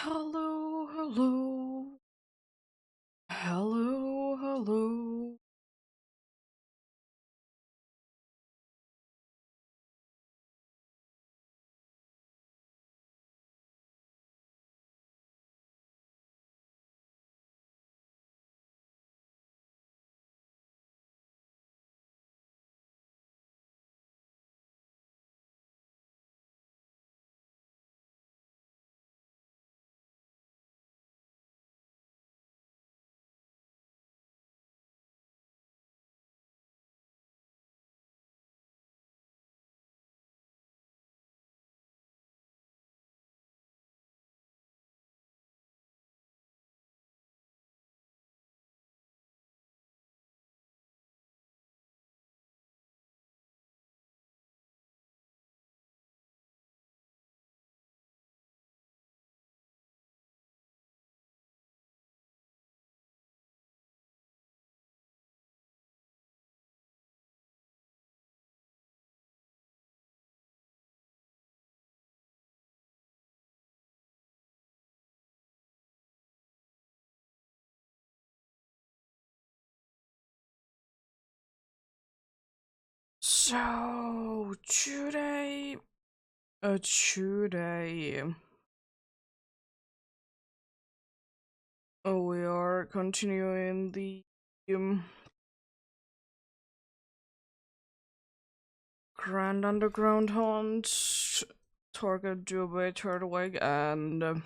Hello, hello. Hello, hello. So today, we are continuing the um, Grand Underground Hunt, Target Jubei Turtwig, and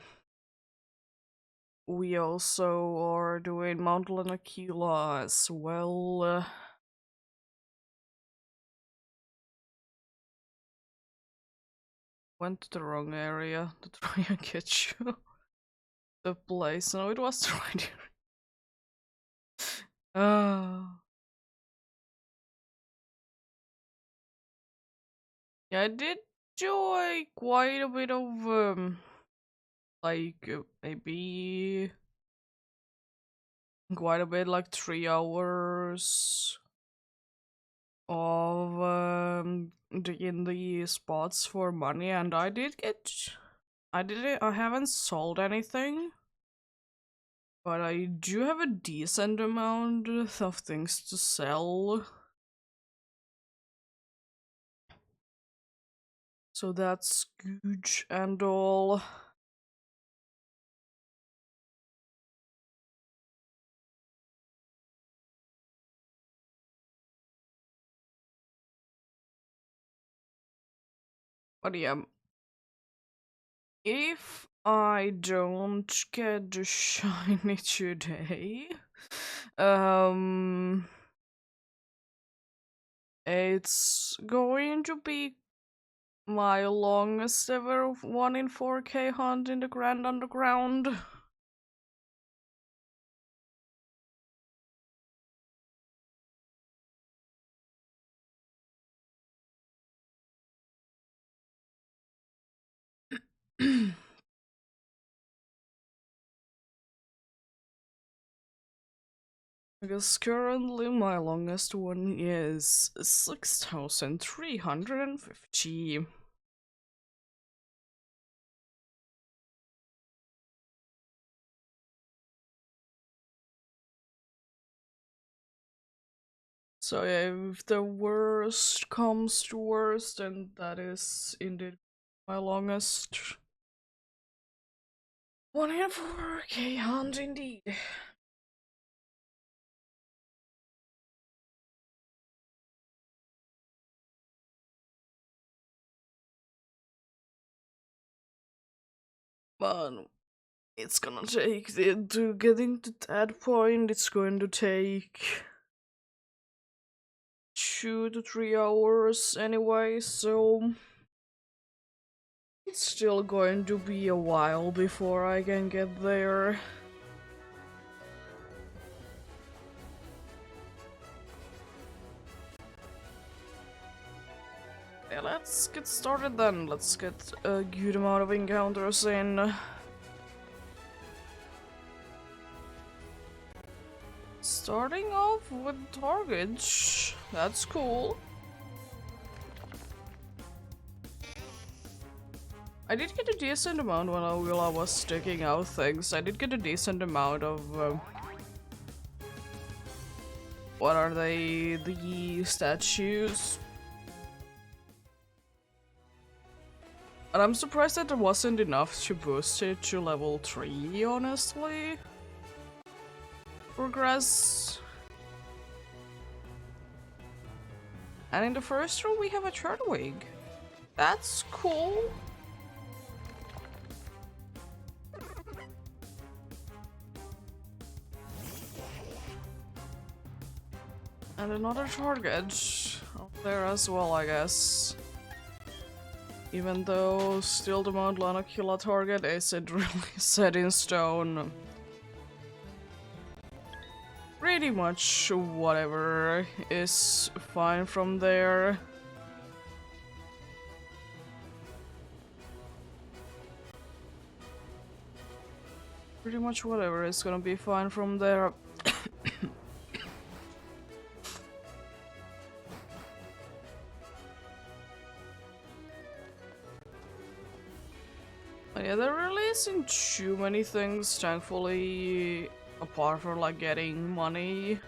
we also are doing Mount Lanakila as well. Went to the wrong area to try and get you the place. No, it was right here. Yeah, I did enjoy quite a bit of maybe quite a bit, like 3 hours of in the spots for money, and I haven't sold anything, but I do have a decent amount of things to sell. So that's good and all. But yeah, if I don't get the shiny today, it's going to be my longest ever 1 in 4K hunt in the Grand Underground. Because currently my longest one is 6,350. So yeah, if the worst comes to worst, then that is indeed my longest 1 in 4K hunt indeed. But it's gonna take, to getting to that point, it's going to take 2 to 3 hours anyway, so it's still going to be a while before I can get there. Yeah, let's get started then. Let's get a good amount of encounters in. Starting off with targets. That's cool. I did get a decent amount while I was sticking out things. I did get a decent amount of what are they? The statues. And I'm surprised that there wasn't enough to boost it to level 3, honestly. Progress. And in the first room we have a Turtwig. That's cool. And another target up there as well, I guess. Even though still the Mount Lanakila target isn't really set in stone. Pretty much whatever is fine from there. Pretty much whatever is gonna be fine from there. But yeah, there really isn't too many things, thankfully, apart from like getting money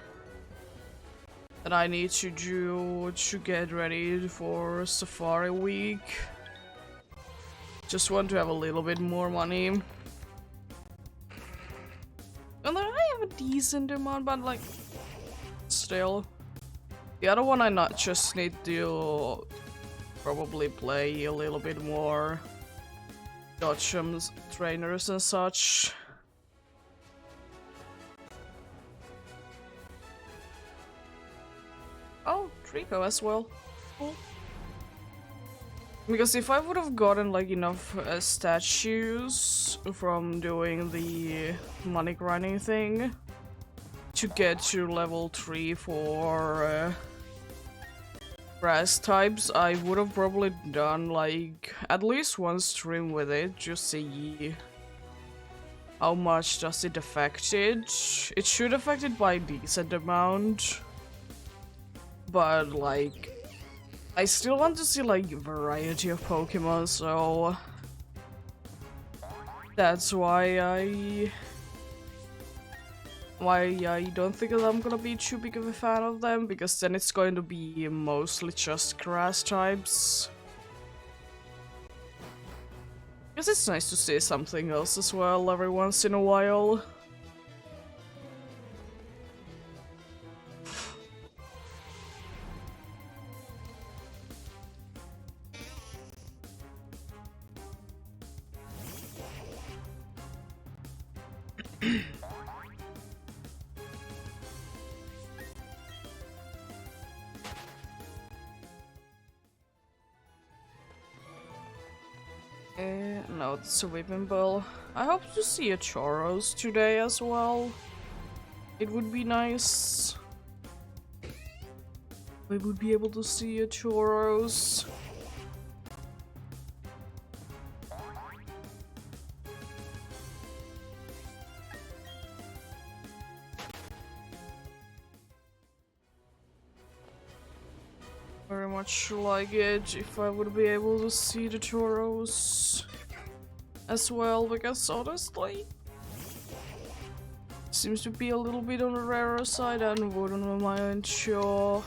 that I need to do to get ready for Safari Week. Just want to have a little bit more money. And then I have a decent amount, but like, still. The other one I not just need to probably play a little bit more Dodgems trainers and such. Oh, Trico as well. Cool. Because if I would have gotten like enough statues from doing the money grinding thing to get to level 3 for grass types, I would have probably done like at least one stream with it, just see how much does it affect it. It should affect it by a decent amount, but like I still want to see like variety of Pokemon, so that's why I don't think that I'm gonna be too big of a fan of them, because then it's going to be mostly just grass types. Because it's nice to see something else as well every once in a while. No, it's a Whipping Bell. I hope to see a Choros today as well. It would be nice. We would be able to see a Choros. Very much like it if I would be able to see the Choros as well, because honestly seems to be a little bit on the rarer side, and wouldn't mind sure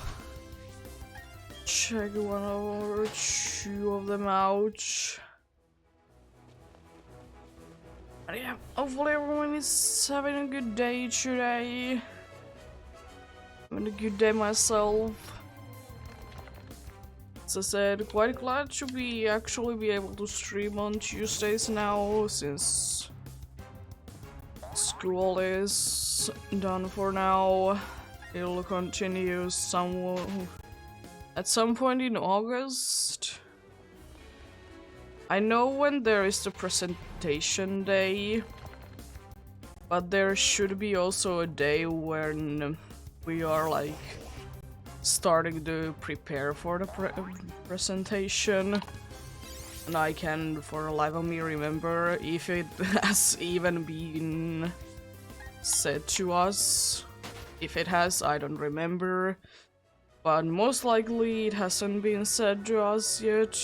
check one or two of them out. But yeah, hopefully everyone is having a good day today. Having a good day myself. As I said, quite glad to actually be able to stream on Tuesdays now, since school is done for now. It'll continue at some point in August. I know when there is the presentation day, but there should be also a day when we are like starting to prepare for the presentation, and I can for the life of me remember if it has even been said to us. If it has, I don't remember, but most likely it hasn't been said to us yet.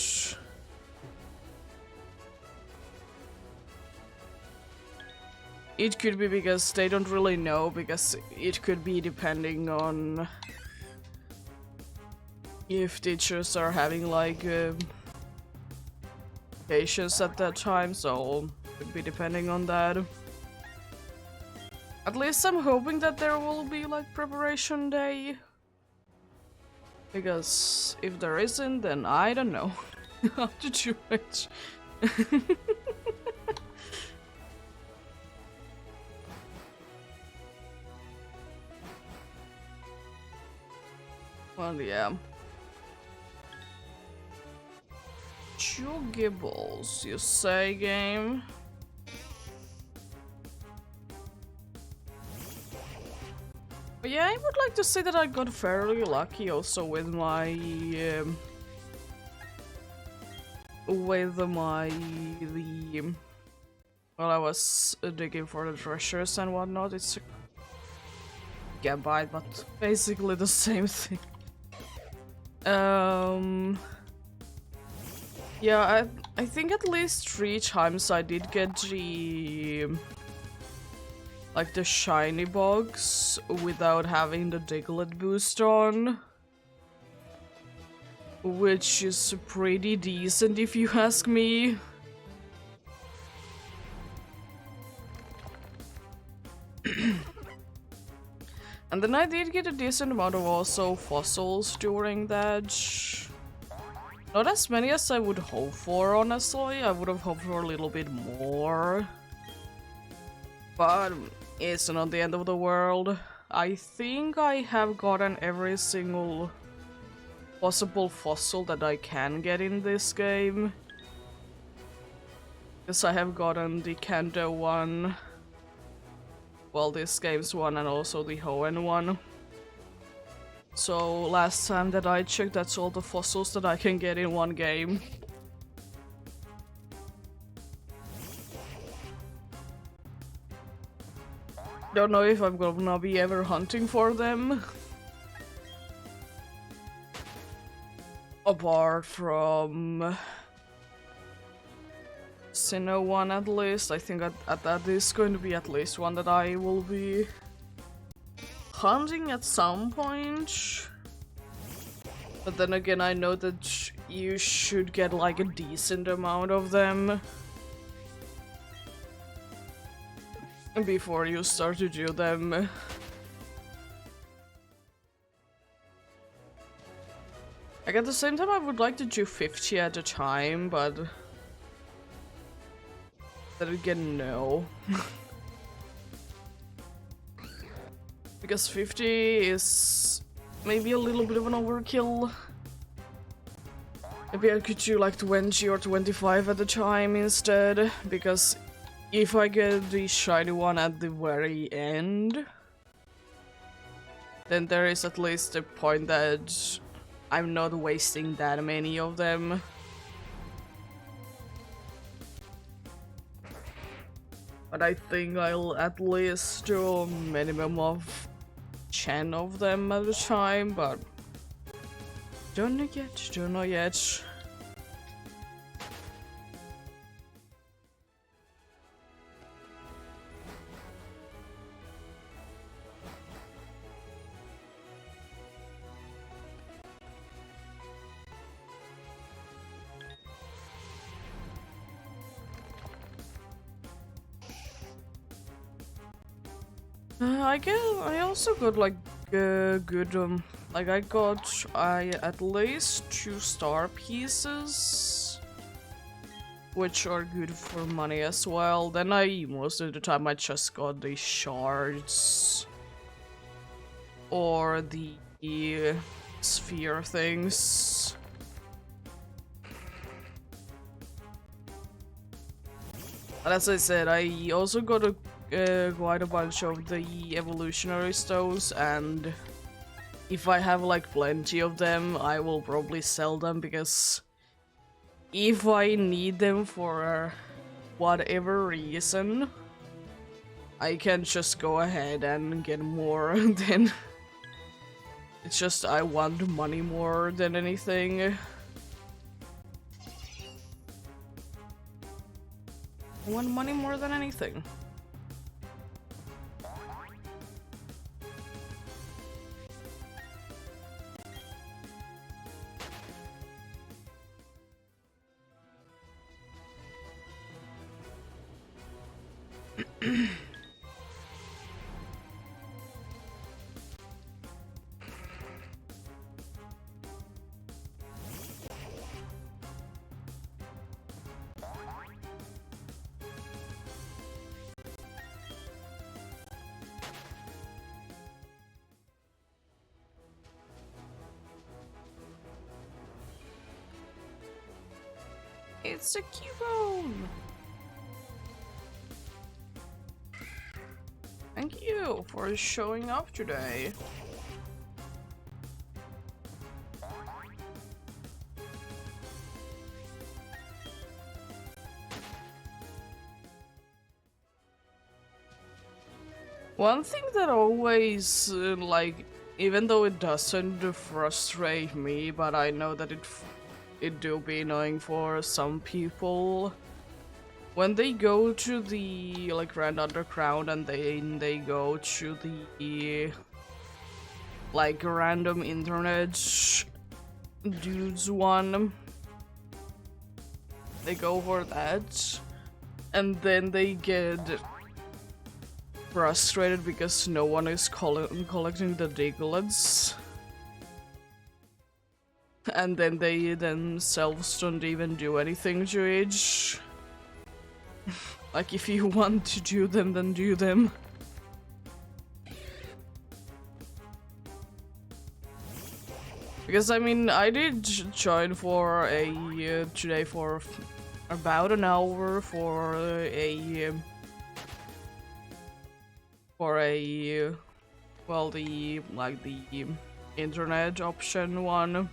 it could be because they don't really know, because it could be depending on if teachers are having like patients at that time, so it could be depending on that. At least I'm hoping that there will be like preparation day. Because if there isn't, then I don't know how to do it. Well, yeah. Chuggables, you say, game? But yeah, I would like to say that I got fairly lucky also with my well, I was digging for the treasures and whatnot. It's a gigabyte, but basically the same thing. Yeah, I think at least 3 times I did get the like the shiny box without having the Diglett boost on, which is pretty decent if you ask me. And then I did get a decent amount of also fossils during that. Not as many as I would hope for, honestly. I would have hoped for a little bit more. But it's not the end of the world. I think I have gotten every single possible fossil that I can get in this game. Because I have gotten the Kanto one, well, this game's one, and also the Hoenn one. So last time that I checked, that's all the fossils that I can get in one game. Don't know if I'm gonna be ever hunting for them. Apart from Sinnoh one, at least. I think that is going to be at least one that I will be hunting at some point. But then again, I know that you should get like a decent amount of them before you start to do them. Like, at the same time, I would like to do 50 at a time, but then again, no. Because 50 is maybe a little bit of an overkill. Maybe I could do like 20 or 25 at a time instead, because if I get the shiny one at the very end, then there is at least a point that I'm not wasting that many of them. But I think I'll at least do a minimum of 10 of them at a time, but don't know yet. I also got like good like I at least 2 star pieces, which are good for money as well. Then most of the time I just got the shards or the sphere things. But as I said, I also got quite a bunch of the evolutionary stones, and if I have like plenty of them, I will probably sell them, because if I need them for whatever reason, I can just go ahead and get more. Then it's just I want money more than anything. I want money more than anything. It's a Cubone! Thank you for showing up today. One thing that always, like, even though it doesn't frustrate me, but I know that it do be annoying for some people. When they go to the, like, Grand Underground and they go to the, like, random internet dudes one, they go for that, and then they get frustrated because no one is collecting the Diglets. And then they themselves don't even do anything to it. Like, if you want to do them, then do them. Because, I mean, I did join for a today for about an hour for a well, the internet option one.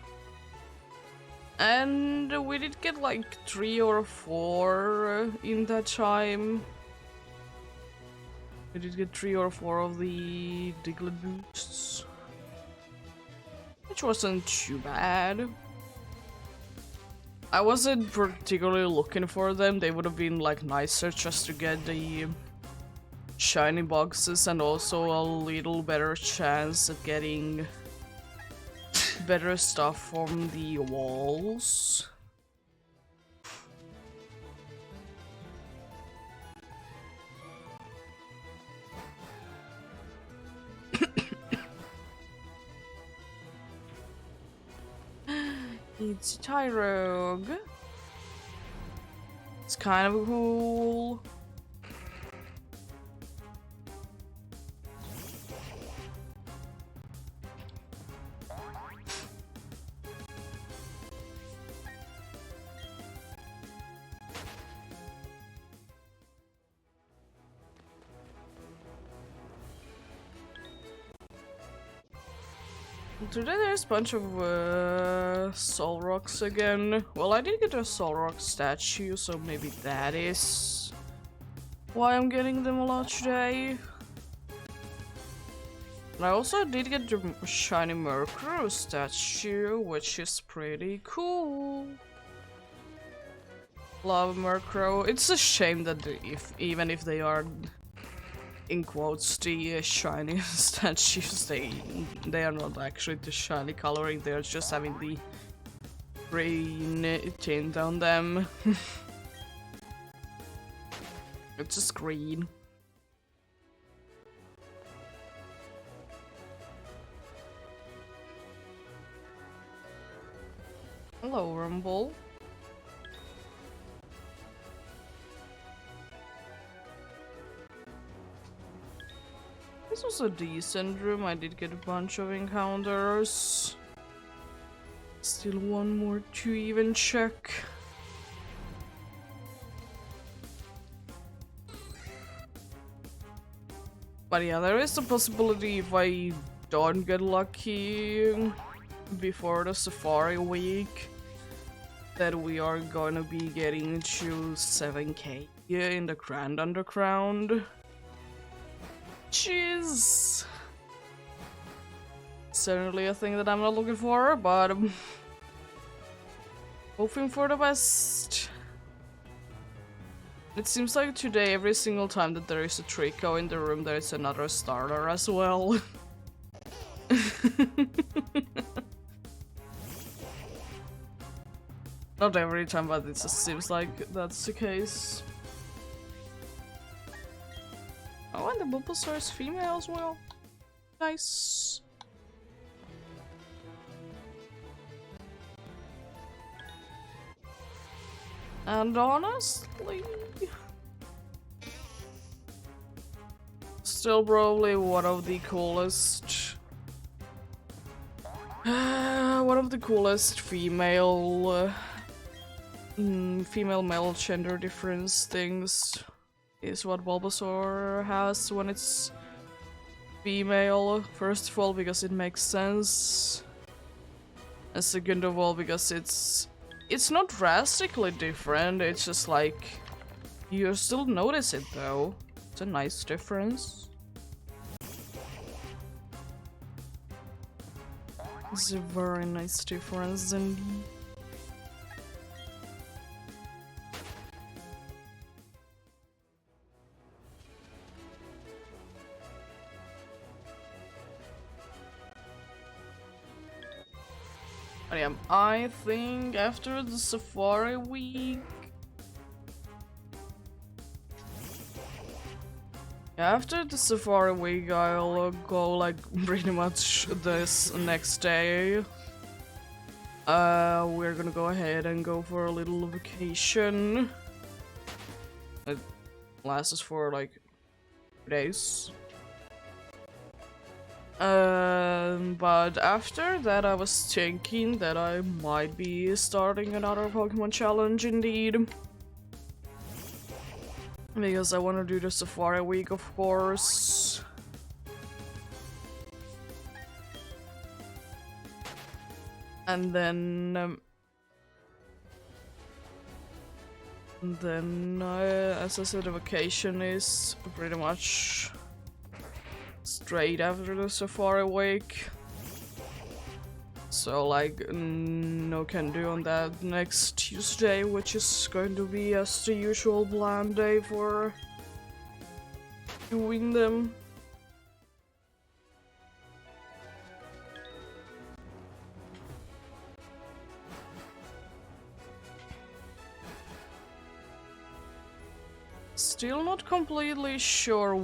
And we did get like 3 or 4 in that time. We did get 3 or 4 of the Diglett boosts, which wasn't too bad. I wasn't particularly looking for them. They would have been like nicer just to get the shiny boxes and also a little better chance at getting better stuff from the walls. It's Tyrogue. It's kind of cool. Today there's a bunch of soul rocks again. Well, I did get a soul rock statue, so maybe that is why I'm getting them a lot today. And I also did get the shiny Mercury statue, which is pretty cool. Love Mercury. It's a shame that even if they are, in quotes, the shiny statues, they are not actually the shiny coloring, they're just having the green tint on them. It's just green. Hello, Rumble. This was a decent room. I did get a bunch of encounters. Still one more to even check. But yeah, there is a possibility if I don't get lucky before the Safari week that we are gonna be getting to 7k in the Grand Underground. Jeez. Certainly a thing that I'm not looking for, but I'm hoping for the best. It seems like today, every single time that there is a Trico in the room, there is another starter as well. Not every time, but it just seems like that's the case. Oh, and the Bulbasaur is female as well. Nice. And honestly, still probably one of the coolest female female male gender difference things is what Bulbasaur has when it's female. First of all, because it makes sense, and second of all, because it's not drastically different, it's just like you still notice it though. It's a nice difference. It's a very nice difference indeed. But yeah, I think after the Safari week, I'll go like pretty much this next day. We're gonna go ahead and go for a little vacation. It lasts for like 2 days. But after that I was thinking that I might be starting another Pokemon challenge indeed. Because I want to do the Safari week, of course. And then as I said, the vacation is pretty much straight after the Safari week. So like no can do on that next Tuesday, which is going to be as the usual planned day for doing them. Still not completely sure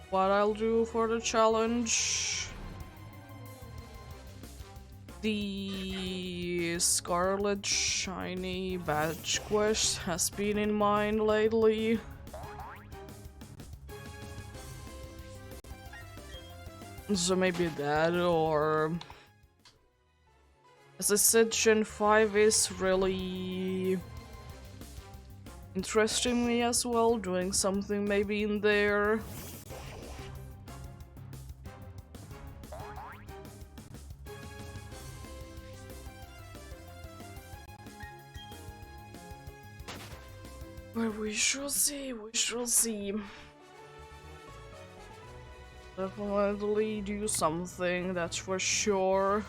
what I'll do for the challenge. The Scarlet Shiny Badge quest has been in mind lately. So maybe that, or as I said, Gen 5 is really interesting me as well, doing something maybe in there. But we shall see, Definitely do something, that's for sure.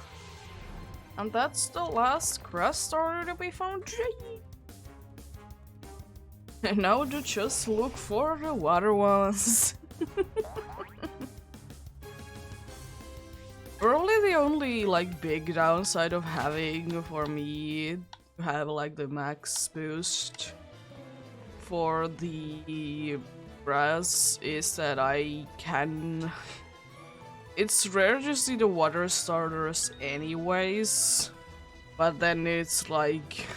And that's the last grass starter to be found, Jay. And now to just look for the water ones. Probably the only like big downside of having for me to have like the max boost for the grass is that I can... It's rare to see the water starters anyways, but then it's like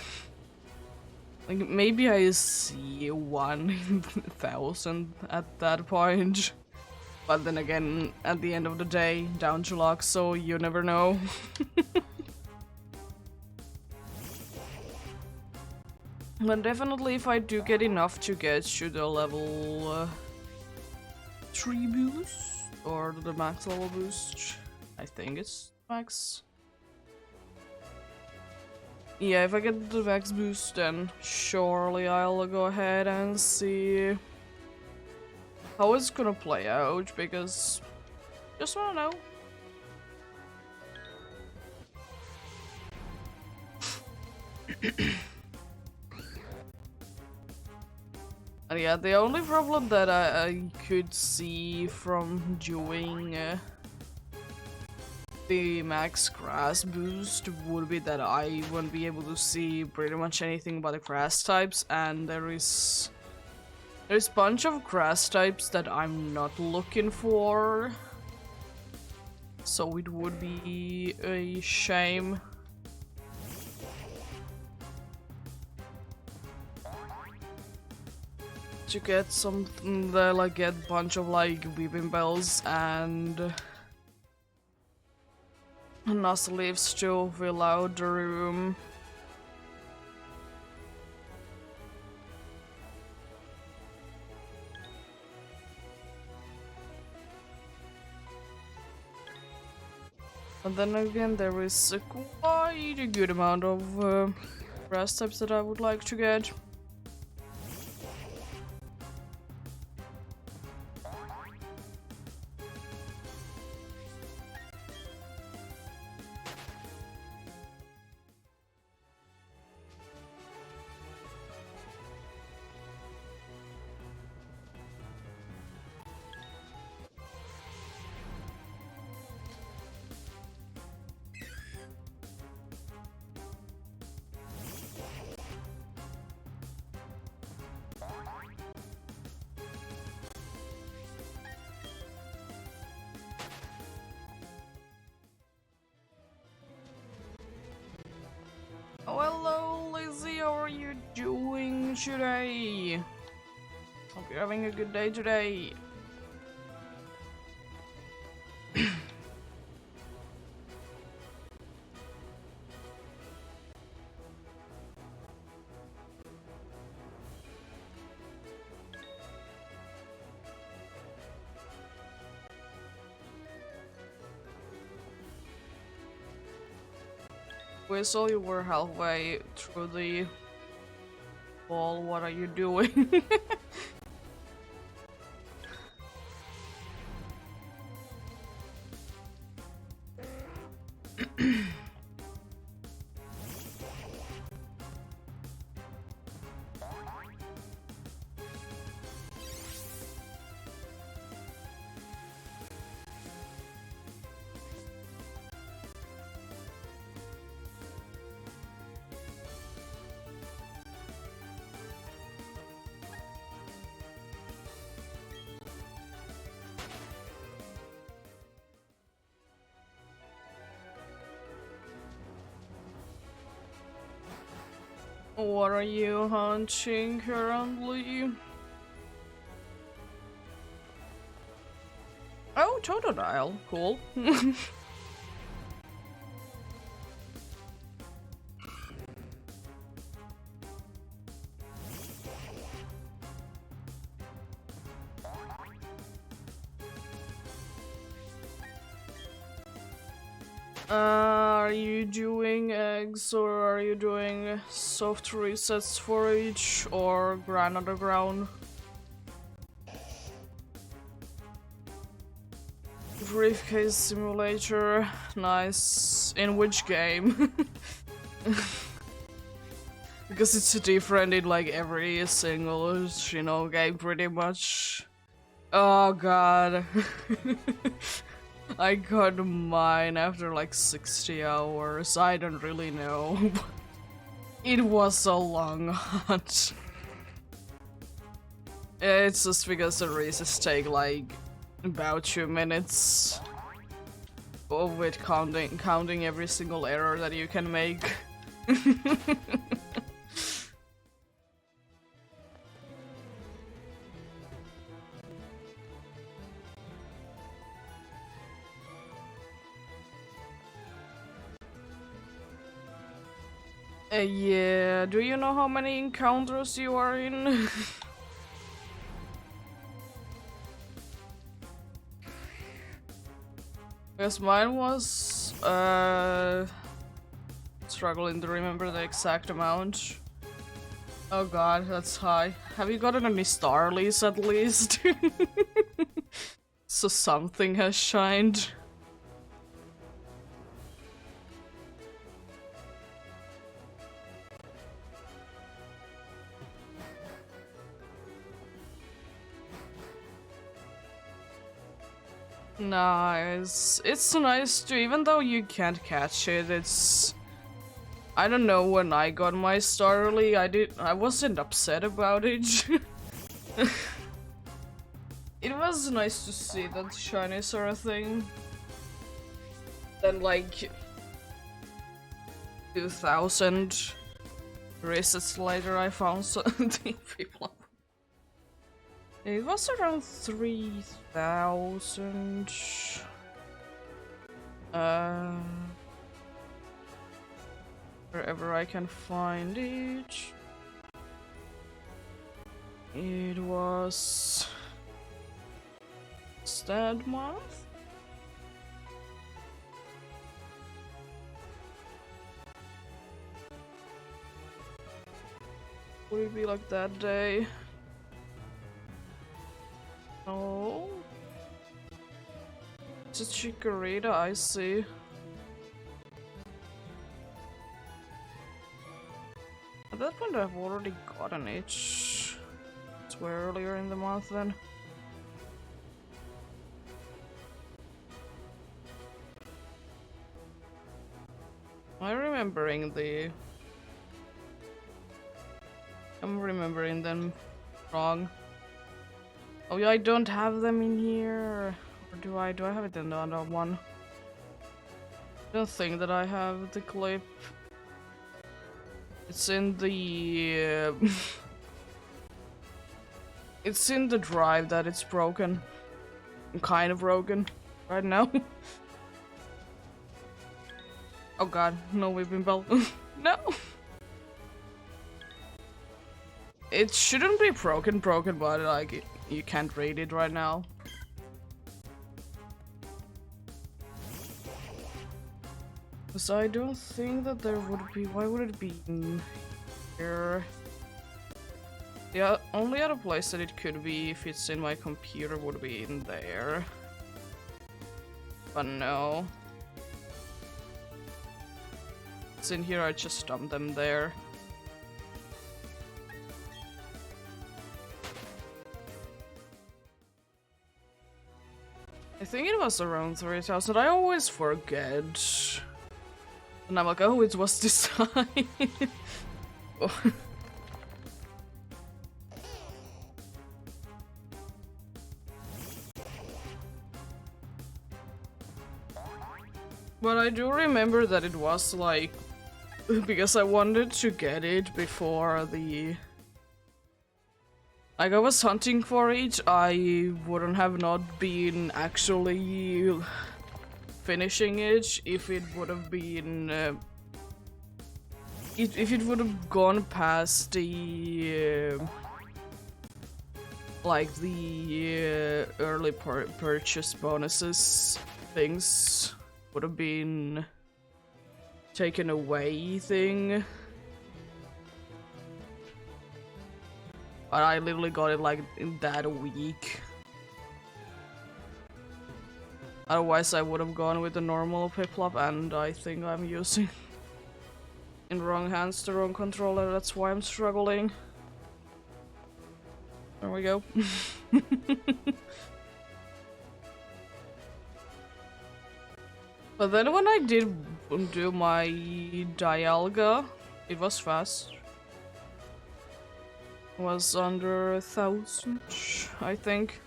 maybe I see 1 in 1,000 at that point. But then again, at the end of the day, down to luck, so you never know. But definitely if I do get enough to get to the level 3 boost, or the max level boost, I think it's max. Yeah, if I get the max boost, then surely I'll go ahead and see how it's gonna play out, because just wanna know. And yeah, the only problem that I could see from doing the max grass boost would be that I won't be able to see pretty much anything about the grass types, and there is There's a bunch of grass types that I'm not looking for. So it would be a shame. To get something that like get a bunch of like weeping bells and Nasa leaves to fill out the room. And then again, there is quite a good amount of grass types that I would like to get. Oh, hello, Lizzie. How are you doing today? Hope you're having a good day today. Whistle, you were halfway through the wall. What are you doing? What are you hunting currently? Oh, Totodile. Cool. Are you doing eggs or are you doing soft resets for each or Grand Underground? Briefcase simulator, nice. In which game? Because it's different in like every single, you know, game pretty much. Oh god. I got mine after like 60 hours. I don't really know. It was a long hunt. It's just because the races take like about 2 minutes. With counting every single error that you can make. Yeah, do you know how many encounters you are in? Because mine was, struggling to remember the exact amount. Oh god, that's high. Have you gotten any Starlies at least? So something has shined. Nice. It's nice to, even though you can't catch it, it's... I don't know, when I got my Starly, I wasn't upset about it. It was nice to see that shiny sort of thing. Then like 2000 resets later I found something people. It was around 3000. Wherever I can find it. It was that month? Would it be like that day? No. It's a Chikorita, I see. At that point I've already gotten it. It's way earlier in the month then. I'm remembering them wrong. Oh yeah, I don't have them in here. Or do I? Do I have it in the other one? I don't think that I have the clip. It's in the... it's in the drive that it's broken. I'm kind of broken right now. Oh god, no we've belt. No! It shouldn't be broken, but like, you can't read it right now. So I don't think that there would be... Why would it be in here? The only other place that it could be if it's in my computer would be in there. But no. It's in here, I just dumped them there. I think it was around 3000. I always forget. And I'm like, oh, it was this time. But I do remember that it was like, because I wanted to get it before the... Like, I was hunting for it, I wouldn't have not been actually finishing it if it would have been... if it would have gone past the... like the early purchase bonuses things would have been taken away thing. But I literally got it like in that week. Otherwise I would have gone with the normal Piplup, and I think I'm using in wrong hands the wrong controller, that's why I'm struggling. There we go. But then when I did do my Dialga, it was fast. It was under 1000, I think.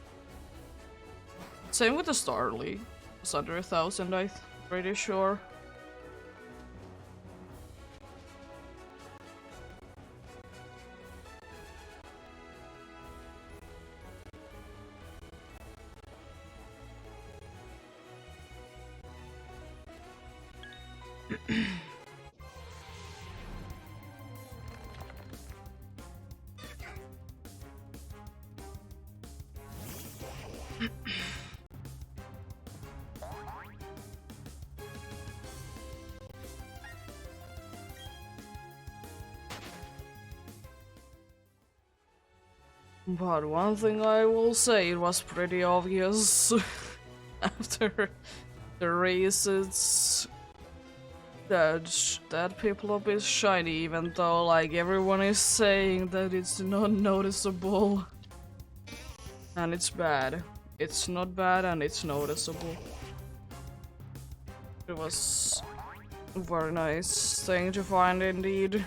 Same with the Starly. It's under 1000, I'm pretty sure. But one thing I will say, it was pretty obvious after the races that Piplup is shiny, even though like everyone is saying that it's not noticeable. And it's bad. It's not bad and it's noticeable. It was a very nice thing to find indeed.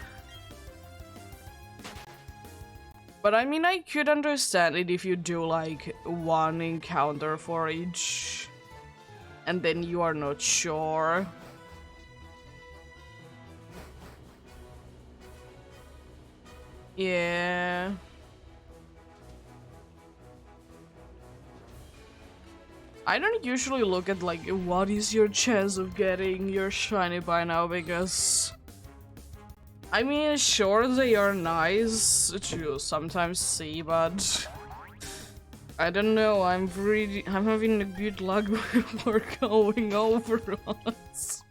But I mean, I could understand it if you do like one encounter for each, and then you are not sure. Yeah. I don't usually look at like what is your chance of getting your shiny by now, because I mean, sure, they are nice to sometimes see, but I don't know, I'm having a good luck for going over odds.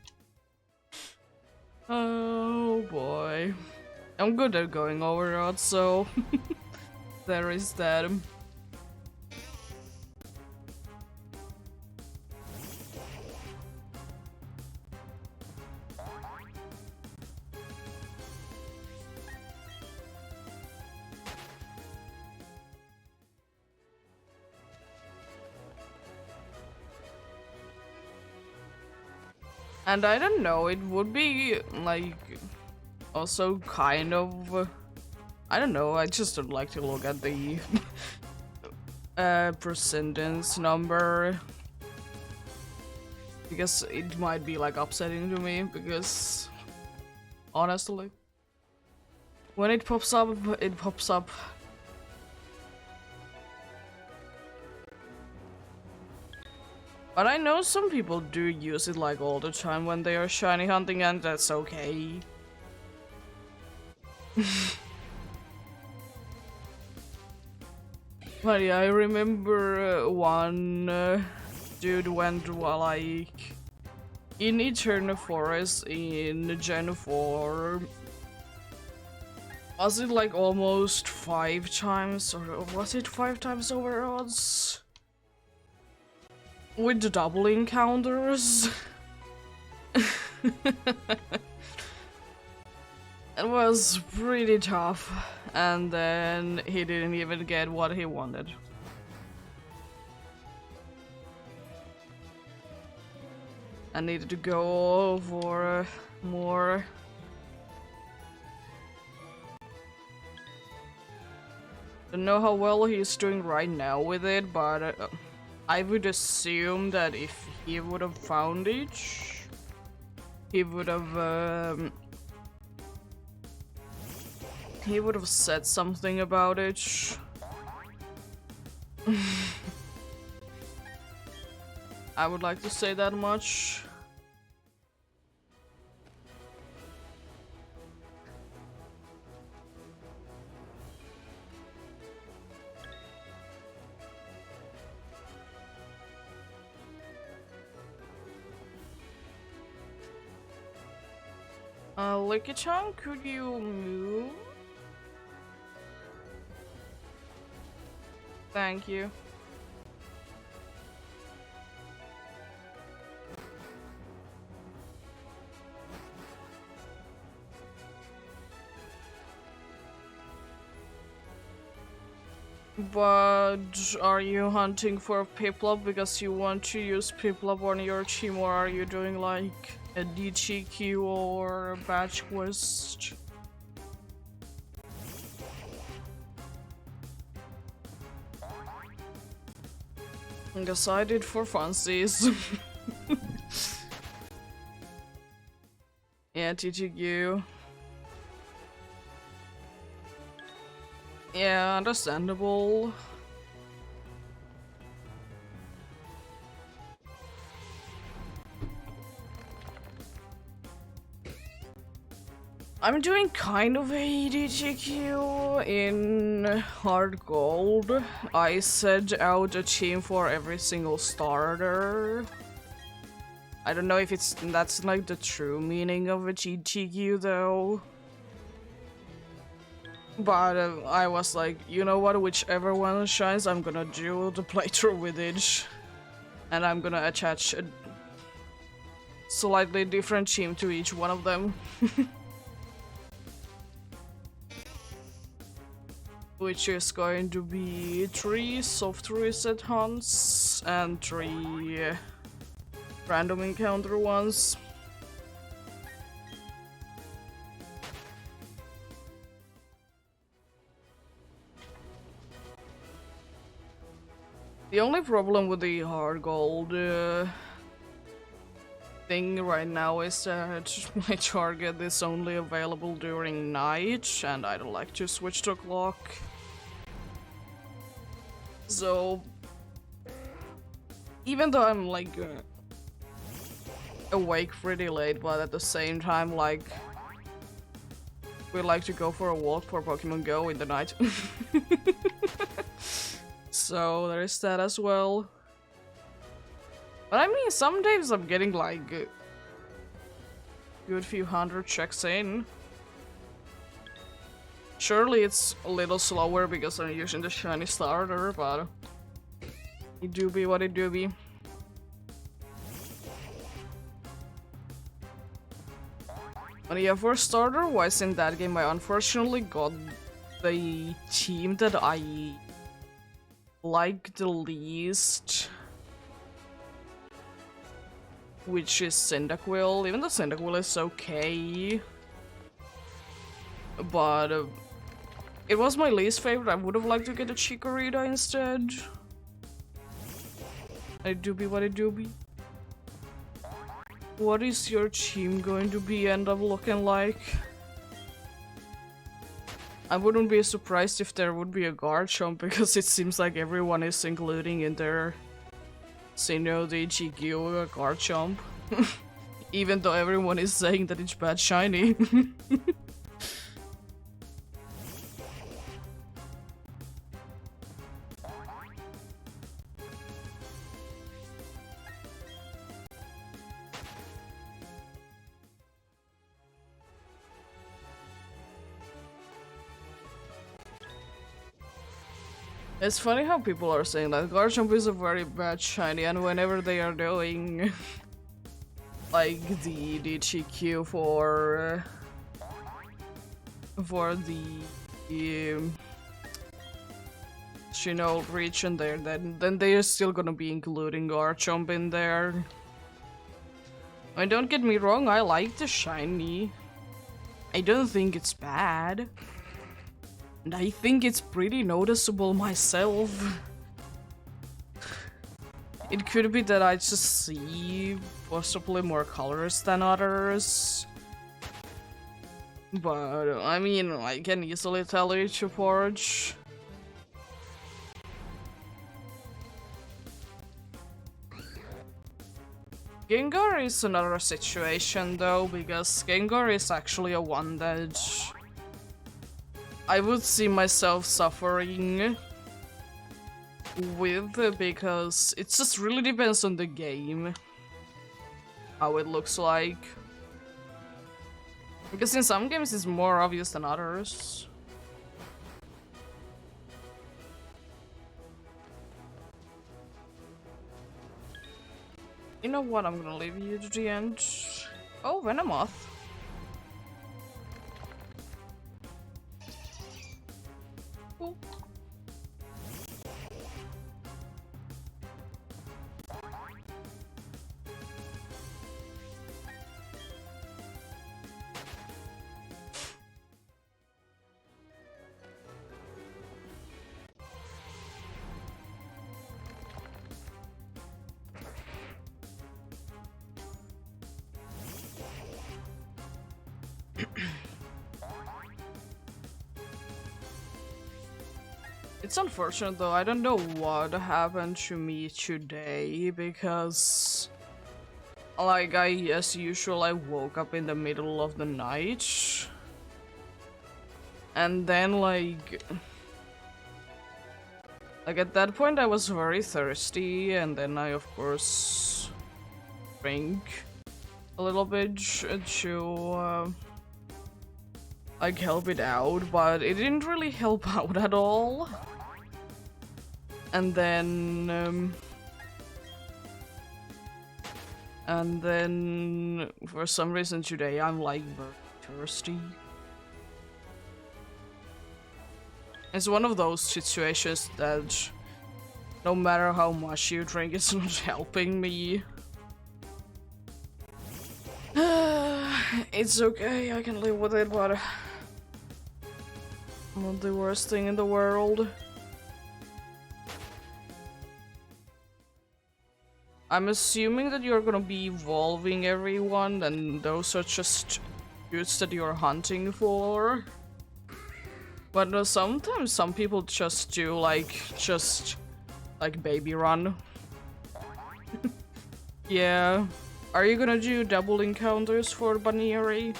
Oh boy. I'm good at going over odds, so there is that. And I don't know, it would be like also kind of I don't know, I just don't like to look at the percentage number, because it might be like upsetting to me, because honestly when it pops up, it pops up. But I know some people do use it like all the time when they are shiny hunting, and that's okay. But yeah, I remember one dude went like in Eternal Forest in Gen 4. Was it like almost 5 times, or was it 5 times over odds? With the double encounters. It was pretty tough, and then he didn't even get what he wanted. I needed to go for more. Don't know how well he's doing right now with it, but I would assume that if he would have found it, he would have said something about it. I would like to say that much. Licky-chan, could you move? Thank you. But are you hunting for Piplup because you want to use Piplup on your team, or are you doing like a DTQ or a batch quest? I guess I did for funsies. Yeah, TTQ. Yeah, understandable. I'm doing kind of a DTQ in hard gold. I set out a team for every single starter. I don't know if that's like the true meaning of a GTQ though. But I was like, you know what, whichever one shines, I'm gonna do the playthrough with it. And I'm gonna attach a slightly different team to each one of them. Which is going to be 3 soft reset hunts and 3 random encounter ones. The only problem with the hard gold thing right now is that my target is only available during night, and I don't like to switch the clock. So, even though I'm like awake pretty late, but at the same time, like, we like to go for a walk for Pokemon Go in the night. So there is that as well. But I mean, some days I'm getting like a good few hundred checks in. Surely it's a little slower because I'm using the shiny starter, but it do be what it do be. But yeah, for starter wise in that game, I unfortunately got the team that I like the least, which is Cyndaquil. Even though Cyndaquil is okay, but it was my least favorite. I would have liked to get a Chikorita instead. It do be what it do be. What is your team going to be end up looking like? I wouldn't be surprised if there would be a Garchomp, because it seems like everyone is including in their Sinnoh the GQ Garchomp. Even though everyone is saying that it's bad shiny. It's funny how people are saying that Garchomp is a very bad shiny, and whenever they are doing like the GQ for the Sinnoh region there, then they are still gonna be including Garchomp in there. I mean, don't get me wrong, I like the shiny. I don't think it's bad. And I think it's pretty noticeable myself. It could be that I just see possibly more colors than others. But, I mean, I can easily tell it's a forge. Gengar is another situation though, because Gengar is actually a one that I would see myself suffering with, because it just really depends on the game, how it looks like. Because in some games it's more obvious than others. You know what, I'm gonna leave you to the end. Oh, Venomoth. Cool. It's unfortunate though, I don't know what happened to me today, because like as usual, I woke up in the middle of the night, and then like at that point I was very thirsty, and then I of course drank a little bit to like help it out, but it didn't really help out at all. And then for some reason today I'm like very thirsty. It's one of those situations that no matter how much you drink, it's not helping me. It's okay, I can live with it, but not the worst thing in the world. I'm assuming that you're gonna be evolving everyone, and those are just goods that you're hunting for. But sometimes some people just do just baby run. Yeah. Are you gonna do double encounters for Baneri?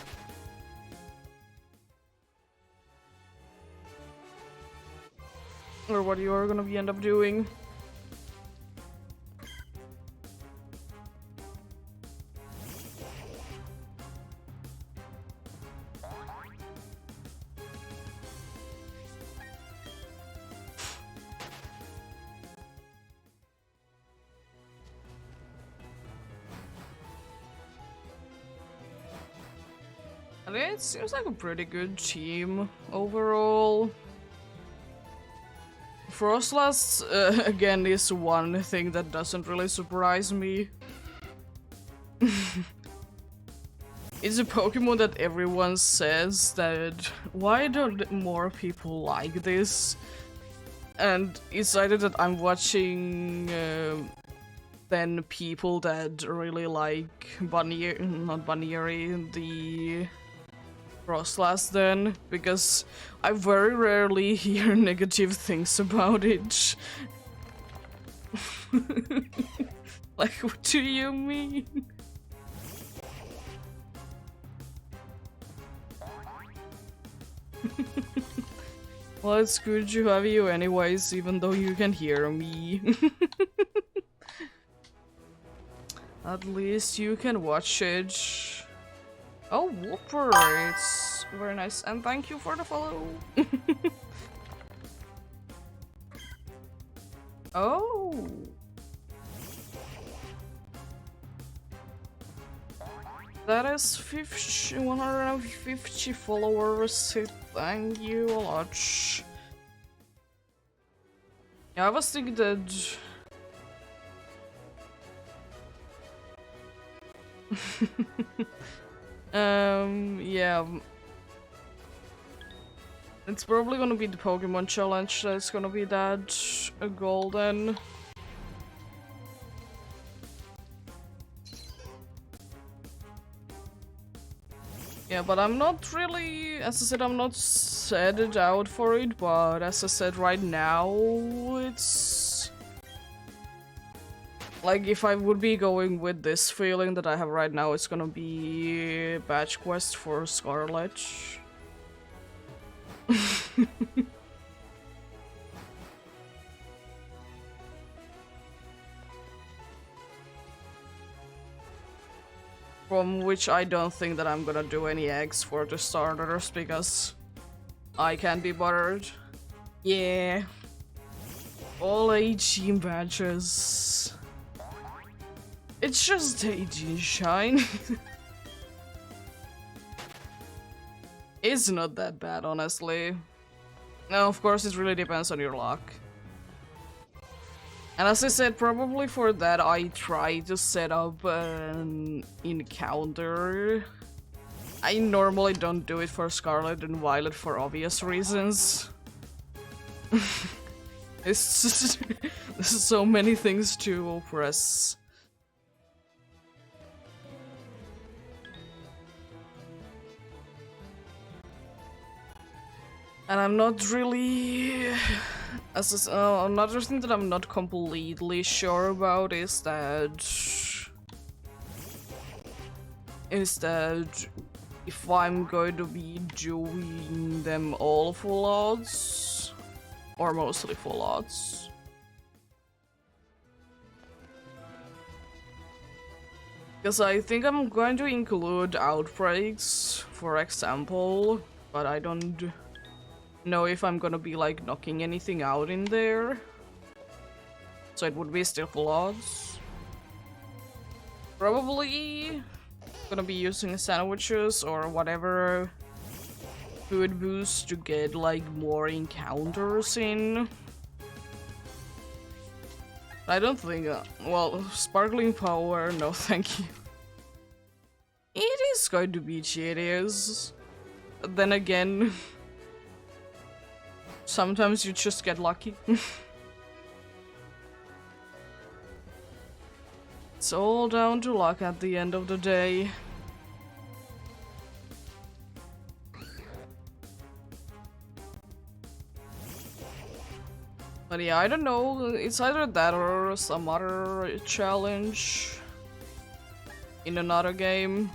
Or what you're gonna end up doing? And it seems like a pretty good team overall. Frostless, again, is one thing that doesn't really surprise me. It's a Pokemon that everyone says that why don't more people like this? And it's either that I'm watching then people that really like the Frostless then, because I very rarely hear negative things about it. Like, what do you mean? Well, it's good to have you anyways, even though you can hear me. At least you can watch it. Oh, Whooper! It's very nice, and thank you for the follow! Oh! That is 150 followers, thank you a lot. Yeah, I was thinking that... yeah. It's probably gonna be the Pokemon challenge that's gonna be that golden. Yeah, but I'm not really, as I said, I'm not set out for it, but as I said, right now, it's... Like, if I would be going with this feeling that I have right now, it's gonna be Batch Quest for Scarlet. From which I don't think that I'm gonna do any eggs for the starters, because I can't be bothered. Yeah. All 18 badges. It's just 18 shine. It's not that bad, honestly. No, of course, it really depends on your luck. And as I said, probably for that I try to set up an encounter. I normally don't do it for Scarlet and Violet for obvious reasons. It's just... there's so many things to press. And I'm not really... another thing that I'm not completely sure about is that if I'm going to be doing them all full odds or mostly full odds. Because I think I'm going to include outbreaks, for example, but I don't know if I'm gonna be like knocking anything out in there. So it would be still full odds. Probably gonna be using sandwiches or whatever food boost to get like more encounters in. I don't think, well, sparkling power, no thank you. It is going to be tedious. Then again, sometimes you just get lucky. It's all down to luck at the end of the day. But yeah, I don't know, it's either that or some other challenge in another game.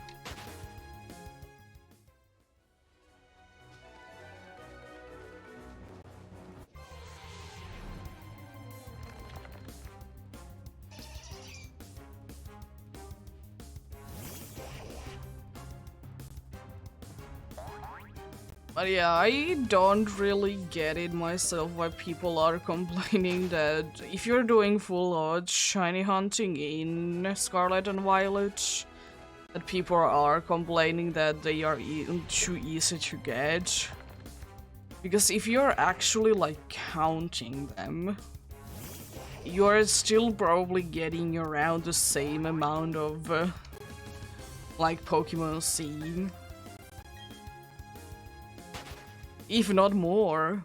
But yeah, I don't really get it myself why people are complaining that if you're doing full odds shiny hunting in Scarlet and Violet, that people are complaining that they are too easy to get. Because if you're actually like counting them, you're still probably getting around the same amount of like Pokemon seen. If not more.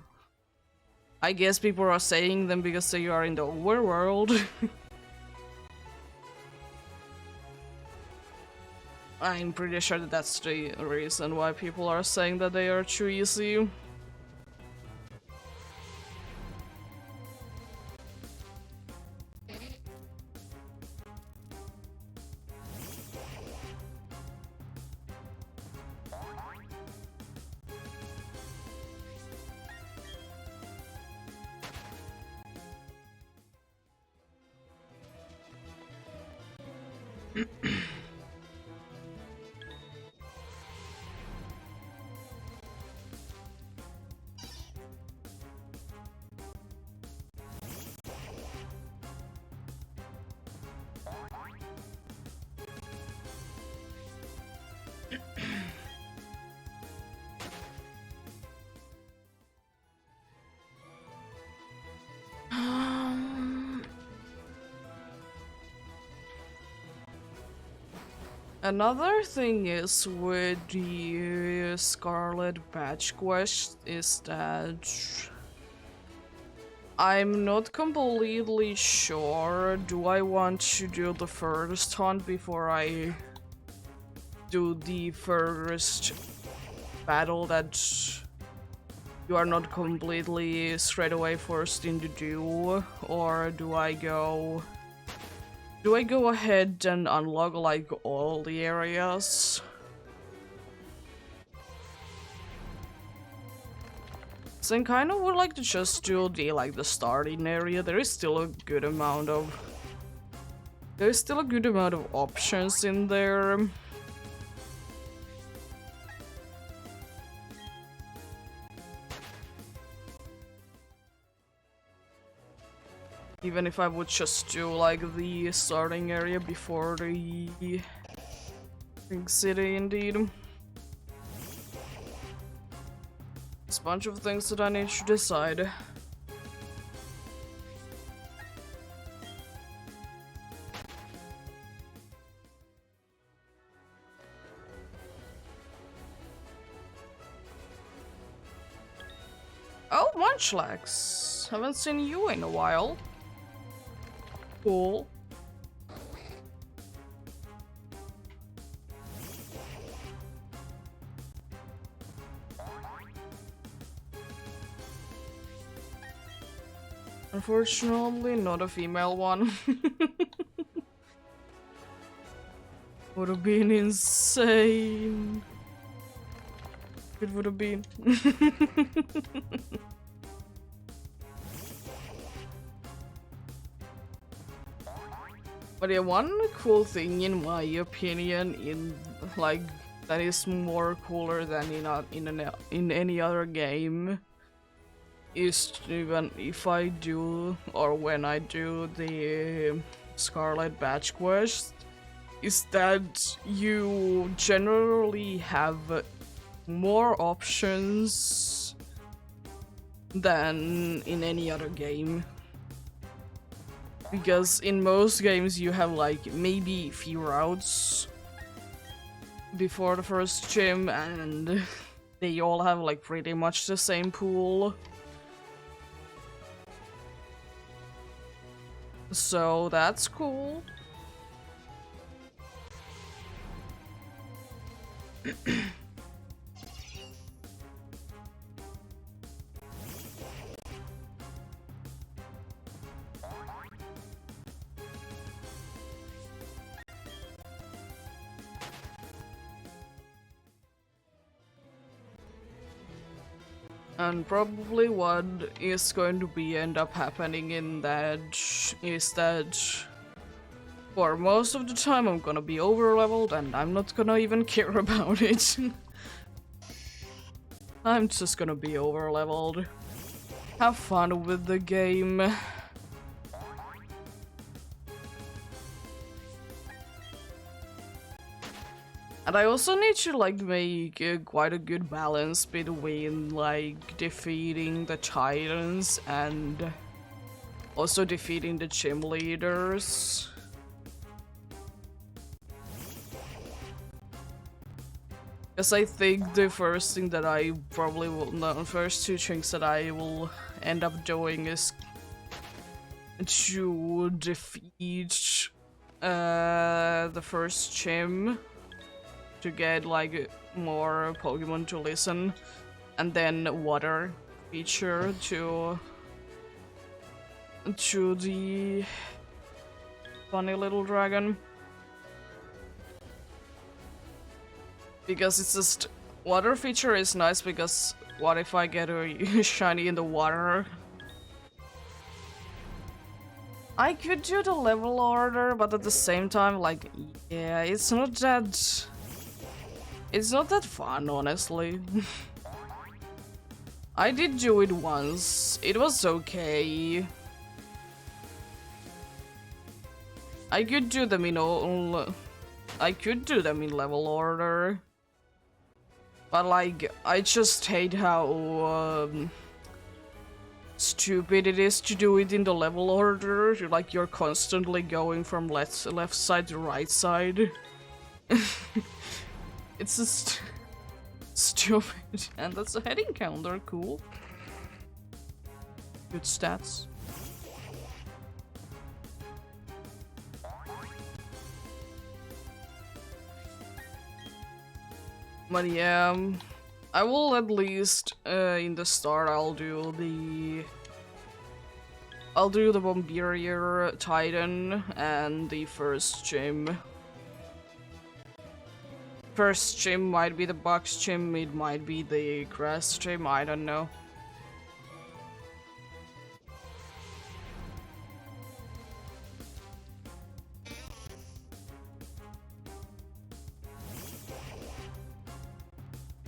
I guess people are saying them because they are in the overworld. I'm pretty sure that that's the reason why people are saying that they are too easy. Another thing is with the Scarlet Badge quest is that I'm not completely sure. Do I want to do the first hunt before I do the first battle that you are not completely straight away forced into do? Or do I go ahead and unlock like all the areas? So I kind of would like to just do the starting area. There is still a good amount of options in there. Even if I would just do like the starting area before the big city, indeed. There's a bunch of things that I need to decide. Oh, Munchlax! Haven't seen you in a while. Cool. Unfortunately, not a female one. Would have been insane. It would have been. But yeah, one cool thing in my opinion, that is more cooler than in any other game, is even if I do or when I do the Scarlet Badge quest, is that you generally have more options than in any other game. Because in most games you have like maybe few routes before the first gym and they all have like pretty much the same pool. So that's cool. And probably what is going to be end up happening in that is that for most of the time I'm gonna be over leveled and I'm not gonna even care about it. I'm just gonna be over leveled. Have fun with the game. And I also need to like make quite a good balance between like defeating the titans and also defeating the gym leaders. Because I think the first thing that I probably will, no, the first two things that I will end up doing is to defeat the first gym to get like more Pokemon to listen, and then water feature to the funny little dragon. Because it's just water feature is nice because what if I get a shiny in the water? I could do the level order, but at the same time, like, yeah, it's not that fun, honestly. I did do it once. It was okay. I could do them in level order. But like, I just hate how stupid it is to do it in the level order. Like, you're constantly going from left side to right side. It's just stupid. And that's a heading counter, cool. Good stats. But yeah, I will at least in the start I'll do the Bombeerier Titan and the first gym. First gym might be the box gym, it might be the grass gym, I don't know.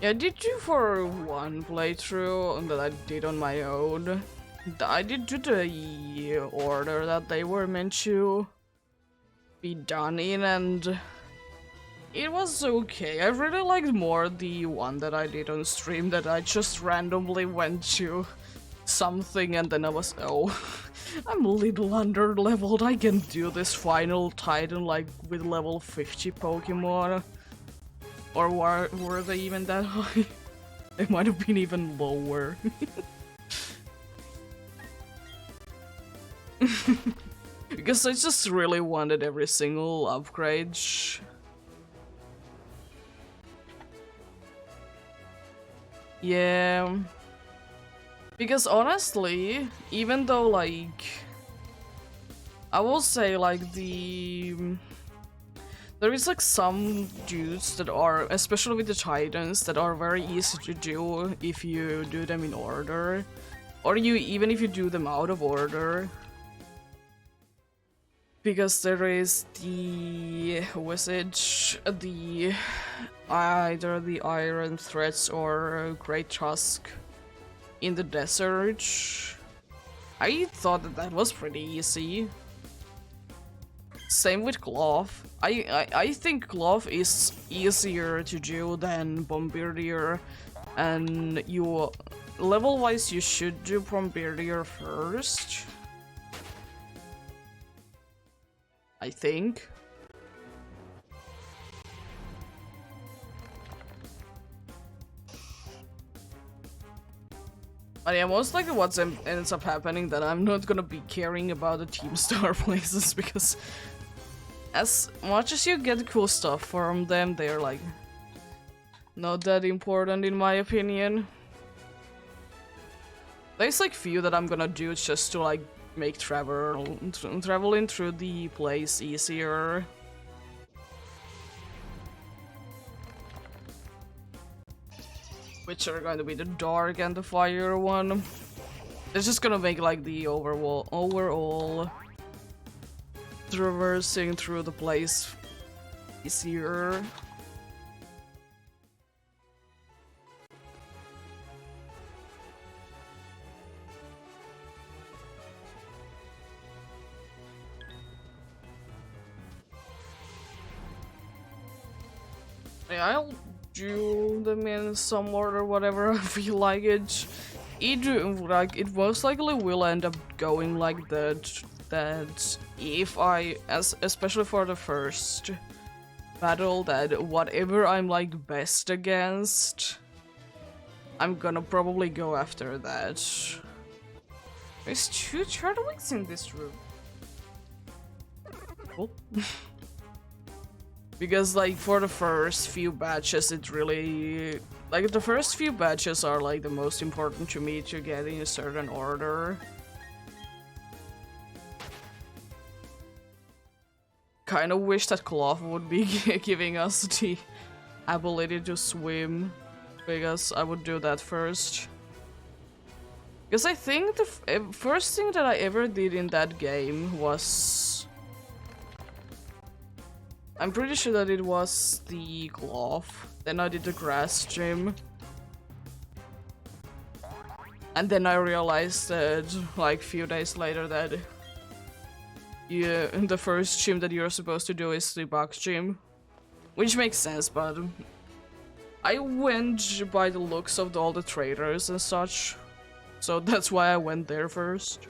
Yeah, I did do for one playthrough that I did on my own. I did do the order that they were meant to be done in, and it was okay. I really liked more the one that I did on stream, that I just randomly went to something and then I was, oh, I'm a little under leveled, I can do this final Titan like with level 50 Pokemon. Or were they even that high? They might have been even lower. Because I just really wanted every single upgrade. Yeah. Because honestly, even though like, I will say like there is like some dudes that are, especially with the Titans, that are very easy to do if you do them in order. Or even if you do them out of order. Because there is the, who is it? The, either the Iron Threats or Great Tusk in the desert. I thought that was pretty easy. Same with Glove. I think Glove is easier to do than Bombeerier, and you level-wise you should do Bombeerier first. I think. But yeah, most likely what ends up happening that I'm not gonna be caring about the Team Star places, because as much as you get cool stuff from them, they're like not that important in my opinion. There's like few that I'm gonna do just to like make traveling through the place easier. Which are going to be the dark and the fire one. It's just gonna make like the overall traversing through the place easier. Yeah, I'll do them in some order, whatever I feel like it. It most likely will end up going like that. That if especially for the first battle, that whatever I'm like best against, I'm gonna probably go after that. There's 2 turtles in this room. Cool. Because like for the first few batches, it really like the first few batches are like the most important to me to get in a certain order. Kind of wish that Cloth would be giving us the ability to swim, because I would do that first. Because I think the first thing that I ever did in that game was... I'm pretty sure that it was the Cloth. Then I did the grass gym. And then I realized that, like, few days later that the first gym that you're supposed to do is the box gym. Which makes sense, but I went by the looks of all the traders and such. So that's why I went there first.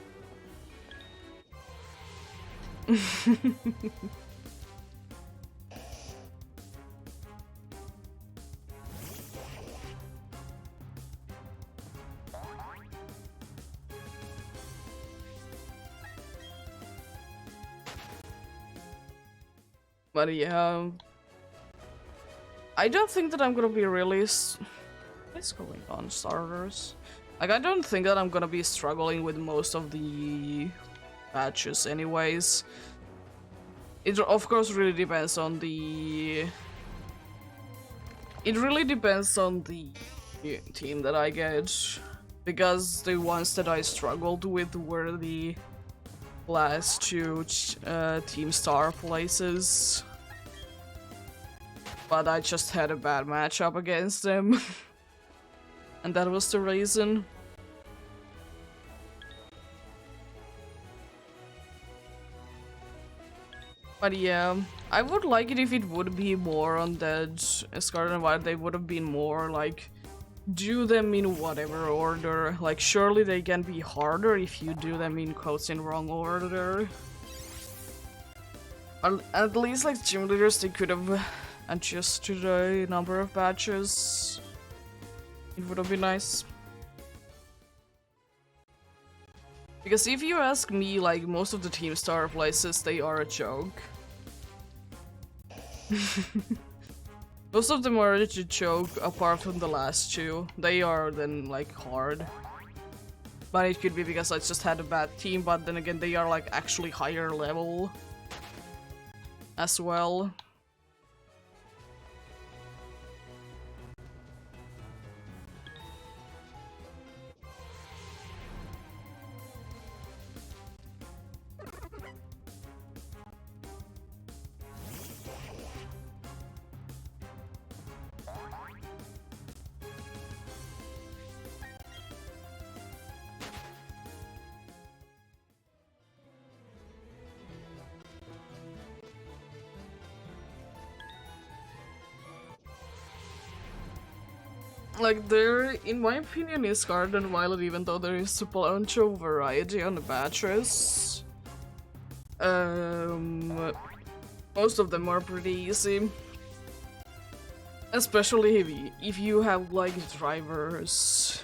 But yeah, I don't think that I'm gonna be really... What's going on, starters? Like, I don't think that I'm gonna be struggling with most of the patches anyways. It of course really depends on the... It really depends on the team that I get. Because the ones that I struggled with were the last 2 team star places. But I just had a bad matchup against them. And that was the reason. But yeah, I would like it if it would be more on that Scarlet and Violet. They would have been more like, do them in whatever order. Like, surely they can be harder if you do them in quotes in wrong order. At least like gym leaders, they could have adjusted the number of batches. It would have been nice. Because if you ask me, like, most of the team star places, they are a joke. Most of them are a joke, apart from the last 2. They are then, like, hard. But it could be because I just had a bad team, but then again, they are, like, actually higher level as well. Like, there, in my opinion, is Scarlet and Violet, even though there is a bunch of variety on the batches. Most of them are pretty easy. Especially if you have, like, drivers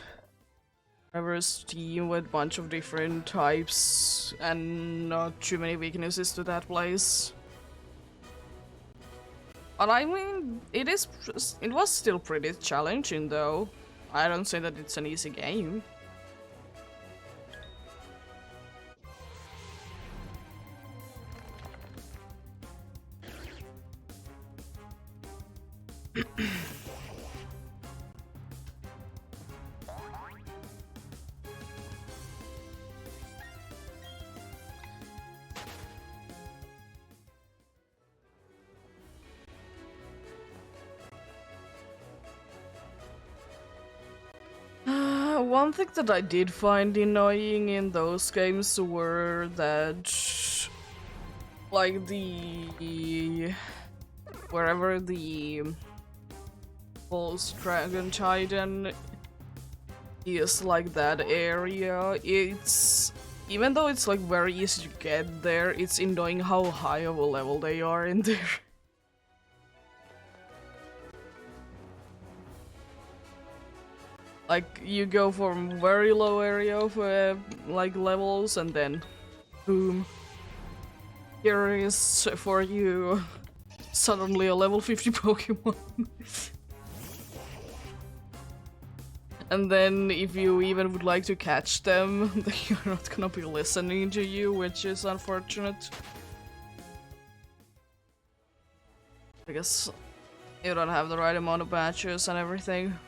team with a bunch of different types and not too many weaknesses to that place. But I mean, it was still pretty challenging though. I don't say that it's an easy game. One thing that I did find annoying in those games were that, like, wherever the false dragon titan is, like, that area, it's, even though it's like very easy to get there, it's annoying how high of a level they are in there. Like, you go from very low area of like levels, and then boom, here is for you suddenly a level 50 Pokemon. And then if you even would like to catch them, they're not gonna be listening to you, which is unfortunate. Because you don't have the right amount of badges and everything.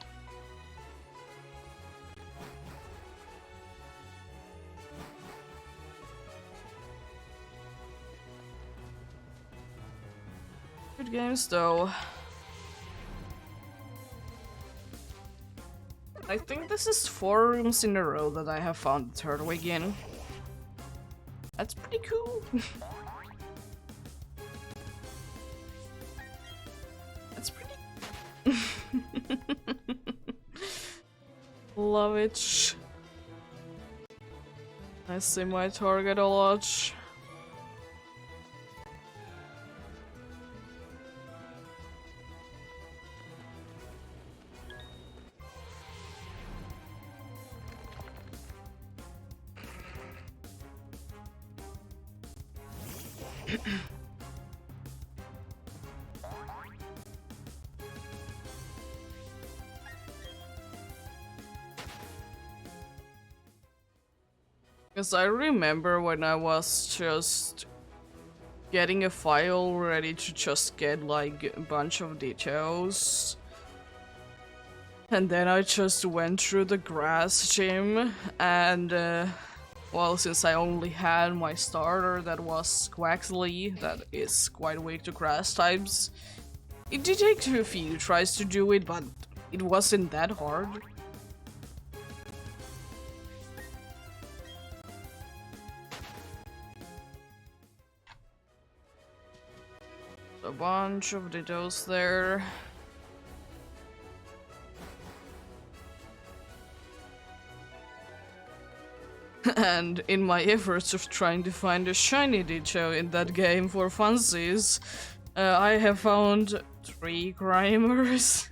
Good games though. I think this is 4 rooms in a row that I have found the third way again. That's pretty cool. That's pretty. Love it. I see my target a lot. Because I remember when I was just getting a file ready to just get like a bunch of details. And then I just went through the grass gym and well, since I only had my starter that was Quaxley, that is quite weak to grass types, it did take a few tries to do it, but it wasn't that hard. A bunch of dittos there. And in my efforts of trying to find a shiny Ditto in that game for funsies, I have found 3 Grimers.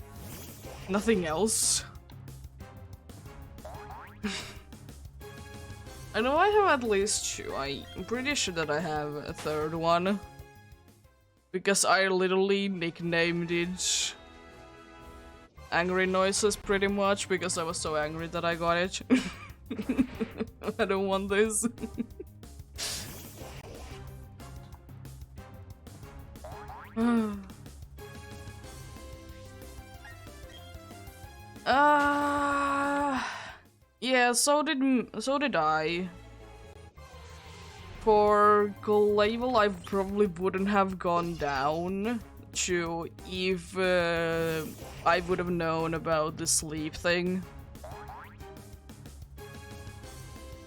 Nothing else. I know I have at least 2. I'm pretty sure that I have a 3rd one. Because I literally nicknamed it Angry Noises pretty much, because I was so angry that I got it. I don't want this. Yeah, so did I. For Glavel, I probably wouldn't have gone down to if I would have known about the sleep thing.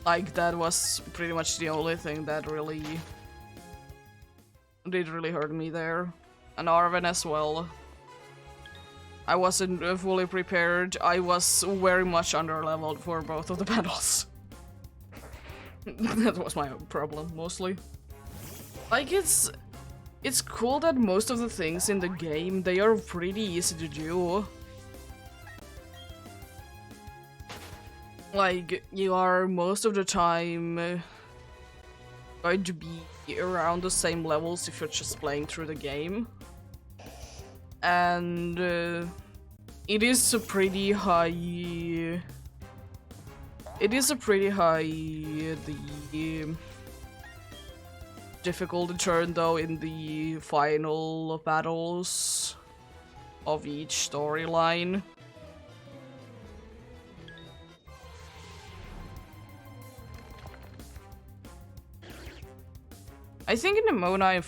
Like, that was pretty much the only thing that really did really hurt me there. And Arven as well. I wasn't fully prepared. I was very much under-leveled for both of the battles. That was my problem, mostly. Like, it's cool that most of the things in the game, they are pretty easy to do. Like, you are most of the time going to be around the same levels if you're just playing through the game. and it is a pretty high. It is a pretty high the difficulty turn though in the final battles of each storyline. I think in the mode I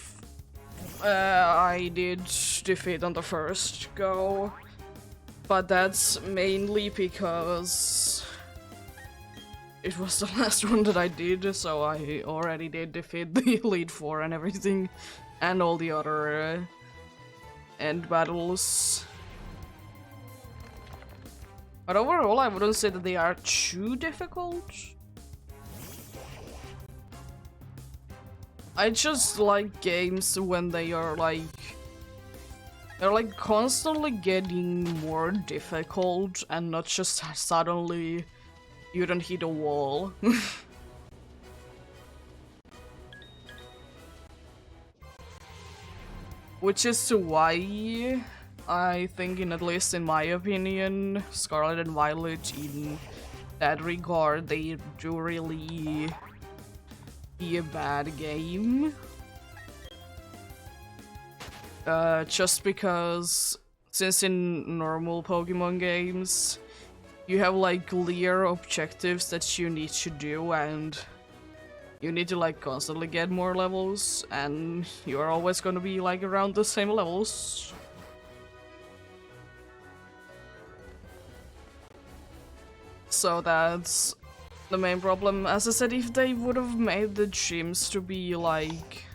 did defeat on the first go, but that's mainly because it was the last one that I did, so I already did defeat the Elite Four and everything, and all the other end battles. But overall, I wouldn't say that they are too difficult. I just like games when they are they're like constantly getting more difficult and not just suddenly you don't hit a wall. Which is why I think, at least in my opinion, Scarlet and Violet in that regard, they do really be a bad game. Just because, since in normal Pokemon games, you have like clear objectives that you need to do, and you need to like constantly get more levels, and you're always gonna be like around the same levels. So that's the main problem. As I said, if they would have made the gyms to be like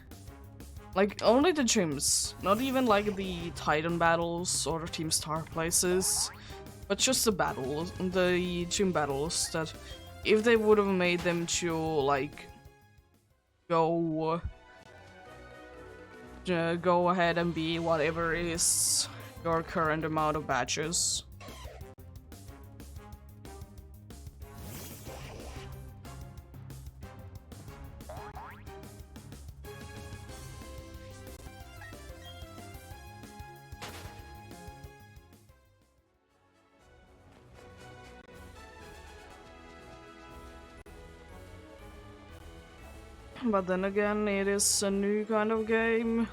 only the gyms, not even like the Titan battles or the Team Star places, but just the battles, the gym battles, that if they would have made them to like go ahead and be whatever is your current amount of badges. But then again, it is a new kind of game,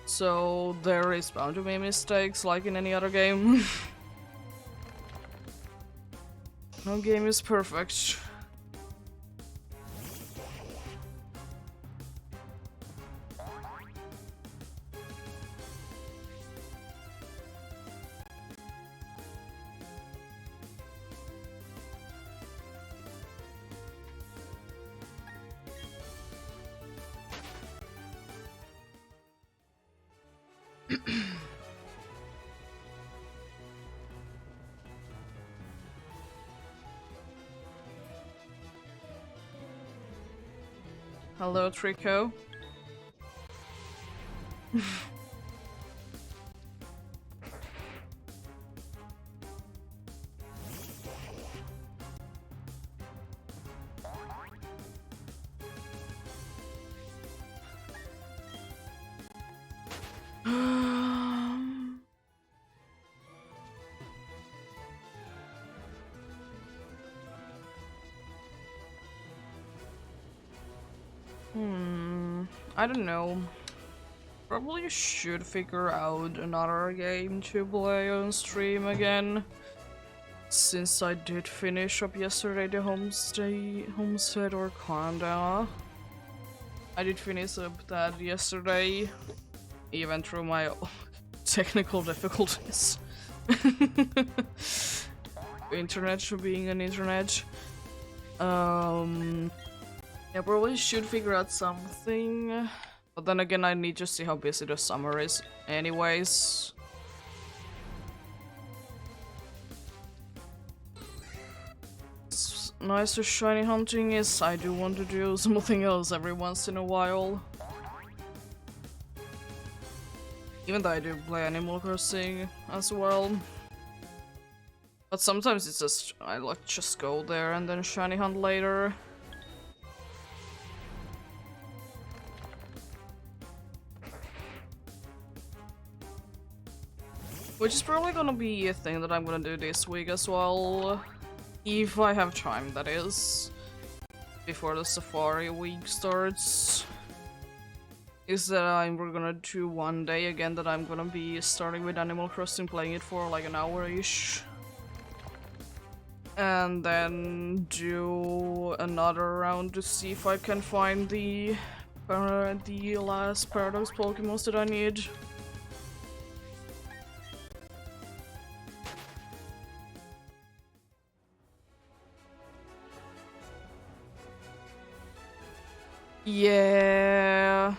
so there is bound to be mistakes like in any other game. No game is perfect. Hello, Trico. I don't know. Probably should figure out another game to play on stream again. Since I did finish up yesterday the Homestead or Conda. I did finish up that yesterday, even through my technical difficulties. Internet being an internet. Yeah, probably should figure out something, but then again I need to see how busy the summer is anyways. As nice as shiny hunting is, I do want to do something else every once in a while. Even though I do play Animal Crossing as well. But sometimes it's just, I like just go there and then shiny hunt later. Which is probably gonna be a thing that I'm gonna do this week as well. If I have time, that is. Before the Safari week starts. Is that we're gonna do one day again that I'm gonna be starting with Animal Crossing, playing it for like an hour-ish. And then do another round to see if I can find the last Paradox Pokemons that I need. Yeah.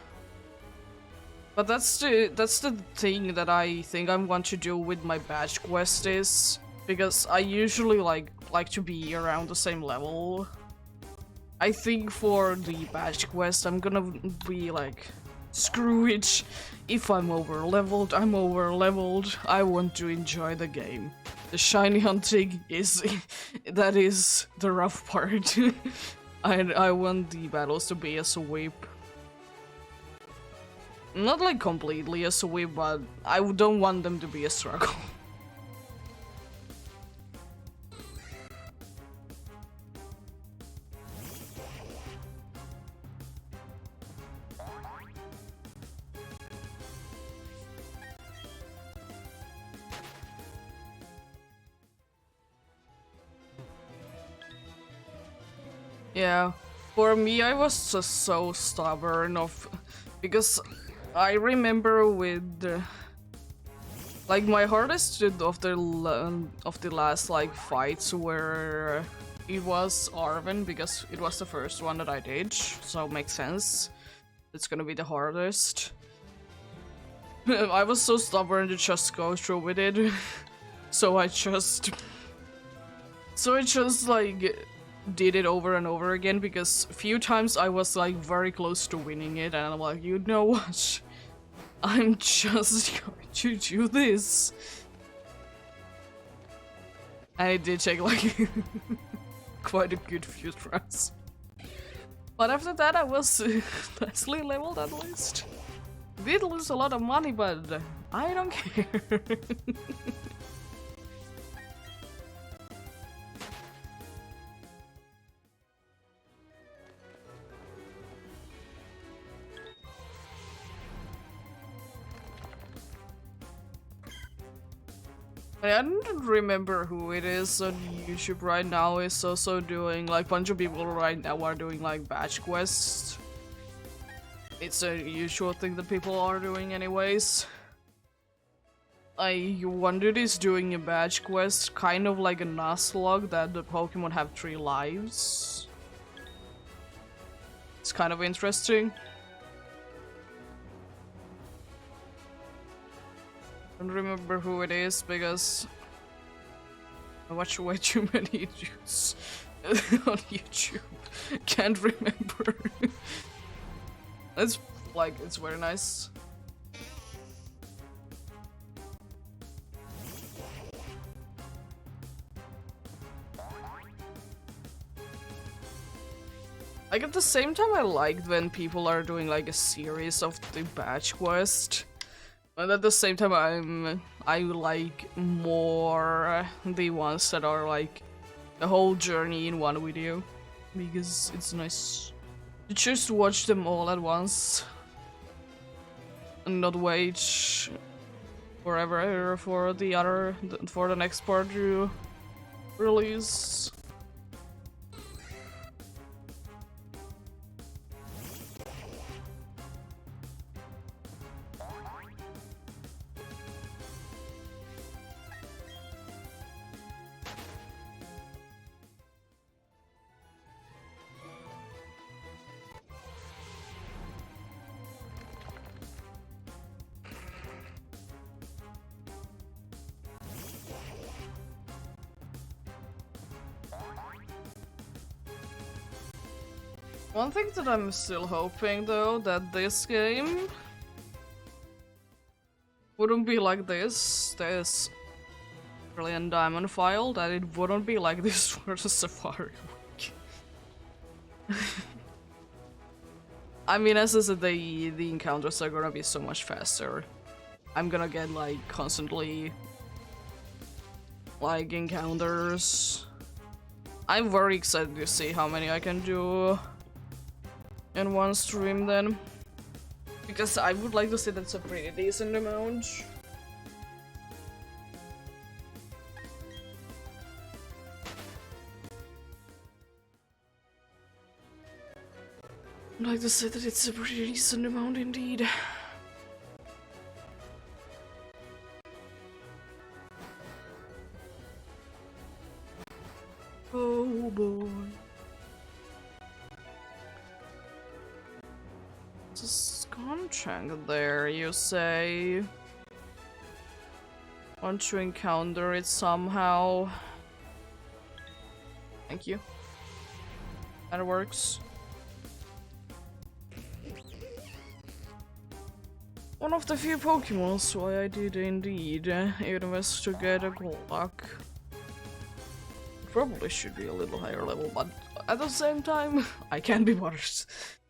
But that's the thing that I think I want to do with my badge quest is because I usually like to be around the same level. I think for the badge quest I'm gonna be like, screw it. If I'm over leveled, I'm over leveled. I want to enjoy the game. The shiny hunting is that is the rough part. I want the battles to be a sweep. Not like completely a sweep, but I don't want them to be a struggle. Yeah, for me I was just so stubborn because I remember with like my hardest of the last like fights where it was Arven because it was the first one that I did, so it makes sense. It's gonna be the hardest. I was so stubborn to just go through with it, so I just like did it over and over again because a few times I was like very close to winning it and I'm like, you know what? I'm just going to do this. And it did take like quite a good few tries. But after that I was nicely leveled at least. Did lose a lot of money, but I don't care. I don't remember who it is on YouTube right now. Is also doing like bunch of people right now are doing like batch quests. It's a usual thing that people are doing anyways. I wondered is doing a badge quest kind of like a Nuzlocke that the Pokemon have 3 lives. It's kind of interesting. I don't remember who it is because I watch way too many videos on YouTube. Can't remember. It's like, it's very nice. Like at the same time I liked when people are doing like a series of the batch quest. But at the same time, I like more the ones that are like the whole journey in one video, because it's nice to just watch them all at once and not wait forever for the next part to release. One thing that I'm still hoping though, that this game wouldn't be like this Brilliant Diamond file, that it wouldn't be like this for the Safari week. I mean, as I said, the encounters are gonna be so much faster. I'm gonna get like constantly like encounters. I'm very excited to see how many I can do in one stream then. Because I would like to say that's a pretty decent amount. I'd like to say that it's a pretty decent amount indeed. Oh boy. It's a Sconchang there, you say? Want to encounter it somehow? Thank you. That works. One of the few Pokemons why I did indeed investigate a Golduck. Probably should be a little higher level, but at the same time, I can't be bothered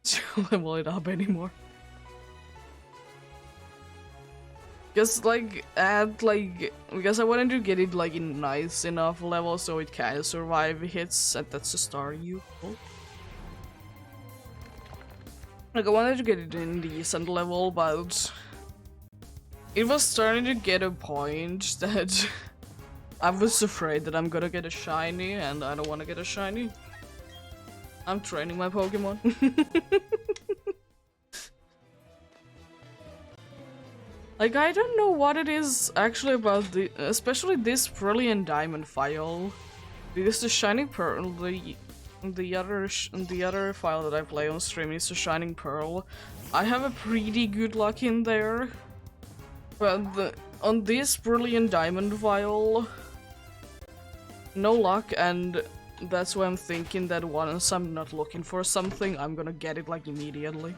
to level it up anymore. Because because I wanted to get it like in nice enough level so it can survive hits, and that's a star you. Like I wanted to get it in decent level, but it was starting to get a point that I was afraid that I'm gonna get a shiny, and I don't want to get a shiny. I'm training my Pokemon. Like, I don't know what it is actually about especially this Brilliant Diamond file. Because the Shining Pearl, the other file that I play on stream is the Shining Pearl. I have a pretty good luck in there. But on this Brilliant Diamond file, no luck, and that's why I'm thinking that once I'm not looking for something, I'm gonna get it like immediately.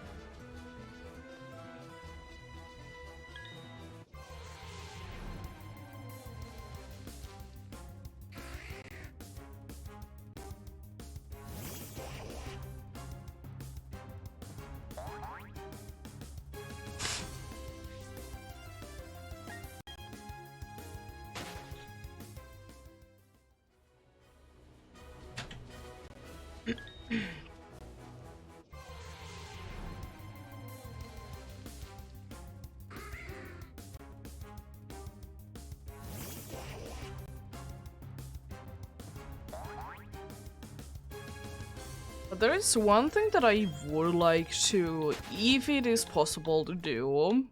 But there is one thing that I would like to, if it is possible to do,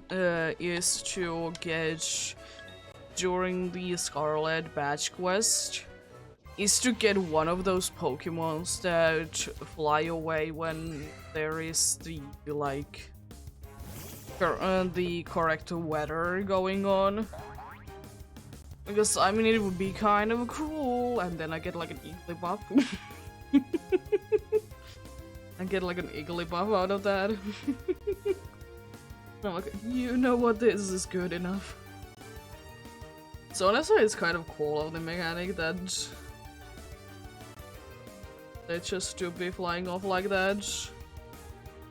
is to get during the Scarlet Badge quest, is to get one of those Pokemons that fly away when there is the the correct weather going on. Because I mean it would be kind of cool, and then I get like an Igglybuff. I get like an Igglybuff out of that. I'm like, you know what, this is good enough. So honestly, it's kind of cool of the mechanic that they just do be flying off like that.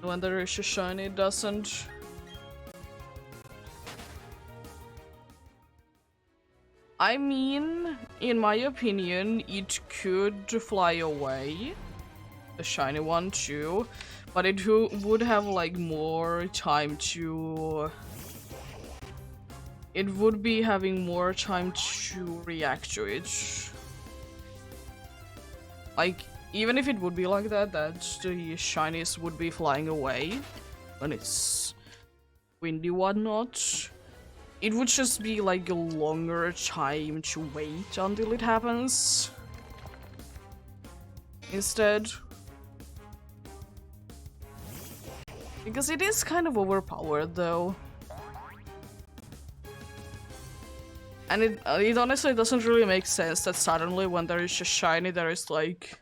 When there is a shiny, it doesn't. I mean, in my opinion, it could fly away. The shiny one too. But it would have like more time to... It would be having more time to react to it. Like, even if it would be like that, the shinies would be flying away when it's windy whatnot. It would just be like a longer time to wait until it happens. Instead. Because it is kind of overpowered though. And it honestly doesn't really make sense that suddenly when there is a shiny there is like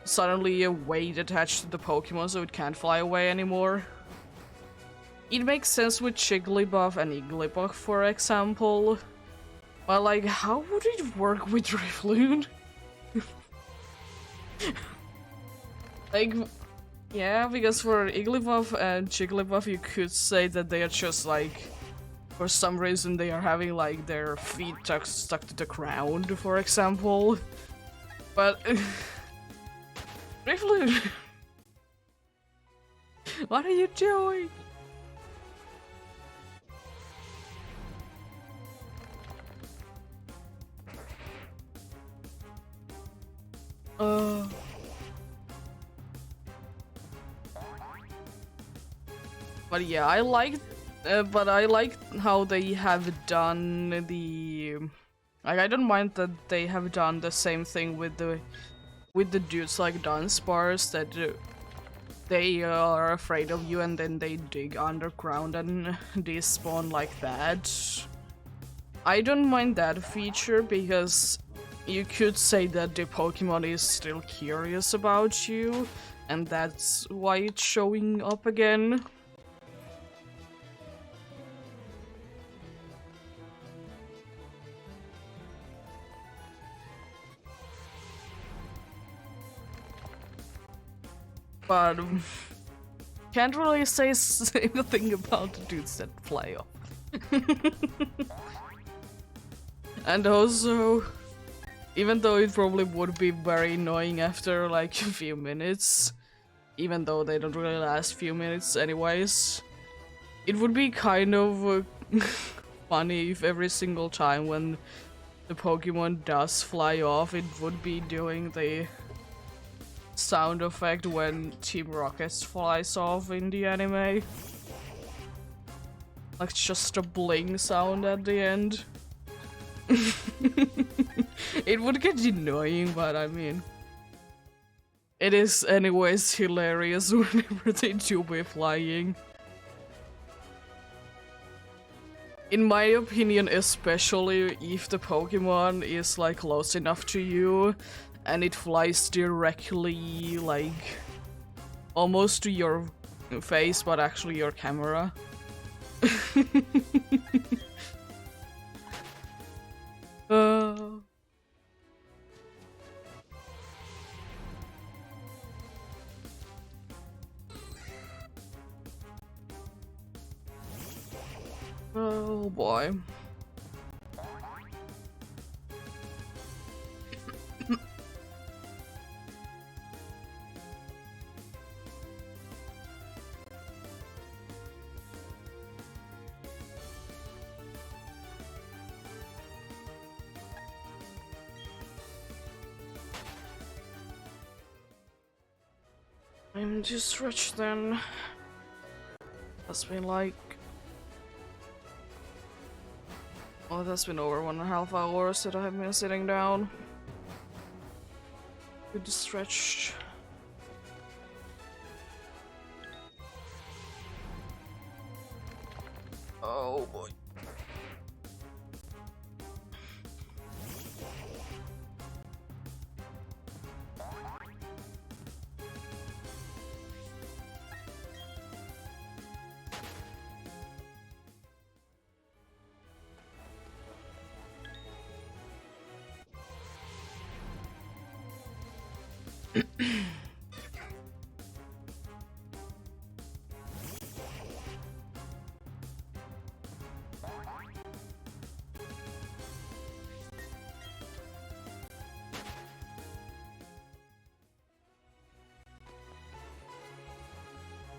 suddenly a weight attached to the Pokemon so it can't fly away anymore. It makes sense with Jigglypuff and Igglybuff, for example. But like, how would it work with Drifloon? Like, Yeah, because for Igglybuff and Jigglypuff, you could say that they are just like, for some reason, they are having like their feet stuck to the ground, for example. But briefly, what are you doing? But yeah, I like how they have done the. Like, I don't mind that they have done the same thing with the dudes like Dunsparce, that they are afraid of you and then they dig underground and despawn like that. I don't mind that feature because you could say that the Pokemon is still curious about you, and that's why it's showing up again. But can't really say anything about the dudes that fly off. And also, even though it probably would be very annoying after like a few minutes, even though they don't really last few minutes anyways, it would be kind of funny if every single time when the Pokemon does fly off, it would be doing the sound effect when Team Rocket flies off in the anime. Like just a bling sound at the end. It would get annoying, but I mean, it is anyways hilarious whenever they do be flying. In my opinion, especially if the Pokemon is like close enough to you and it flies directly like almost to your face, but actually your camera. Oh boy. I'm too stretched then. That's been like... Oh, that's been over 1.5 hours that I've been sitting down. Good stretched. Oh boy.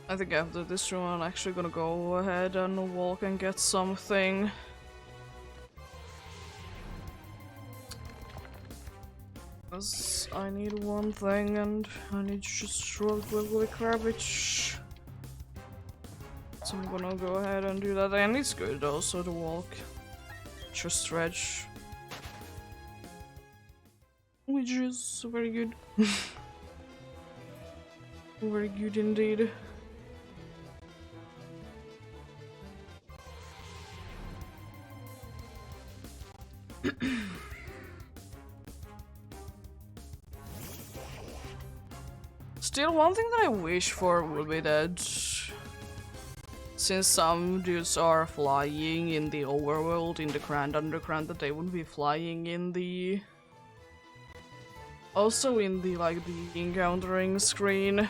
I think after this room I'm actually gonna go ahead and walk and get something. Because I need one thing and I need to just real quickly grab it. So I'm gonna go ahead and do that. And it's good also to walk. Just stretch. Which is very good. Very good indeed. Still, one thing that I wish for would be that since some dudes are flying in the overworld, in the Grand Underground, that they would be flying in the... Also in the, like, the encountering screen.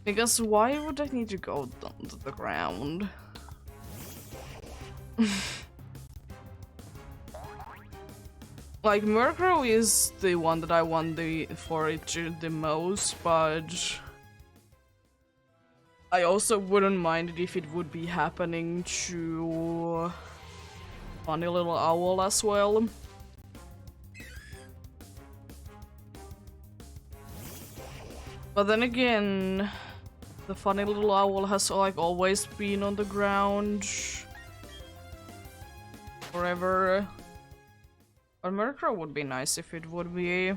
Because why would I need to go down to the ground? Like, Murkrow is the one that I want for it the most, but I also wouldn't mind it if it would be happening to Funny Little Owl as well. But then again, the Funny Little Owl has like always been on the ground forever. But Murkrow would be nice if it would be...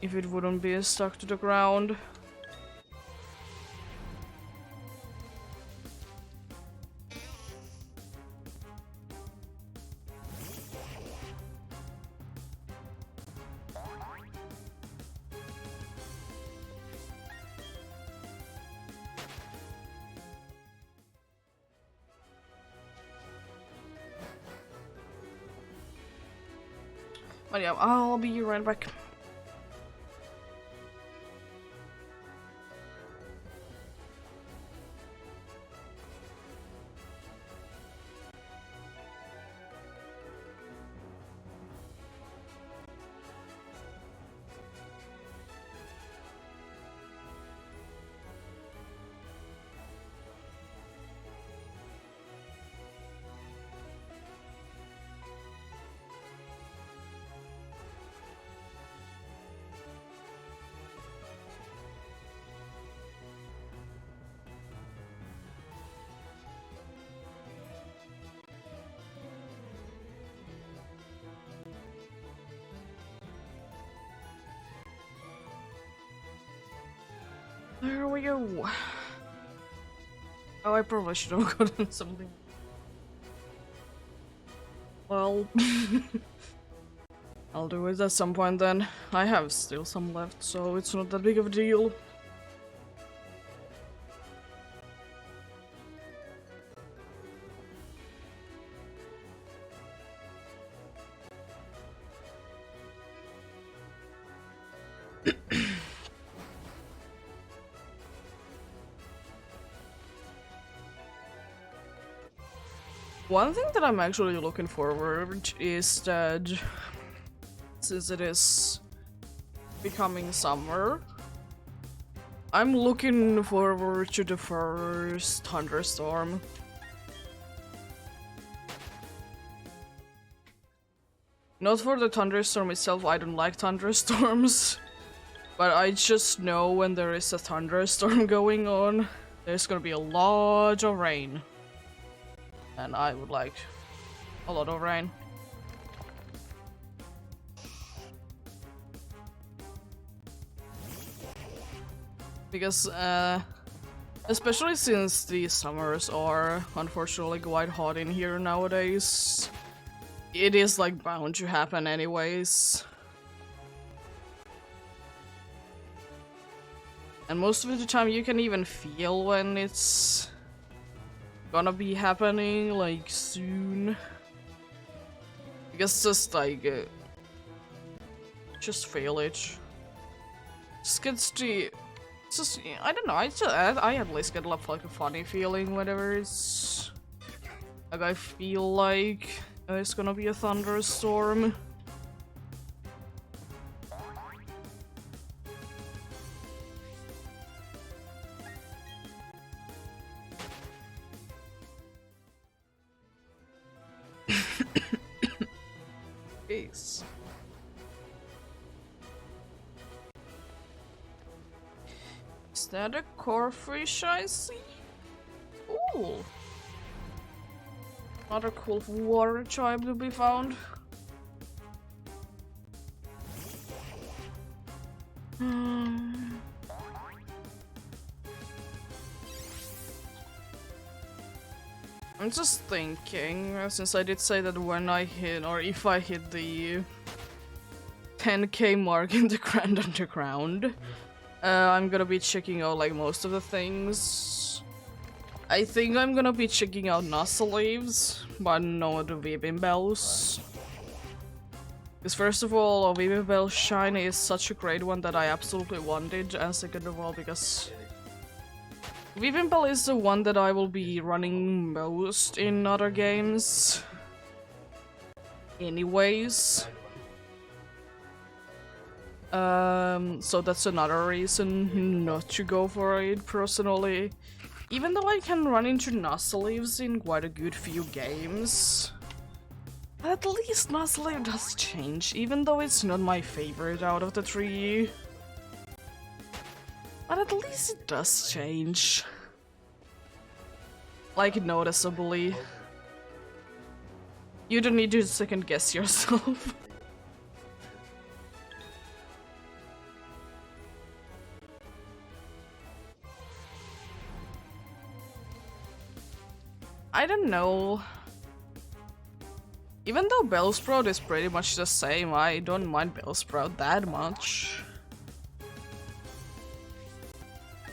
if it wouldn't be stuck to the ground. But yeah, I'll be right back. There we go. Oh, I probably should have gotten something. Well, I'll do it at some point then. I have still some left, so it's not that big of a deal. One thing that I'm actually looking forward is that since it is becoming summer, I'm looking forward to the first thunderstorm. Not for the thunderstorm itself, I don't like thunderstorms, but I just know when there is a thunderstorm going on, there's gonna be a lot of rain. And I would like a lot of rain. Because, especially since the summers are unfortunately quite hot in here nowadays, it is like bound to happen anyways. And most of the time you can even feel when it's gonna be happening, like, soon. Because just, like, just feel it. Just gets the... just, I don't know, I at least get like a funny feeling whenever it's... like, I feel like it's gonna be a thunderstorm. Is that a corfish I see? Cool. Another cool water tribe to be found. I'm just thinking, since I did say that when I hit, or if I hit the 10k mark in the Grand Underground, I'm gonna be checking out like most of the things. I think I'm gonna be checking out Nasa leaves, but not the Weeping Bells. Because first of all, Bell Shine is such a great one that I absolutely wanted, and second of all, because Bell is the one that I will be running most in other games. Anyways. So that's another reason not to go for it, personally. Even though I can run into Nuzleaves in quite a good few games. At least Nuzleaf does change, even though it's not my favorite out of the three. But at least it does change. Like, noticeably. You don't need to second guess yourself. I don't know. Even though Bellsprout is pretty much the same, I don't mind Bellsprout that much.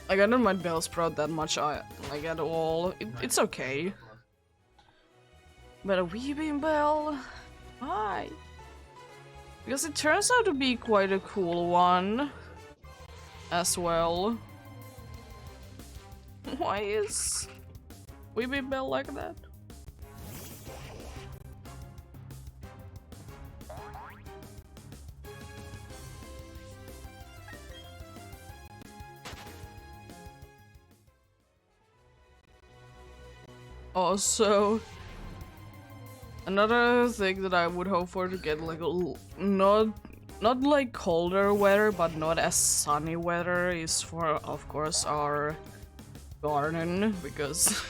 Like, I don't mind Bellsprout that much, like, at all. It's okay. But a Weeping Bell? Why? Because it turns out to be quite a cool one. As well. Why is Weeping Bell like that? Also, another thing that I would hope for to get like not like colder weather, but not as sunny weather is for, of course, our garden, because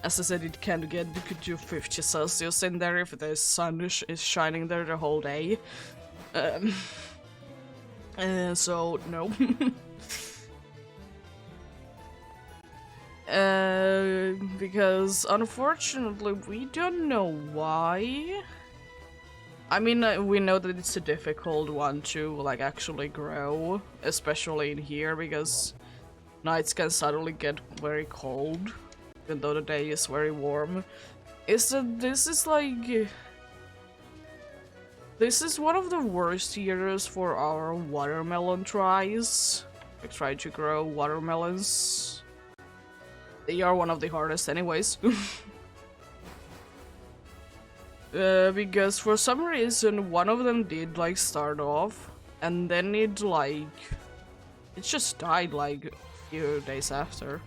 as I said, it can get to 50 Celsius in there if the sun is shining there the whole day. So no. Because unfortunately we don't know why. I mean, we know that it's a difficult one to like actually grow, especially in here, because nights can suddenly get very cold, even though the day is very warm. Is that this is like... This is one of the worst years for our watermelon tries. We try to grow watermelons. They are one of the hardest anyways. Because for some reason one of them did like start off and then it just died like a few days after.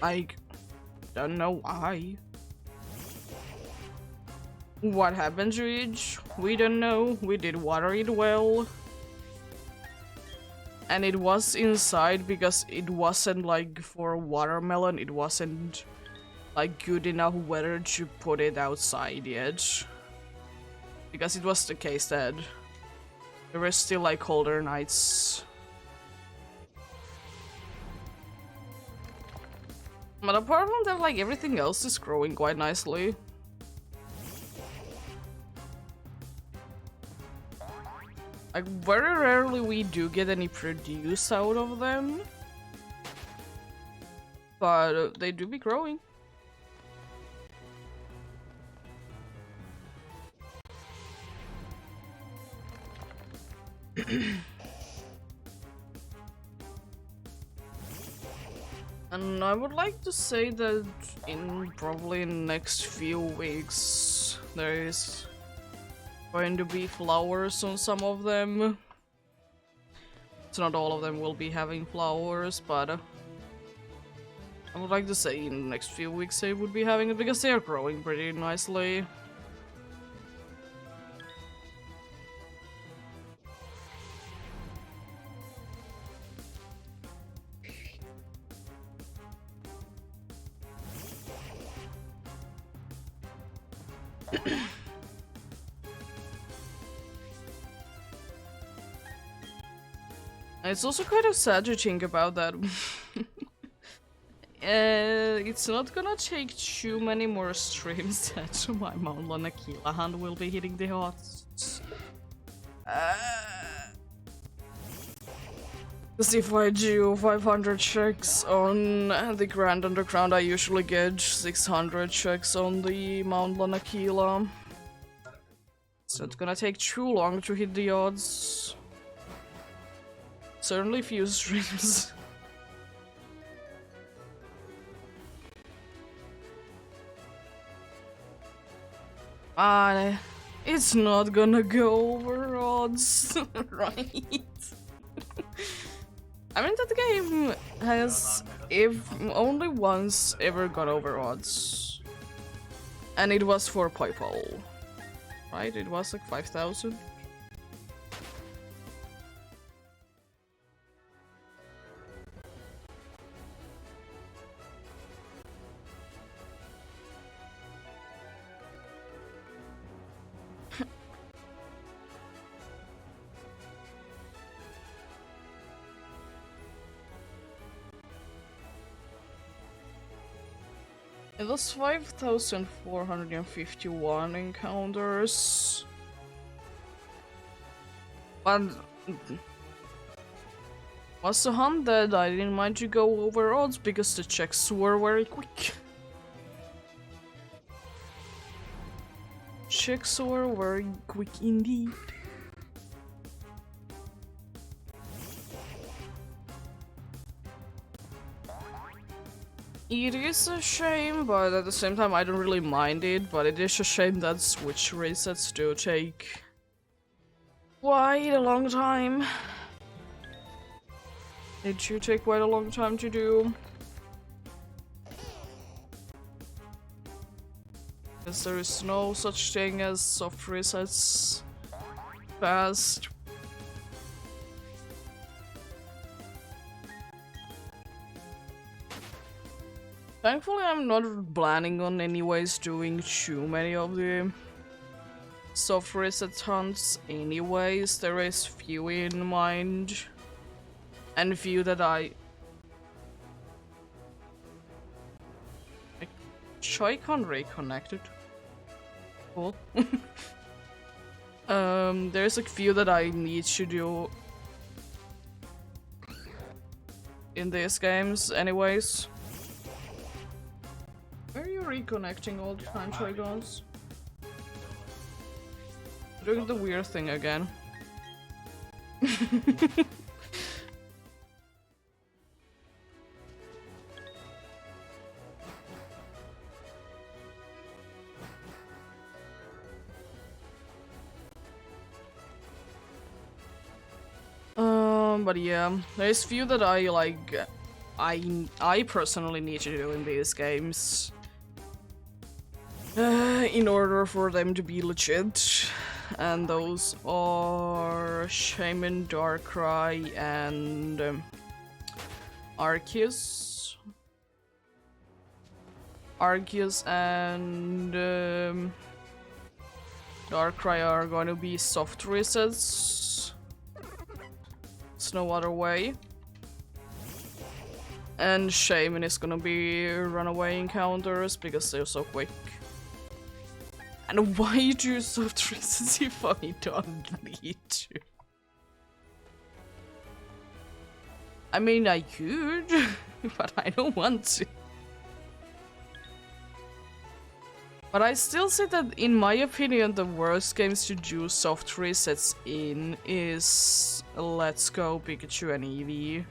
Like, don't know why. What happened to it? We don't know. We did water it well. And it was inside because it wasn't like for a watermelon, it wasn't like good enough weather to put it outside yet. Because it was the case that there were still like colder nights. But apart from that, like everything else is growing quite nicely. Like, very rarely we do get any produce out of them. But they do be growing. And I would like to say that in probably next few weeks there is going to be flowers on some of them. So not all of them will be having flowers, but I would like to say in the next few weeks they would be having it because they are growing pretty nicely. It's also kind of sad to think about that. It's not gonna take too many more streams that my Mount Lanakila hand will be hitting the hots. Because if I do 500 checks on the Grand Underground, I usually get 600 checks on the Mount Lanakila. So it's gonna take too long to hit the odds. Certainly few streams. It's not gonna go over odds, right? I mean, that game has, if only once, ever got over odds. And it was for PayPal, right? It was like 5,000. It was 5,451 encounters. But was the hunt that I didn't mind to go over odds because the checks were very quick. Checks were very quick indeed. It is a shame, but at the same time I don't really mind it, but it is a shame that Switch resets do take quite a long time. It do take quite a long time to do. Because there is no such thing as soft resets fast. Thankfully, I'm not planning on anyways doing too many of the soft reset hunts anyways. There is few in mind. And few that Joy-Con reconnected. Cool. There's a few that I need to do in these games anyways. Why are you reconnecting all the time, Joy-Cons? Doing the weird thing again. But yeah, there's few that I like. I personally need to do in these games in order for them to be legit, and those are Shaman, Darkrai, and Arceus. Arceus and Darkrai are going to be soft resets. There's no other way. And Shaman is gonna be runaway encounters because they're so quick. And why do soft resets if I don't need to? I mean, I could, but I don't want to. But I still say that, in my opinion, the worst games to do soft resets in is Let's Go, Pikachu, and Eevee.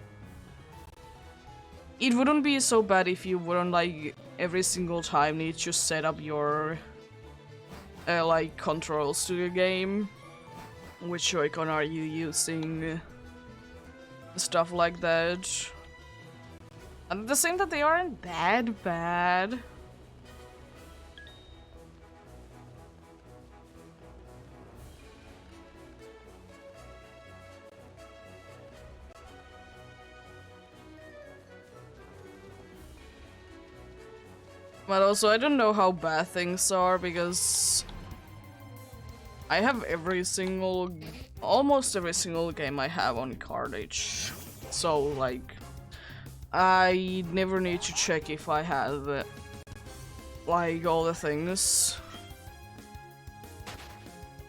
It wouldn't be so bad if you wouldn't, like, every single time need to set up your, like, controls to the game. Which Joy-Con are you using? Stuff like that. And at the same time, they aren't that bad. But also, I don't know how bad things are, because I have almost every single game I have on cartridge. So, like, I never need to check if I have, like, all the things.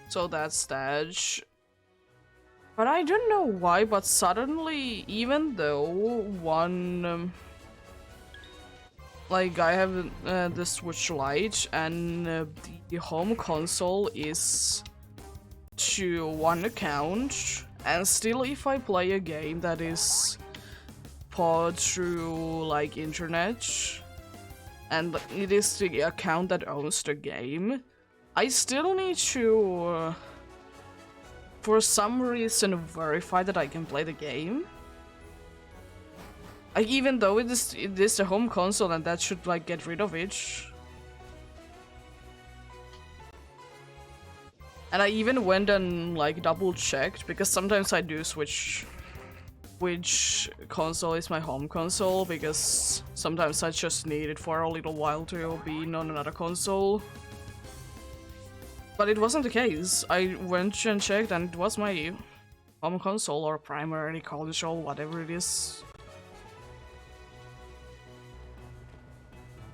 So that's that. But I don't know why, but suddenly, even though one... like, I have the Switch Lite, and the home console is to one account, and still if I play a game that is pod through like internet, and it is the account that owns the game, I still need to, for some reason, verify that I can play the game. Like, even though it is the home console and that should like get rid of it. And I even went and like double checked, because sometimes I do switch which console is my home console, because sometimes I just need it for a little while to be on another console. But it wasn't the case. I went and checked and it was my home console or primary console, whatever it is.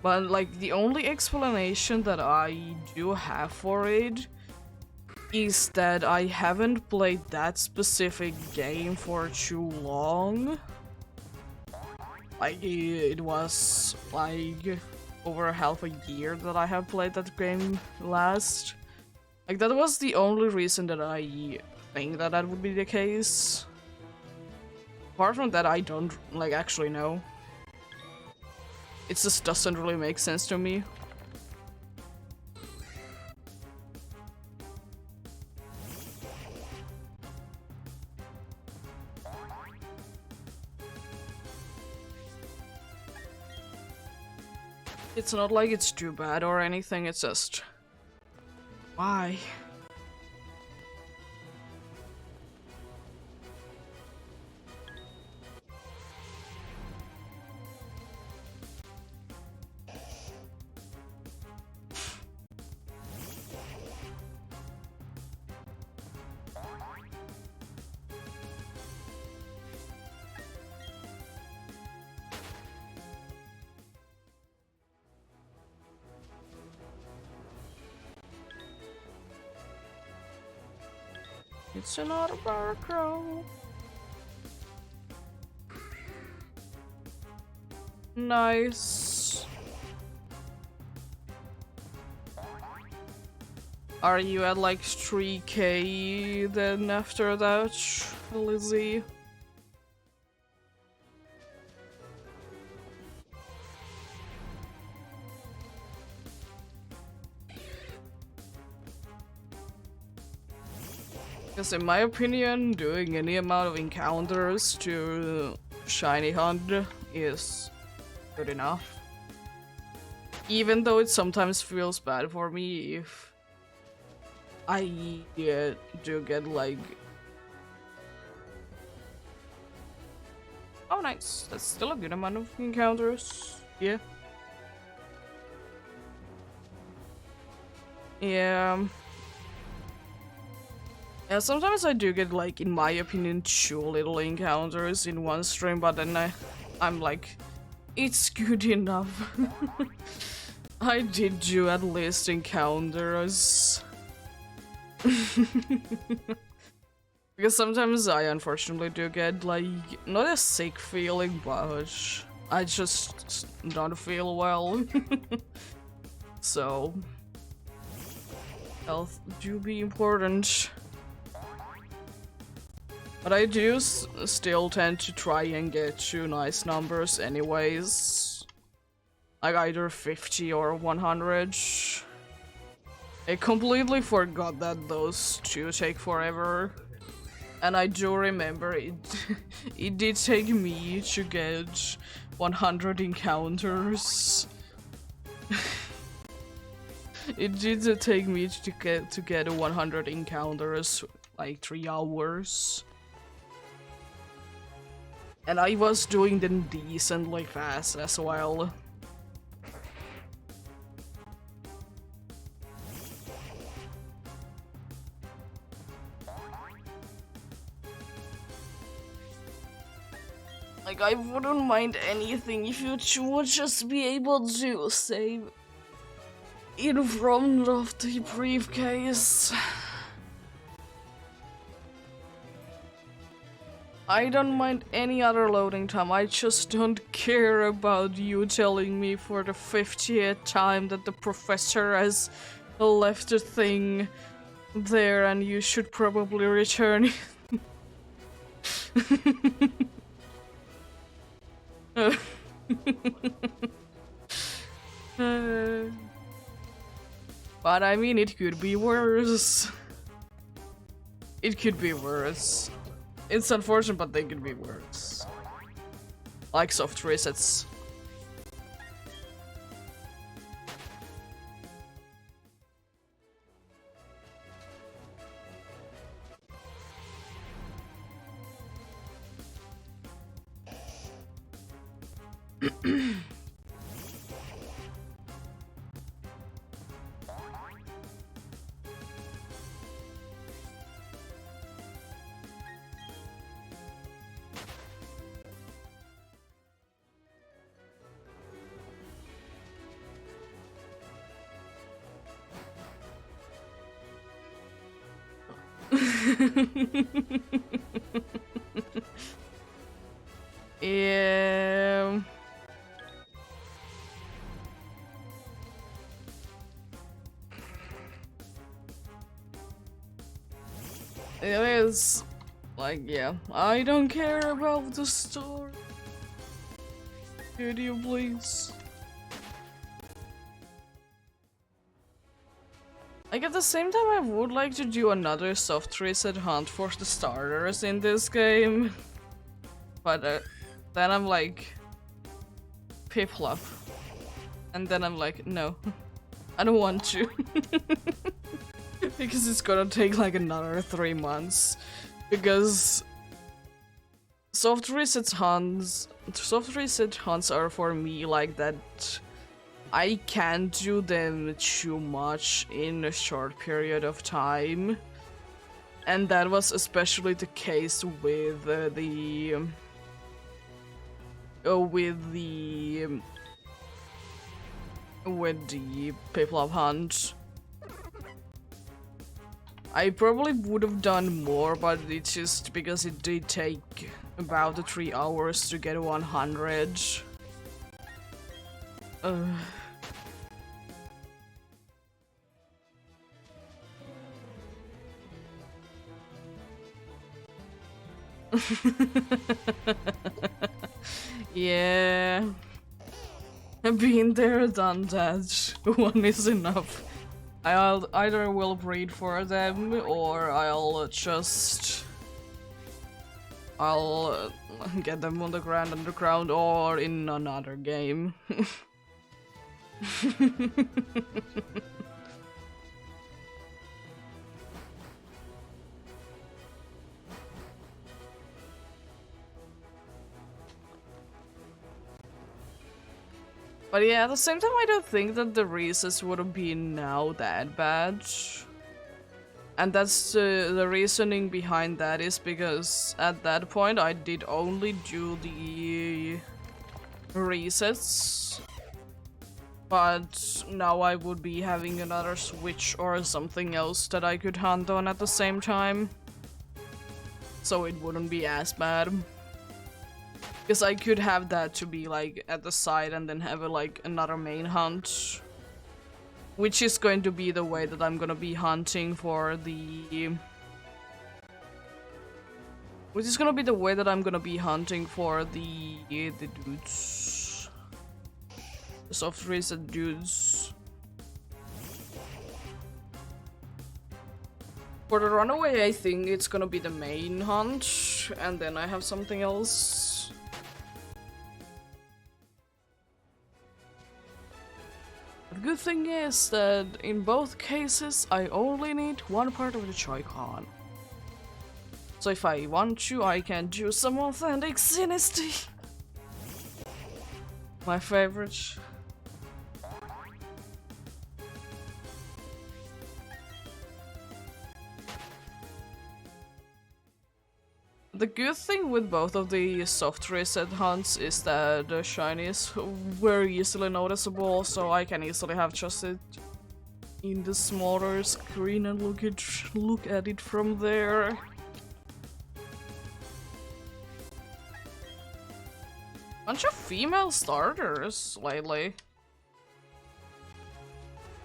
But like the only explanation that I do have for it is that I haven't played that specific game for too long. Like, it was like over half a year that I have played that game last. Like, that was the only reason that I think that that would be the case. Apart from that, I don't like actually know. It just doesn't really make sense to me. It's not like it's too bad or anything, it's just... why? It's another barcrow. Nice. Are you at like 3k then after that, Lizzie? Because in my opinion, doing any amount of encounters to shiny hunt is good enough. Even though it sometimes feels bad for me if I do get like... oh nice, that's still a good amount of encounters, yeah. Yeah. Yeah, sometimes I do get, like, in my opinion, 2 little encounters in one stream, but then I'm like, it's good enough. I did do at least encounters. Because sometimes I unfortunately do get, like, not a sick feeling, but I just don't feel well. So, health do be important. But I do still tend to try and get 2 nice numbers anyways. Like either 50 or 100. I completely forgot that those 2 take forever. And I do remember it it did take me to get 100 encounters. It did take me to get 100 encounters, like 3 hours. And I was doing them decently fast as well. Like, I wouldn't mind anything if you would just be able to save in front of the briefcase. I don't mind any other loading time, I just don't care about you telling me for the 50th time that the professor has left a thing there and you should probably return it. But I mean, it could be worse. It could be worse. It's unfortunate, but they could be worse. Like soft resets. Yeah. It is like, yeah, I don't care about the story. Could you please? Like, at the same time, I would like to do another soft reset hunt for the starters in this game. But then I'm like, Piplup. And then I'm like, no, I don't want to. Because it's gonna take like another 3 months. Because soft reset hunts are for me like that. I can't do them too much in a short period of time. And that was especially the case with the Piplup hunt. I probably would have done more, but it's just because it did take about 3 hours to get 100. Yeah. I've been there, done that. One is enough. I'll either will breed for them or I'll get them on the underground or in another game. But yeah, at the same time, I don't think that the resets would have been now that bad. And that's the reasoning behind that is because at that point I did only do the resets. But now I would be having another Switch or something else that I could hunt on at the same time. So it wouldn't be as bad. Because I could have that to be like at the side and then have like another main hunt. Which is going to be the way that I'm gonna be hunting for the... Which is gonna be the way that I'm gonna be hunting for the dudes. The soft reset dudes. For the runaway, I think it's gonna be the main hunt, and then I have something else. The good thing is that in both cases, I only need one part of the Joy-Con. So if I want to, I can do some authentic Synesty. My favorite. The good thing with both of the soft reset hunts is that the shiny is very easily noticeable, so I can easily have just it in the smaller screen and look at it from there. Bunch of female starters lately.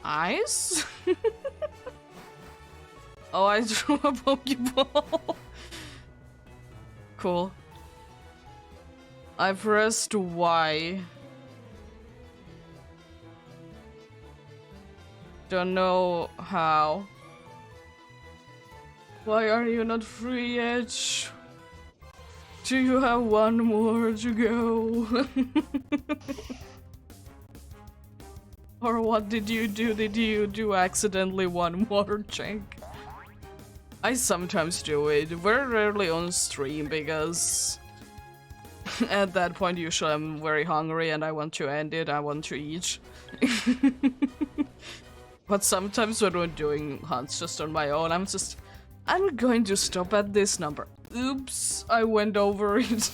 Nice. Oh, I drew a Pokeball. Cool. I pressed Y. Don't know how. Why are you not free yet? Do you have one more to go? Or what did you do? Did you do accidentally one more check? I sometimes do it, very rarely on stream because at that point usually I'm very hungry and I want to end it, I want to eat. But sometimes when I'm doing hunts just on my own, I'm going to stop at this number. Oops, I went over it.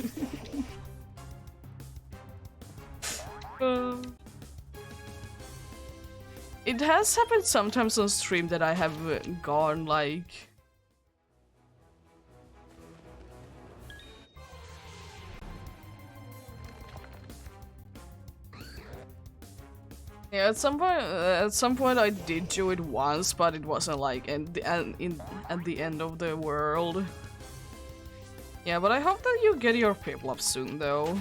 It has happened sometimes on stream that I have gone like... Yeah, at some point I did do it once, but it wasn't like at the end of the world. Yeah, but I hope that you get your Piplup soon, though.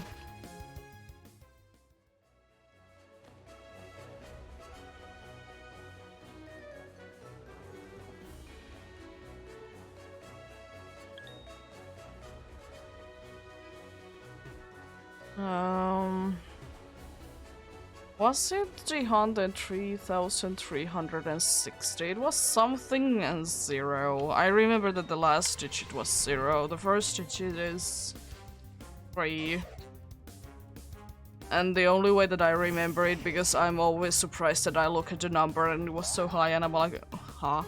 Was it 303,360? It was something and 0. I remember that the last digit was 0. The first digit is 3. And the only way that I remember it, because I'm always surprised that I look at the number and it was so high and I'm like, huh?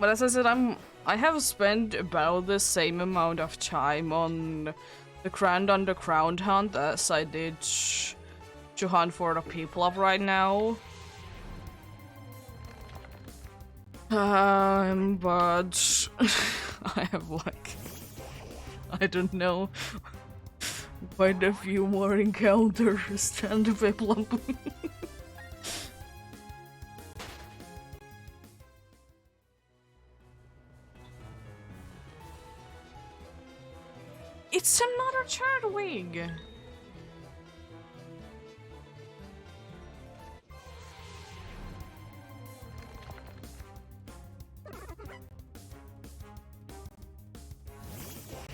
But as I said, I have spent about the same amount of time on the Grand Underground hunt as I did to hunt for the Piplup right now. But I have like, I don't know, quite a few more encounters than the Piplup. It's another Chardwig!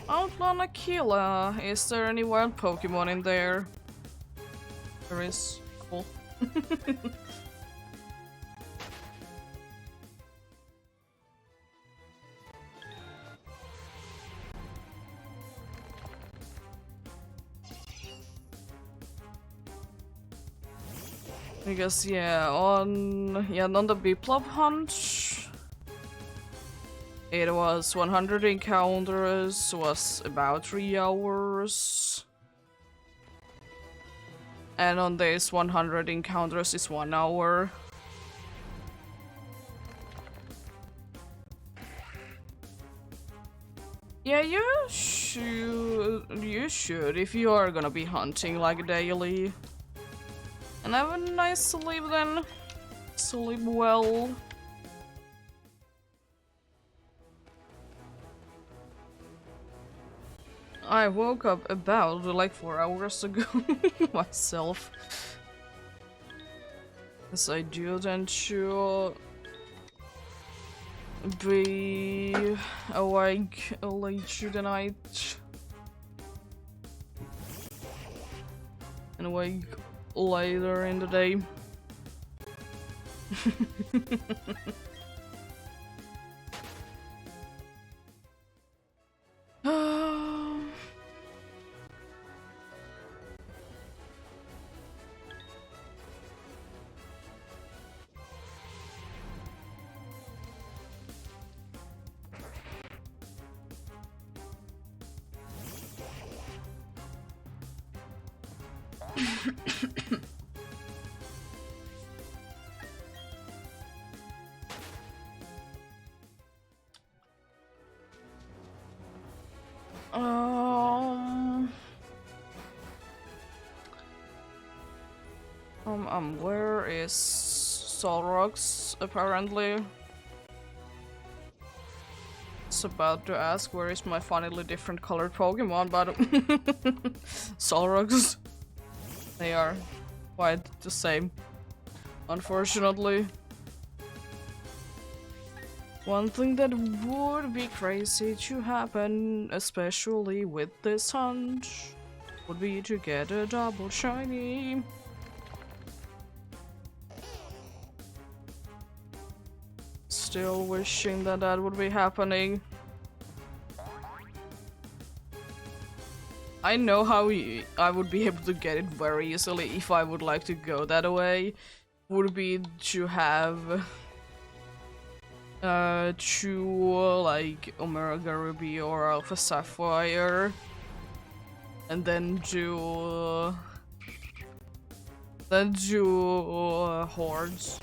Outlaw Aquila. Is there any wild Pokemon in there? There is. Cool. Because yeah, on the Piplup hunt, it was 100 encounters, was about 3 hours. And on this 100 encounters is 1 hour. Yeah, you should if you are gonna be hunting like daily. And have a nice sleep then. Sleep well. I woke up about like 4 hours ago myself. As I do tend to be awake late through the night. And awake later in the day. Where is Solrox, apparently? It's about to ask where is my funnily different colored Pokemon, but Solrox, they are quite the same, unfortunately. One thing that would be crazy to happen, especially with this hunt, would be to get a double shiny. Still wishing that that would be happening. I know how I would be able to get it very easily if I would like to go that way. Would be to have two like Omega Ruby or Alpha Sapphire, and then do hordes.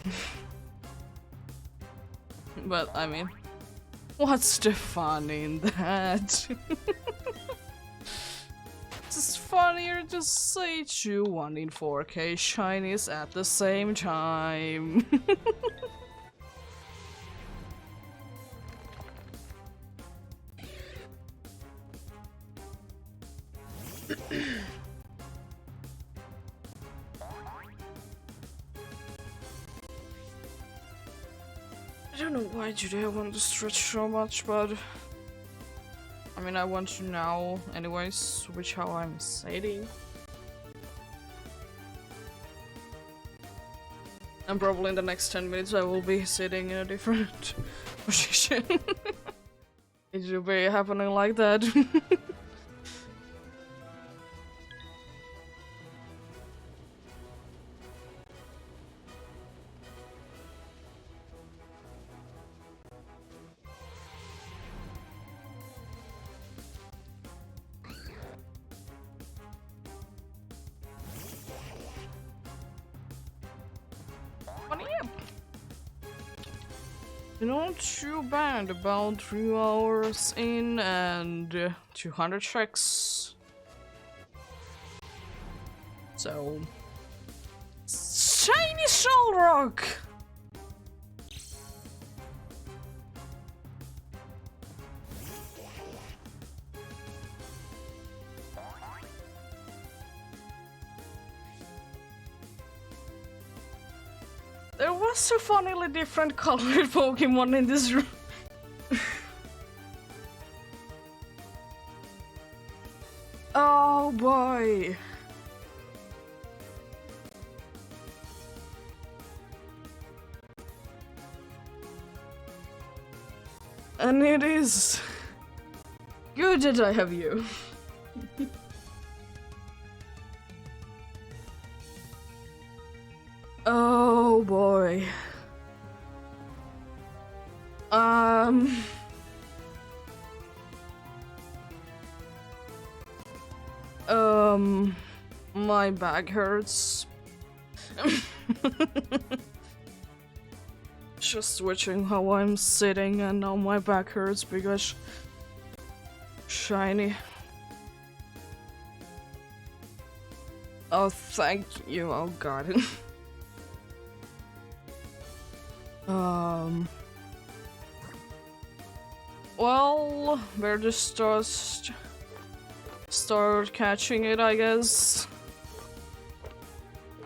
But I mean, what's the fun in that? It's funnier to say two 1 in 4K shinies at the same time. I don't know why today I want to stretch so much, but I mean, I want to now anyway switch how I'm sitting. And probably in the next 10 minutes I will be sitting in a different position. It should be happening like that. Not too bad, about 3 hours in and 200 checks. So, shiny Solrock! There was a funnily different colored Pokemon in this room. Oh boy. And it is good that I have you. Oh boy. My back hurts. Just switching how I'm sitting and now my back hurts because shiny. Oh, thank you. Oh god. Well, we're just start catching it, I guess.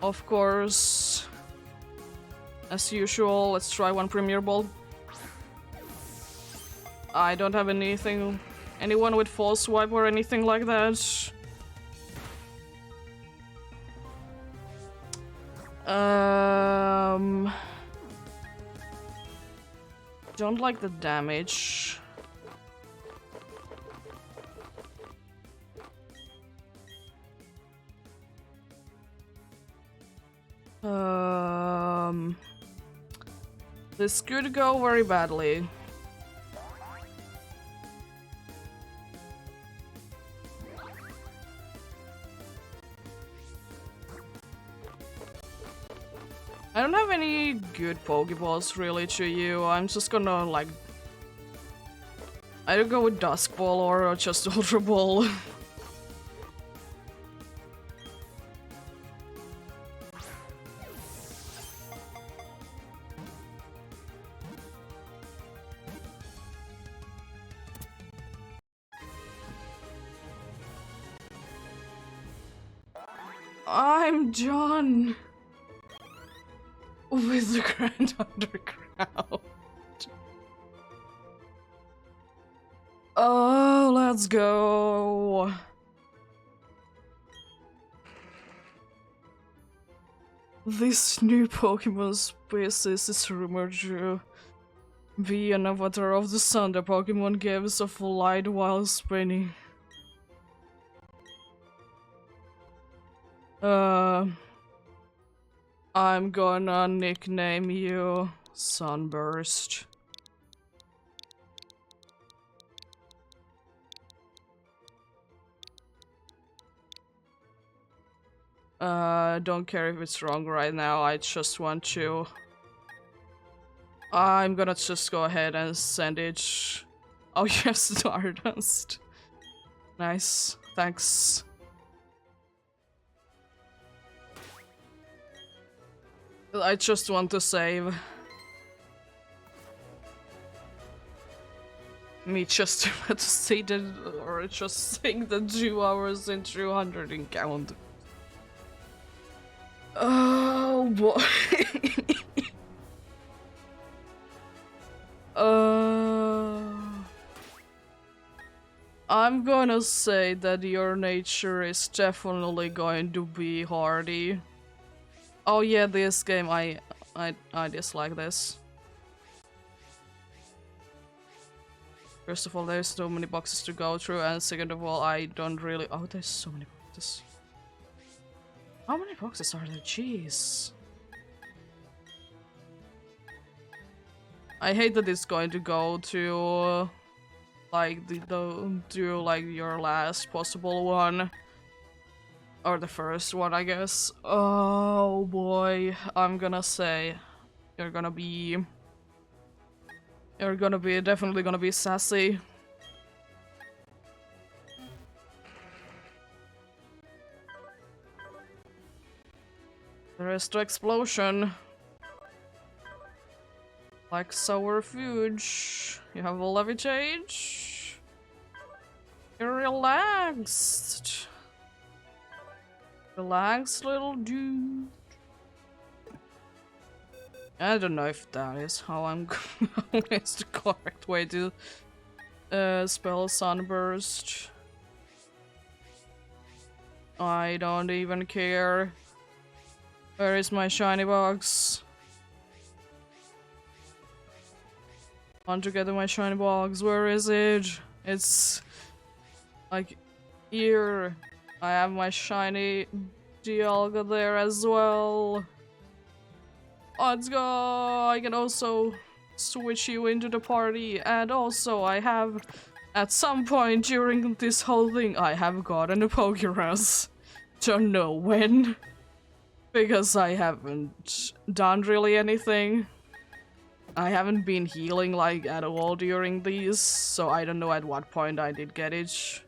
Of course, as usual, let's try one Premier Ball. I don't have anyone with False Swipe or anything like that. Don't like the damage. This could go very badly. I don't have any good Pokeballs really to you. I'm just gonna like either go with Dusk Ball or just Ultra Ball. I'm done with the Grand Underground. Oh, let's go. This new Pokemon species is rumored to be an avatar of the sun. The Pokemon gives off light while spinning. I'm gonna nickname you Sunburst. Don't care if it's wrong right now, I just want to... I'm gonna just go ahead and send it... Oh yes, Stardust. Nice, thanks. I just want to save. Me just about to say that, or just saying the 2 hours and 200 in count. Oh boy. I'm gonna say that your nature is definitely going to be hardy. Oh yeah, this game, I dislike this. First of all, there's so many boxes to go through, and second of all, I don't really... Oh, there's so many boxes. How many boxes are there? Jeez. I hate that it's going to go to... like, like, your last possible one. Or the first one, I guess. Oh boy, I'm gonna say you're gonna be definitely gonna be sassy. There is the explosion. Like sour food. You have a levitate. You're relaxed. Relax, little dude. I don't know if that is how I'm it's the correct way to spell Sunburst. I don't even care. Where is my shiny box? Want to get to my shiny box. Where is it? It's like here. I have my shiny Dialga there as well. Let's go! I can also switch you into the party, and also I have, at some point during this whole thing, I have gotten a Pokémon. Don't know when, because I haven't done really anything. I haven't been healing like at all during these, so I don't know at what point I did get it.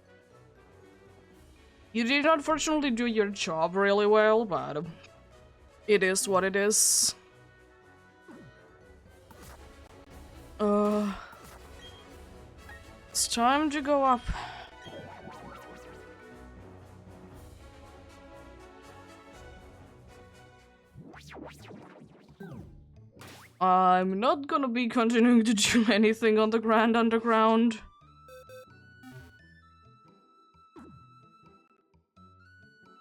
You did unfortunately do your job really well, but it is what it is. It's time to go up. I'm not gonna be continuing to do anything on the Grand Underground.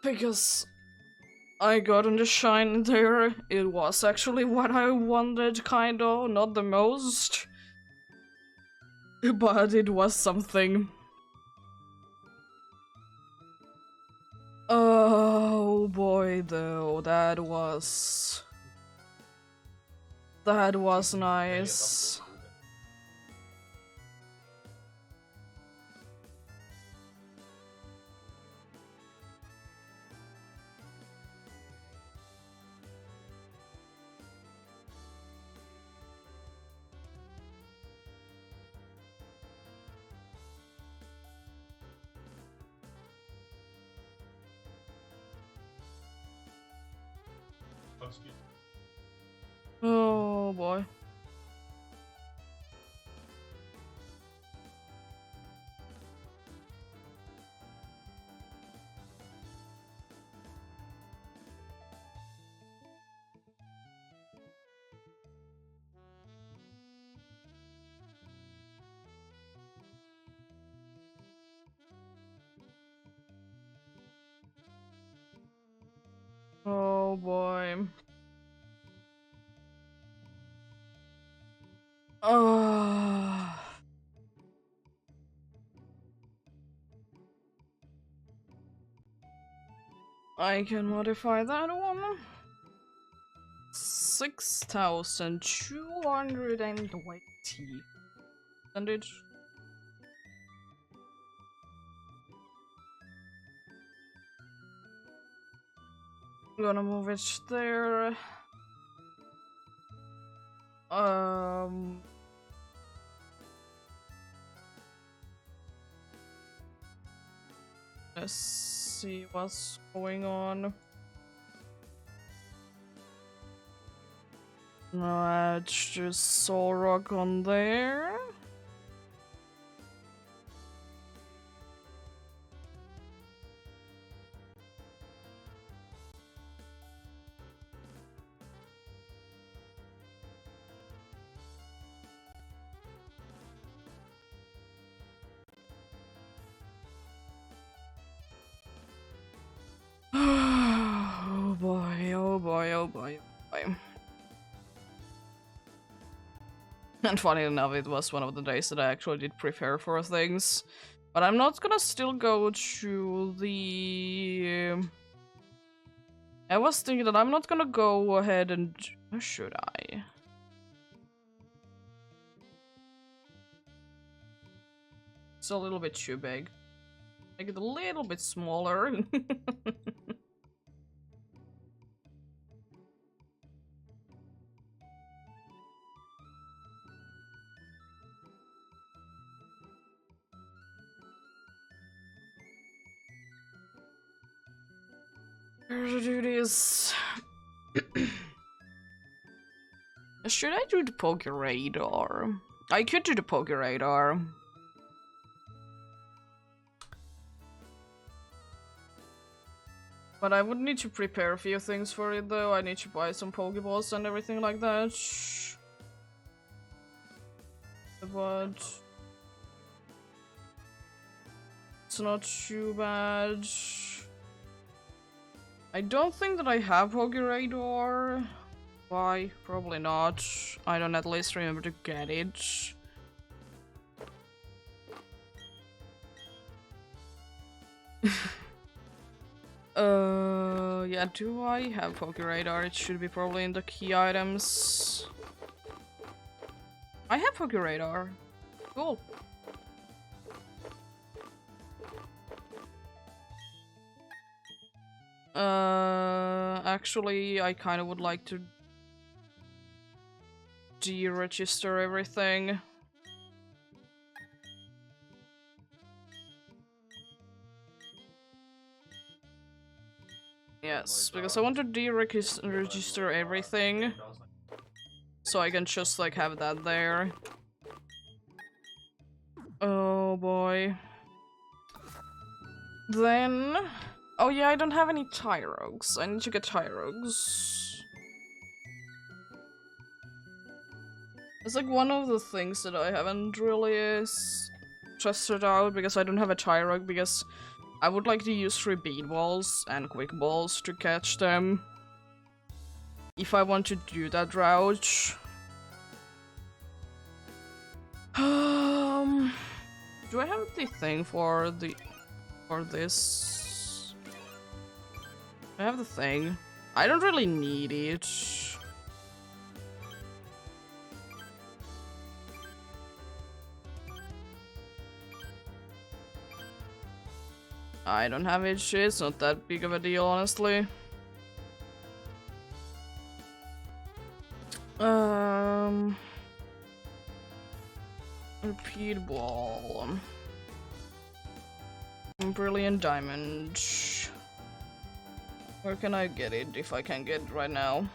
Because I got in the shine there. It was actually what I wanted, kinda, not the most. But it was something. Oh boy, though, that was nice. Oh boy. time. I can modify that one. 6,220 percentage. I'm gonna move it there. Let's see what's going on. Let's just Soul Rock on there. Oh boy, oh boy, oh boy, oh boy. And funny enough, it was one of the days that I actually did prepare for things. But I'm not gonna still go to the... I was thinking that I'm not gonna go ahead and... Or should I? It's a little bit too big. Make it a little bit smaller. To do this. Should I do the Poke Radar? I could do the Poke Radar. But I would need to prepare a few things for it though. I need to buy some Pokeballs and everything like that. But it's not too bad. I don't think that I have Poke Radar. Why? Probably not. I don't at least remember to get it. Yeah, do I have Poke Radar? It should be probably in the key items. I have Poke Radar. Cool. Actually, I kind of would like to deregister everything. Yes, because I want to deregister everything, so I can just like have that there. Oh boy. Then, oh yeah, I don't have any Tyrogues. I need to get Tyrogues. It's like one of the things that I haven't really tested out because I don't have a Tyrogue, because I would like to use 3 bead balls and quick balls to catch them if I want to do that route. Do I have the thing for this? I have the thing. I don't really need it. I don't have it, it's not that big of a deal, honestly. Repeat ball. Brilliant diamond. Where can I get it if I can get it right now?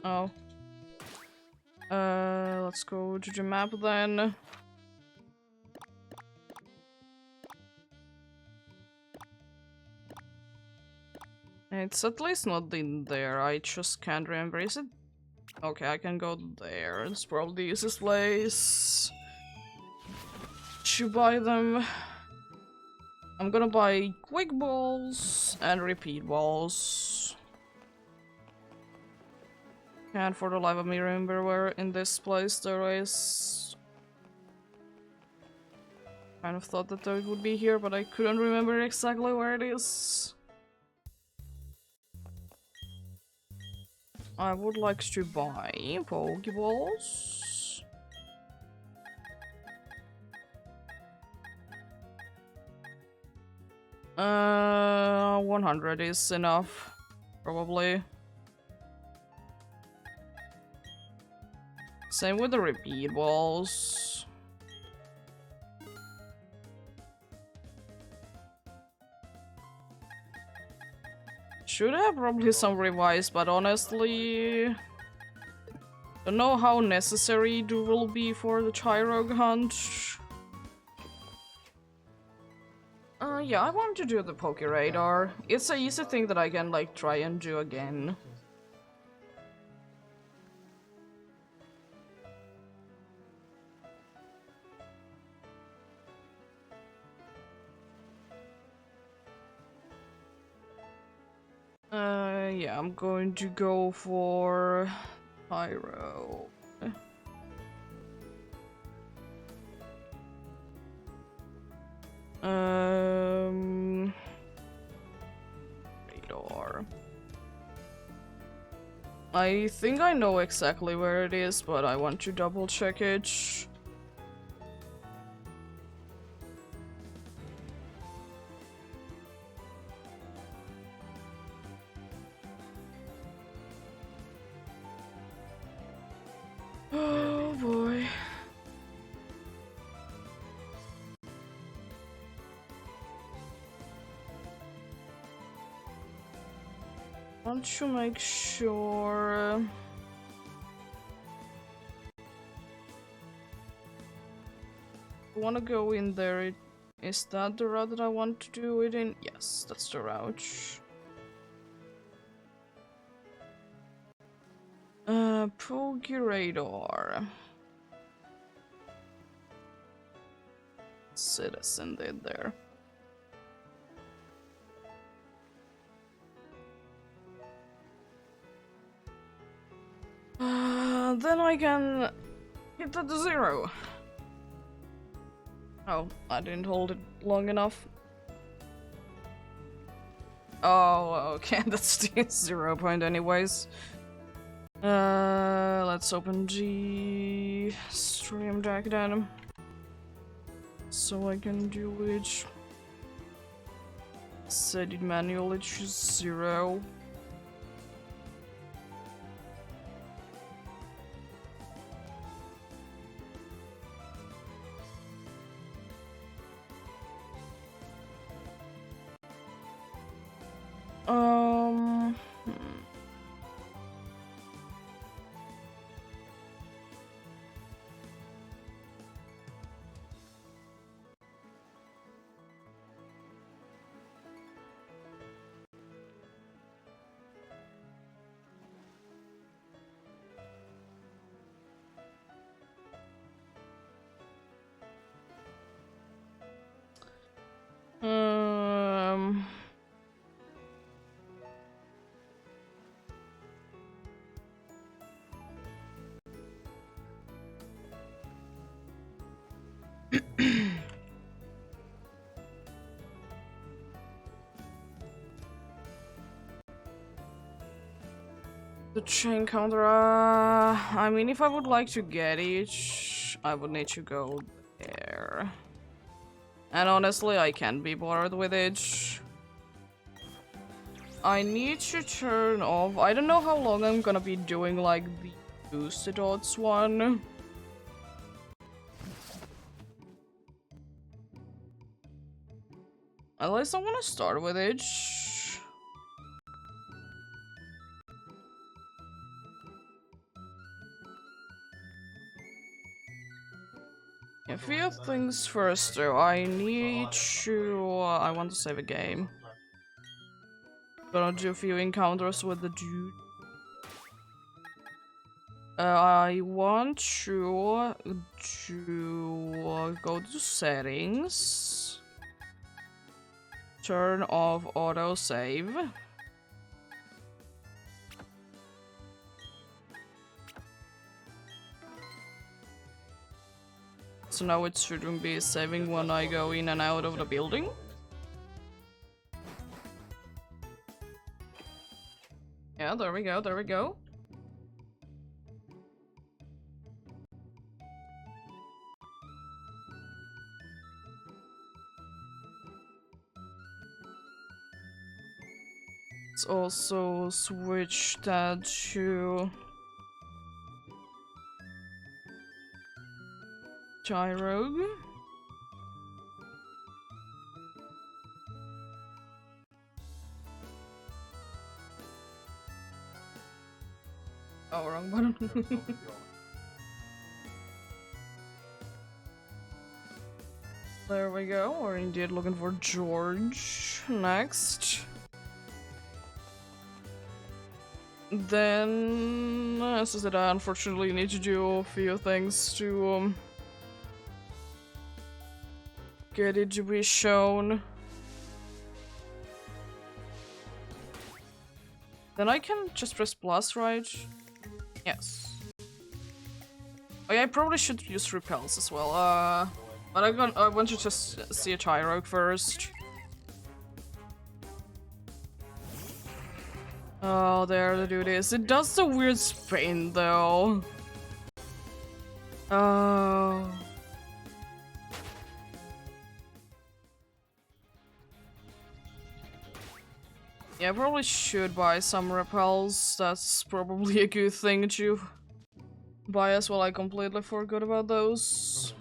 Oh. Let's go to the map then. It's at least not in there, I just can't remember. Is it? Okay, I can go there. It's probably the easiest place. to buy them. I'm gonna buy quick balls and repeat balls. And for the life of me remember where in this place there is. Kind of thought that it would be here, but I couldn't remember exactly where it is. I would like to buy Pokeballs. 100 is enough, probably. Same with the repeat balls. Should have probably some revise, but honestly, don't know how necessary it will be for the Chirog hunt. Yeah, I want to do the Poke Radar. It's an easy thing that I can like try and do again. Yeah, I'm going to go for Pyro. Radar. I think I know exactly where it is, but I want to double check it. Oh boy. I want to make sure. I want to go in there. Is that the route that I want to do it in? Yes, that's the route. Poke Radar. Citizen did there. Then I can hit that to 0. Oh, I didn't hold it long enough. Oh, okay, that's the 0 point anyways. Let's open the stream deck then. So I can do it. Set it manually to 0. The chain counter, I mean, if I would like to get it, I would need to go there. And honestly, I can't be bothered with it. I need to turn off. I don't know how long I'm gonna be doing like the boosted odds one. At least I want to start with it. A few things first though. I need to... I want to save a game. Gonna do a few encounters with the dude. I want to go to settings, turn off autosave. So now it shouldn't be saving when I go in and out of the building. Yeah, there we go, there we go. Let's also switch that to gyro. Oh, wrong button. There we go. We're indeed looking for George next. Then, as I said, I unfortunately need to do a few things to get it to be shown. Then I can just press plus, right? Yes. Oh yeah, I probably should use repels as well. But I want to just see a gyro first. Oh, there the dude is. It does the weird spin though. Oh. Yeah, I probably should buy some repels. That's probably a good thing to buy as well. I completely forgot about those.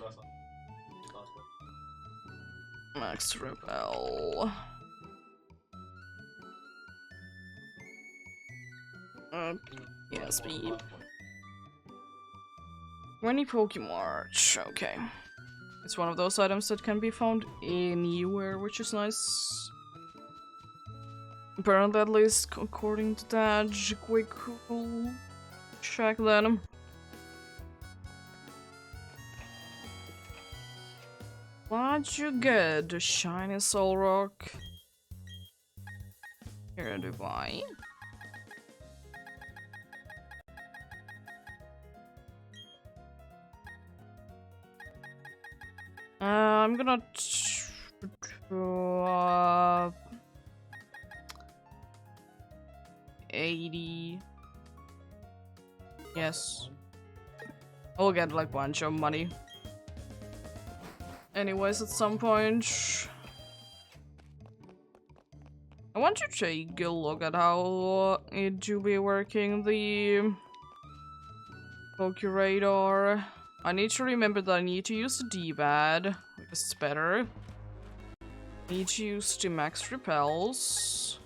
Max repel. Yeah, speed. 20 Pokemarch. Okay. It's one of those items that can be found anywhere, which is nice. Apparently, at least according to that, quick check then. What'd you get? The shiny soul rock. Here, do I? I'm gonna 80. Yes. I'll get like a bunch of money. Anyways, at some point, I want to take a look at how it do be working the Pokeradar. I need to remember that I need to use the D-pad, because it's better. Need to use the max repels.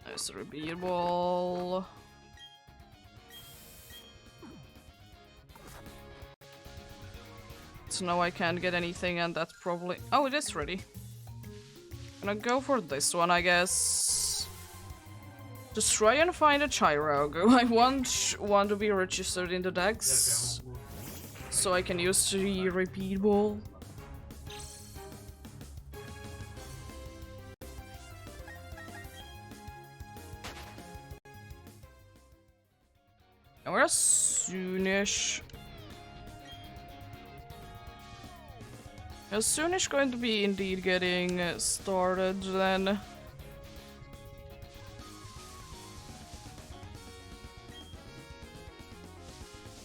There's the repeat ball. So now I can't get anything, and that's probably... Oh, it is ready. Gonna go for this one, I guess. Just try and find a gyro. I want to be registered in the decks, so I can use the repeat ball. And we're soonish. As soonish going to be indeed getting started then.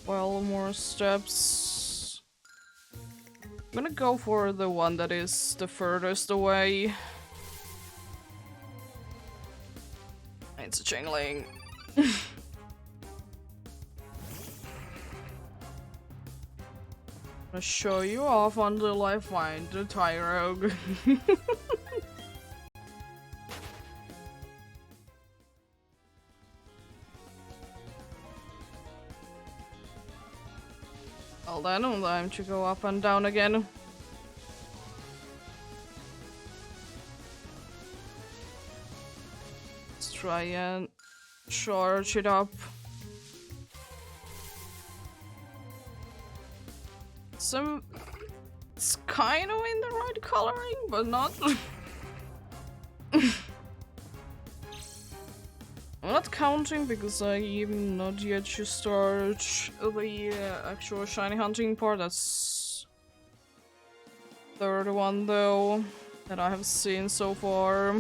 12 more steps. I'm gonna go for the one that is the furthest away. It's a Chingling. I'll show you off until I find the Tyrogue. Well then, time to go up and down again. try and charge it up. It's kind of in the right coloring, but not. I'm not counting because I even not yet to start the actual shiny hunting part. That's the third one though that I have seen so far.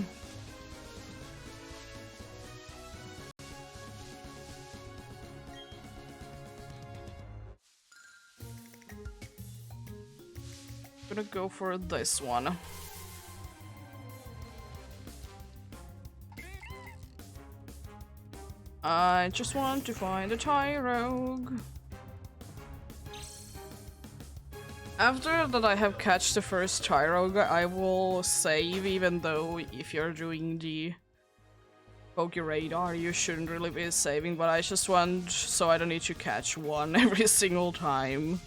Gonna go for this one. I just want to find a Tyrogue. After that I have catched the first Tyrogue, I will save, even though if you're doing the Poke Radar, you shouldn't really be saving, but I just want so I don't need to catch one every single time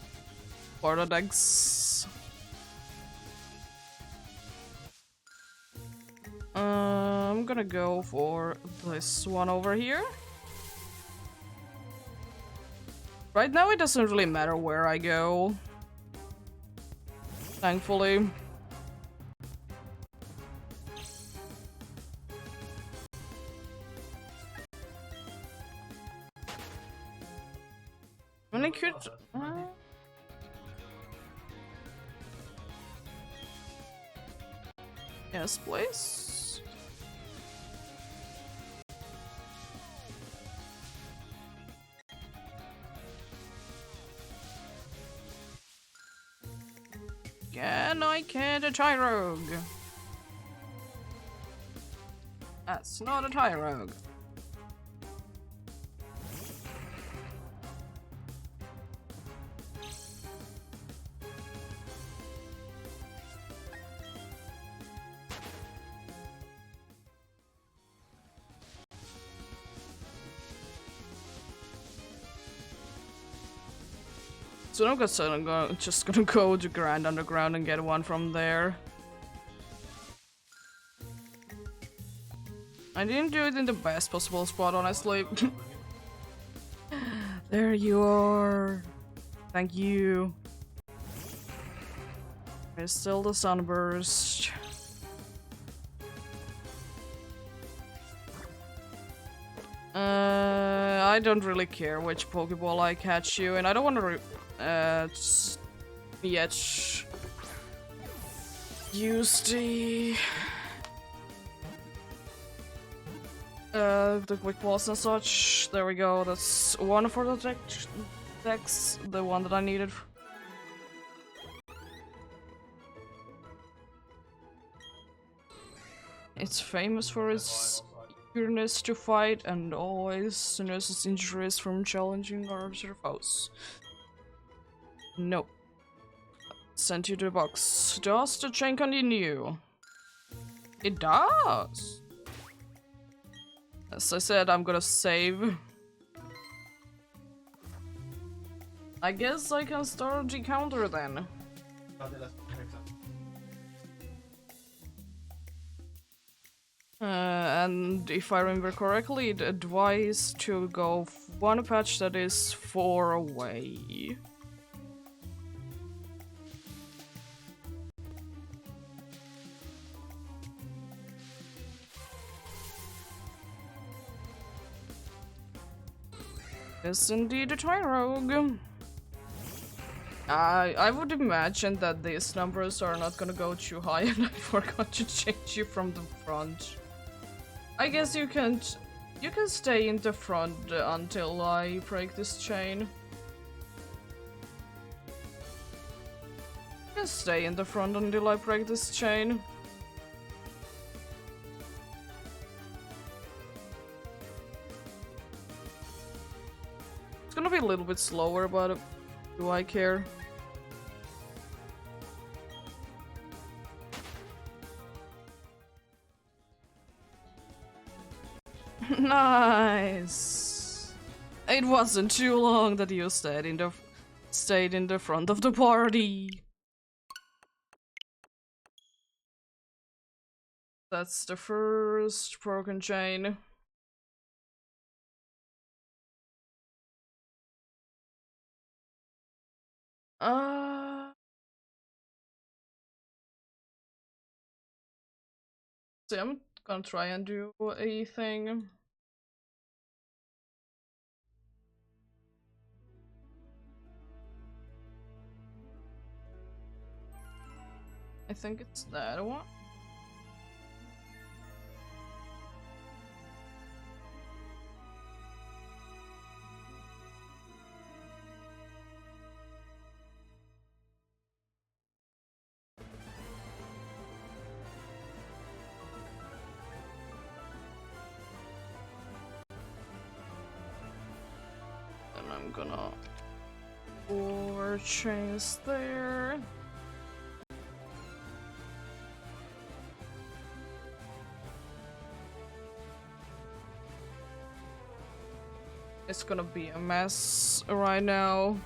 for the next. I'm gonna go for this one over here. Right now it doesn't really matter where I go, thankfully. When I could... yes, please. Can I get a Tyrogue? That's not a Tyrogue. So I'm just gonna go to Grand Underground and get one from there. I didn't do it in the best possible spot, honestly. There you are. Thank you. There's still the Sunburst. I don't really care which Pokeball I catch you, and I don't want to yet use the quick balls and such. There we go. That's one for the decks, the one that I needed. It's famous for its eagerness to fight and always nurses injuries from challenging larger foes. Nope. Sent you to the box. Does the chain continue? It does! As I said, I'm gonna save. I guess I can start the counter then. And if I remember correctly, it advised to go one patch that is 4 away. Yes, indeed, a Tyrogue. I would imagine that these numbers are not gonna go too high, and I forgot to change you from the front. I guess you can stay in the front until I break this chain. You can stay in the front until I break this chain. It's gonna be a little bit slower, but do I care? Nice. It wasn't too long that you stayed in the front of the party. That's the first broken chain. Uh, see, I'm gonna try and do a thing. I think it's that one. And I'm gonna change there. It's gonna be a mess right now.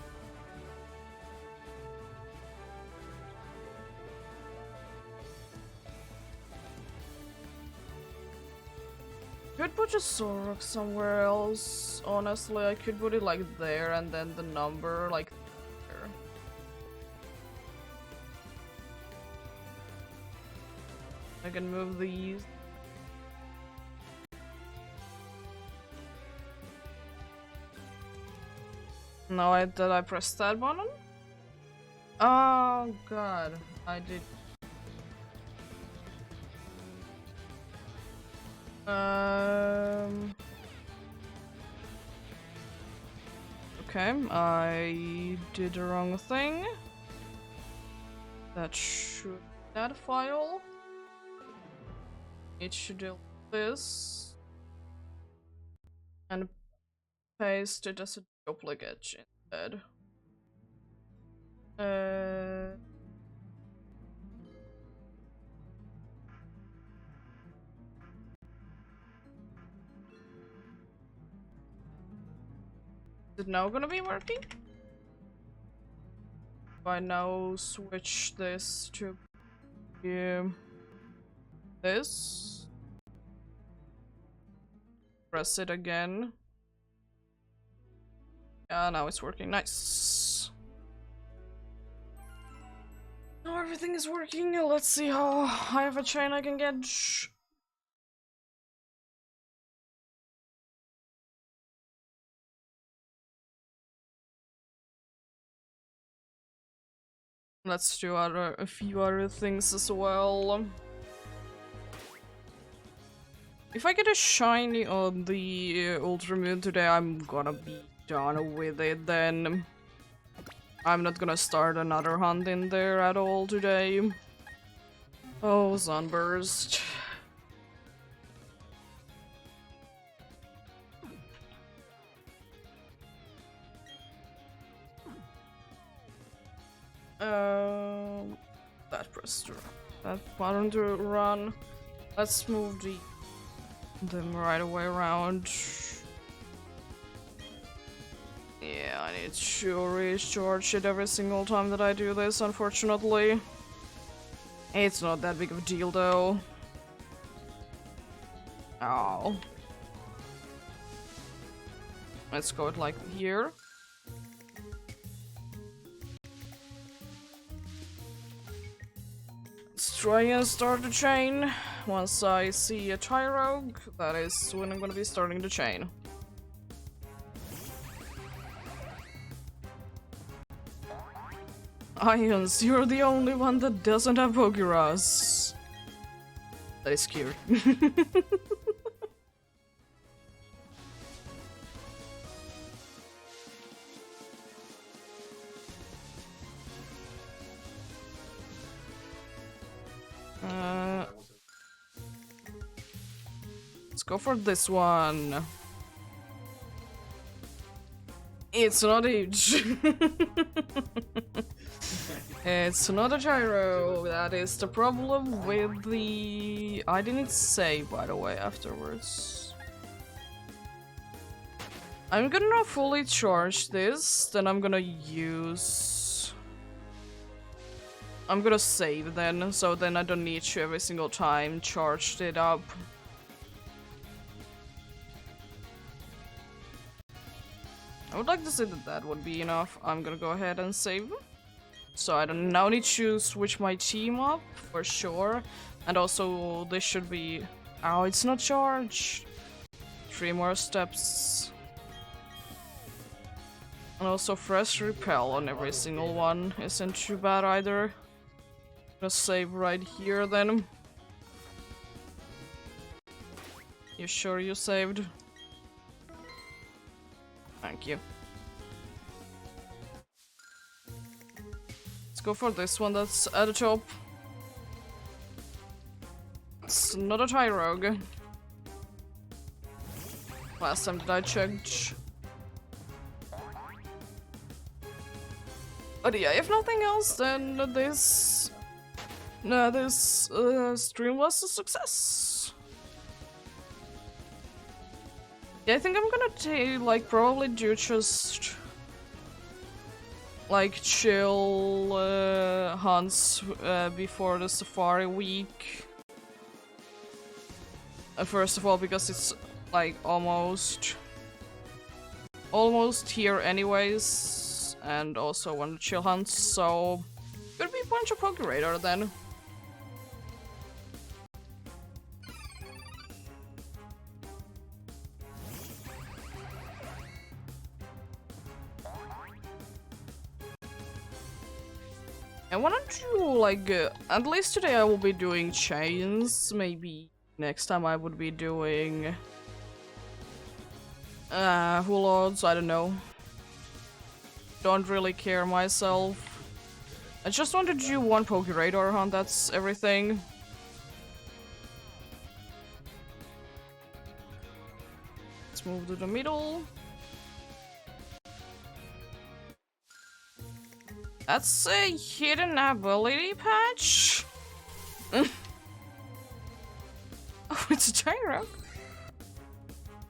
Could put a Zorok somewhere else. Honestly, I could put it like there and then the number like there. I can move these. No, did I press that button? Oh god, I did. Okay, I did the wrong thing. That should that file. It should do this and paste it as a duplicate instead. Is it now gonna be working? If I now switch this to this, press it again. Yeah, now it's working. Nice. Now everything is working. Let's see how high of a chain I can get. Let's do a few other things as well. If I get a shiny on the Ultra Moon today, I'm gonna be done with it then. I'm not gonna start another hunt in there at all today. Oh, Sunburst. That pressed that button to run. Let's move them right away around. Yeah, I need to recharge it every single time that I do this, unfortunately. It's not that big of a deal, though. Oh. Let's go it like here. Let's try and start the chain. Once I see a Tyrogue, that is when I'm gonna be starting the chain. Ions, you're the only one that doesn't have Pokeras. That is cute. Let's go for this one. It's not H. It's not a gyro. That is the problem with the... I didn't say, by the way, afterwards. I'm gonna fully charge this, then I'm gonna use... I'm gonna save then, so then I don't need to every single time charge it up. I would like to say that that would be enough. I'm gonna go ahead and save. So I don't now need to switch my team up for sure. And also this should be... Oh, it's not charged. 3 more steps. And also fresh repel on every single one isn't too bad either. Gonna save right here then. You sure you saved? Thank you. Let's go for this one that's at the top. It's not a Tie Rogue. Last time that I checked. But yeah, if nothing else, then this stream was a success. Yeah, I think I'm gonna probably do just like chill hunts before the safari week. First of all, because it's like almost here anyways, and also want to chill hunts, so could be a bunch of Pokeraider then. I wanted to like at least today I will be doing chains. Maybe next time I would be doing Hulods, I don't know. Don't really care myself. I just want to do one Pokeraider hunt, that's everything. Let's move to the middle. That's a hidden ability patch. Oh, it's a gyro.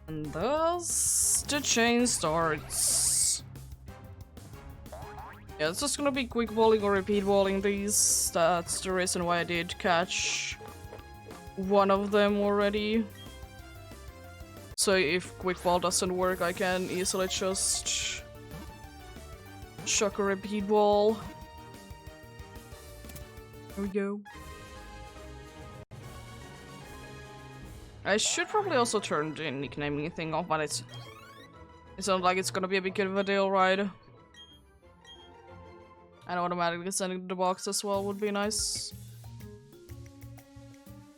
And thus the chain starts. Yeah, it's just gonna be quick balling or repeat balling these. That's the reason why I did catch one of them already. So if quick ball doesn't work, I can easily just chuck a repeat ball. There we go. I should probably also turn the nicknaming thing off, but it's not like it's gonna be a big of a deal, right? And automatically sending the box as well would be nice.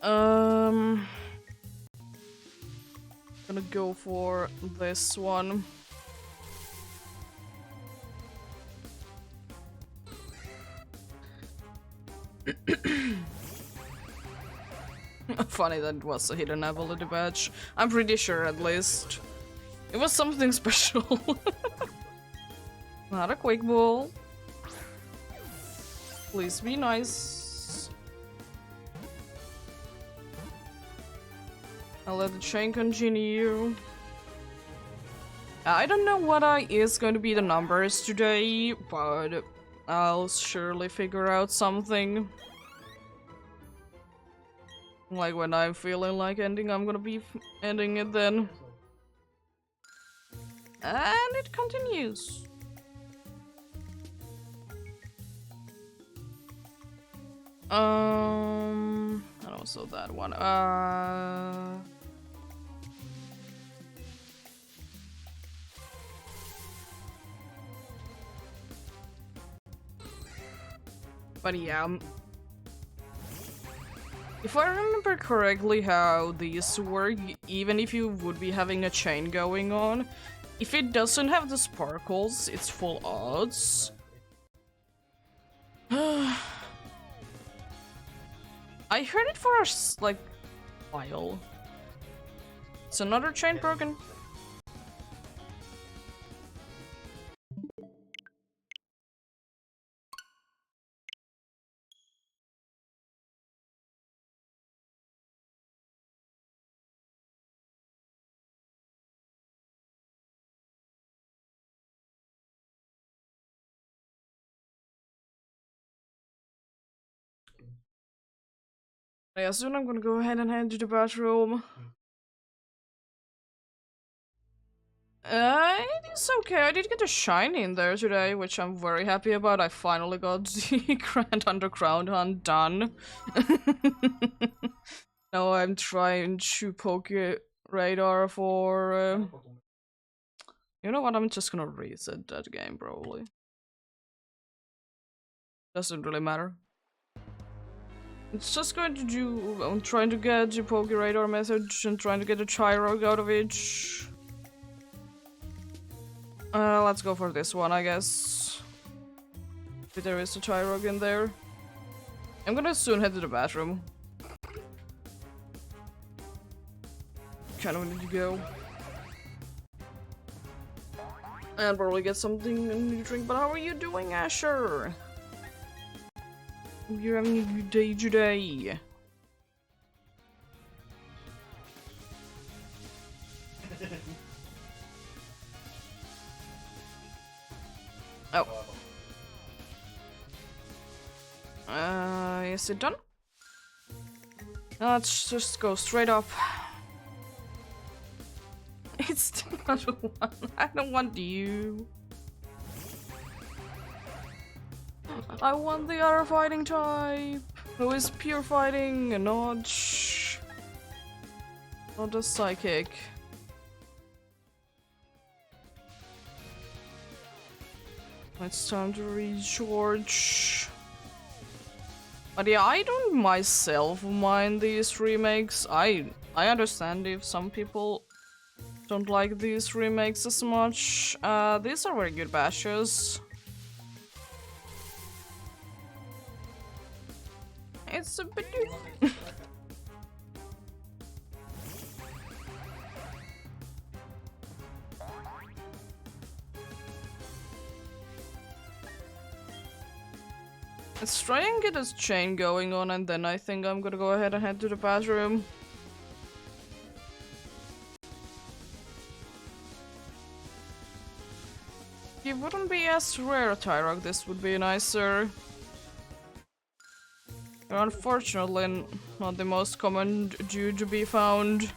Gonna go for this one. Funny that it was a hidden ability badge. I'm pretty sure, at least. It was something special. Not a quick ball. Please be nice. I'll let the chain continue. I don't know what is going to be the numbers today, but I'll surely figure out something. Like when I'm feeling like ending, I'm gonna be ending it then. And it continues. And also that one. But yeah. If I remember correctly how these work, even if you would be having a chain going on, if it doesn't have the sparkles, it's full odds. I heard it for a like while. It's another chain broken. Yeah, soon I'm gonna go ahead and head to the bathroom. It is okay. I did get a shiny in there today, which I'm very happy about. I finally got the Grand Underground hunt done. Now I'm trying to poke radar for... You know what, I'm just gonna reset that game, probably. Doesn't really matter. It's just going to do... I'm trying to get the poke radar message and trying to get a Chirog out of it. Let's go for this one, I guess. If there is a Chirog in there. I'm gonna soon head to the bathroom. Kind of need to go. And probably get something to drink. But how are you doing, Asher? You're having a good day today. Oh. Is it done? Let's just go straight up. It's still not one. I don't want you. I want the other fighting type, who is pure fighting and not a psychic. It's time to recharge. But yeah, I don't myself mind these remakes. I understand if some people don't like these remakes as much. These are very good bashes. It's a bit... Let's try and get this chain going on, and then I think I'm gonna go ahead and head to the bathroom. It wouldn't be as rare a Tyrog, this would be nicer. They're unfortunately not the most common dude to be found.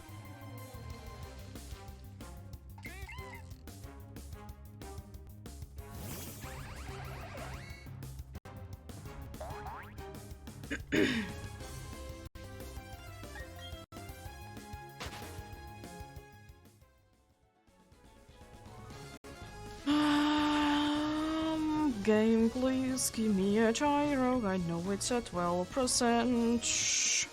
Game, please give me a gyro. I know it's at 12%.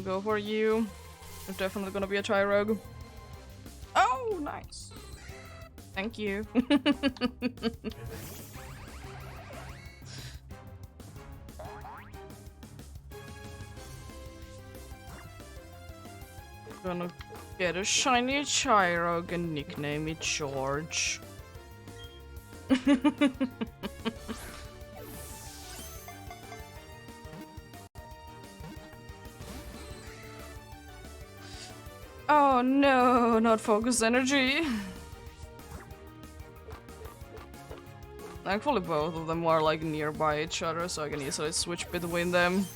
Go for you. There's definitely gonna be a Chirog. Oh, nice. Thank you. Gonna get a shiny Chirog and nickname it George. Oh no, not focus energy. Thankfully both of them are like nearby each other, so I can easily switch between them.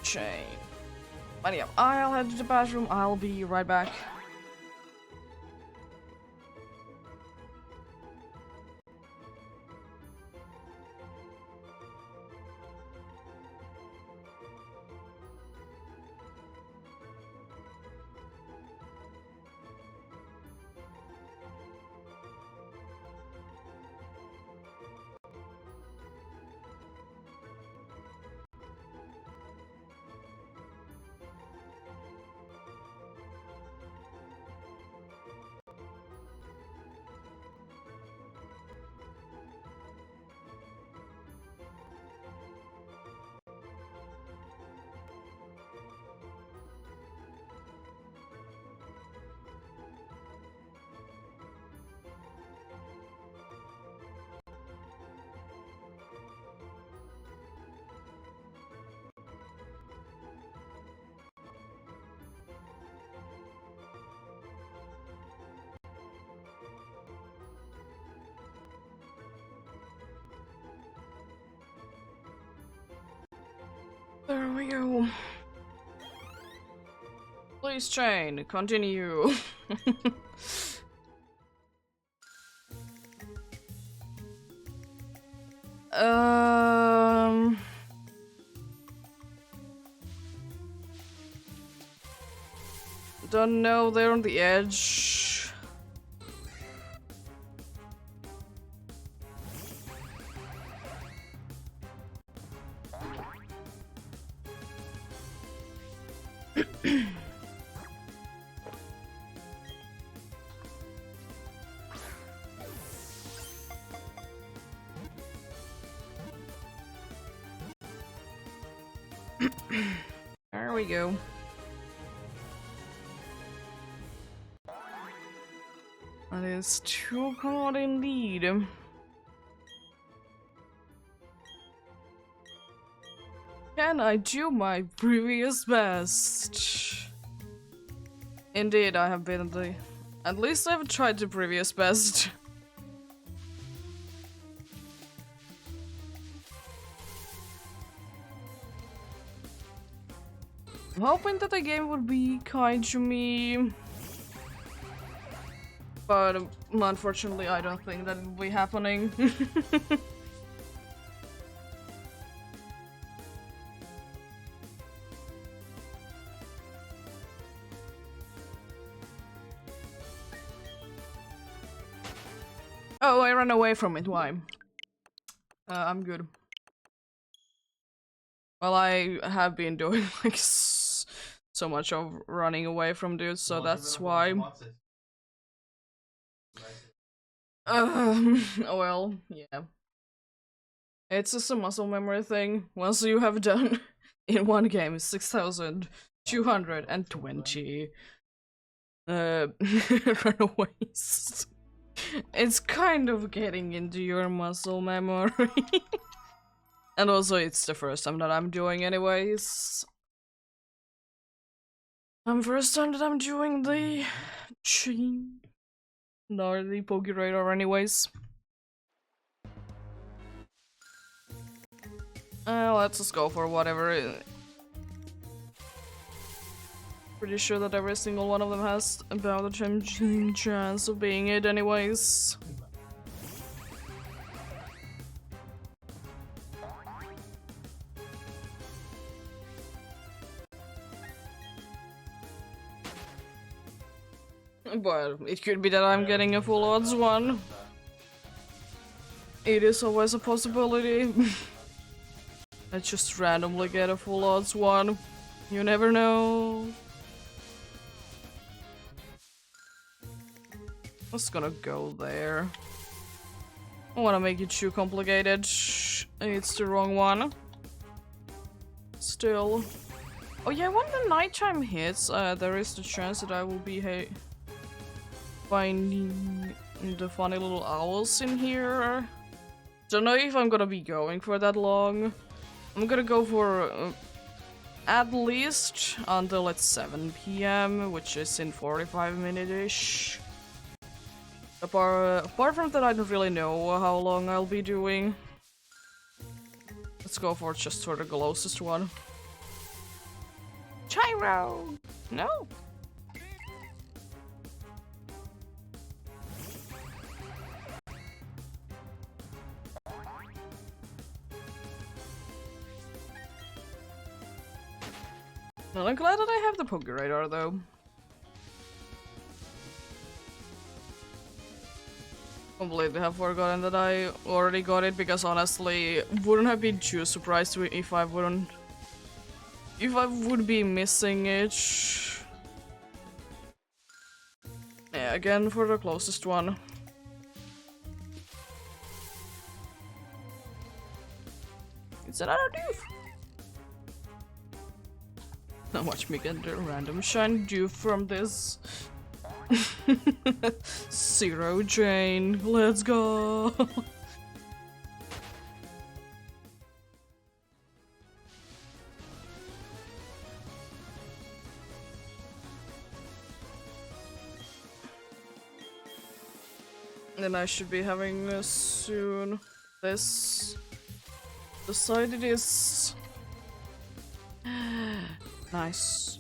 Chain. But yeah, I'll head to the bathroom, I'll be right back. There we go. Please chain, continue. Don't know, they're on the edge. There we go. That is too hard indeed. Can I do my previous best? Indeed, I have been the... At least I've tried the previous best. I'm hoping that the game would be kind to me. But unfortunately, I don't think that will be happening. Oh, I ran away from it. Why? I'm good. Well, I have been doing like so much of running away from dudes, so that's why. Well, yeah. It's just a muscle memory thing. Once you have done in one game 6,220 runaways, it's kind of getting into your muscle memory. And also, it's the first time that I'm doing anyways. First time that I'm doing the chain. No, the Poke Radar anyways. Let's just go for whatever. Pretty sure that every single one of them has about a chance of being it anyways. But it could be that I'm getting a full odds one. It is always a possibility. I just randomly get a full odds one. You never know. Just gonna go there. I don't wanna make it too complicated. It's the wrong one. Still. Oh yeah, when the nighttime hits, there is the chance that I will be finding the funny little owls in here. Don't know if I'm gonna be going for that long. I'm gonna go for at least until it's 7 PM, which is in 45 minutes-ish. Apart from that, I don't really know how long I'll be doing. Let's go for just for the closest one. Gyro! No! Well, I'm glad that I have the Poke Radar though. Completely have forgotten that I already got it, because honestly, wouldn't have been too surprised if I would be missing it. Yeah, again for the closest one. It's another doof. Now watch me get the random shine doof from this. Zero chain, let's go. Then I should be having soon this. The side it is. Nice.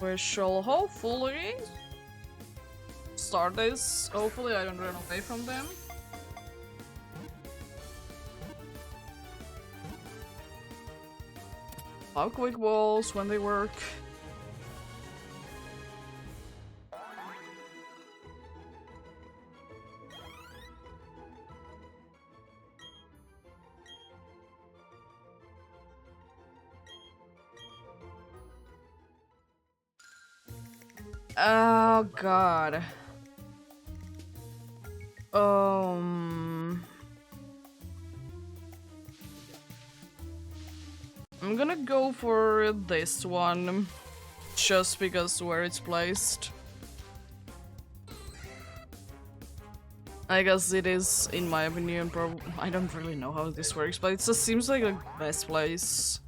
We shall hopefully start this. Hopefully I don't run away from them. How quick walls when they work. Oh god. I'm gonna go for this one, just because where it's placed. I guess it is, in my opinion, I don't really know how this works, but it just seems like a best place.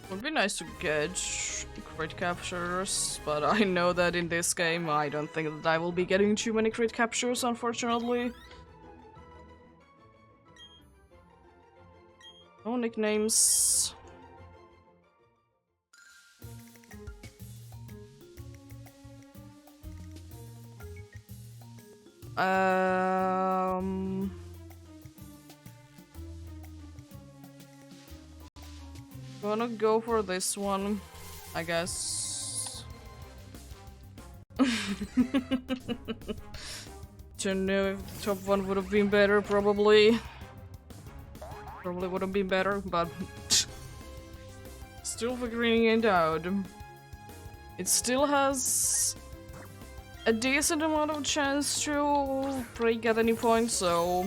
Would be nice to get crit captures, but I know that in this game I don't think that I will be getting too many crit captures, unfortunately. No nicknames. Gonna go for this one, I guess. Don't know if the top one would have been better, probably. Probably would have been better, but still figuring it out. It still has a decent amount of chance to break at any point, so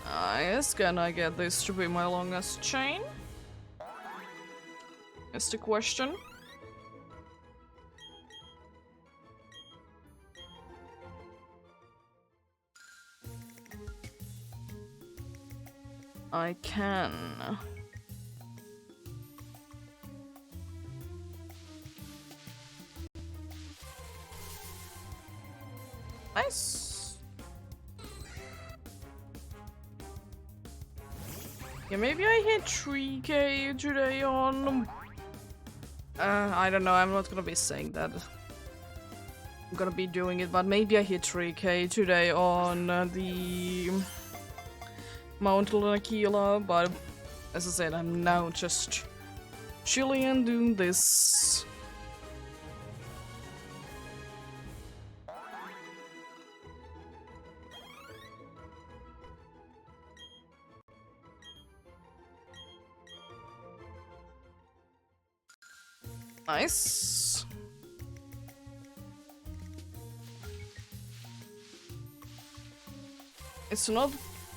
nice. Can I get this to be my longest chain? Is the question. I can. Nice. Yeah, maybe I hit 3k today on... I don't know, I'm not gonna be saying that. I'm gonna be doing it, but maybe I hit 3k today on the Mount Lanakila, but as I said, I'm now just chilling and doing this. Nice. It's not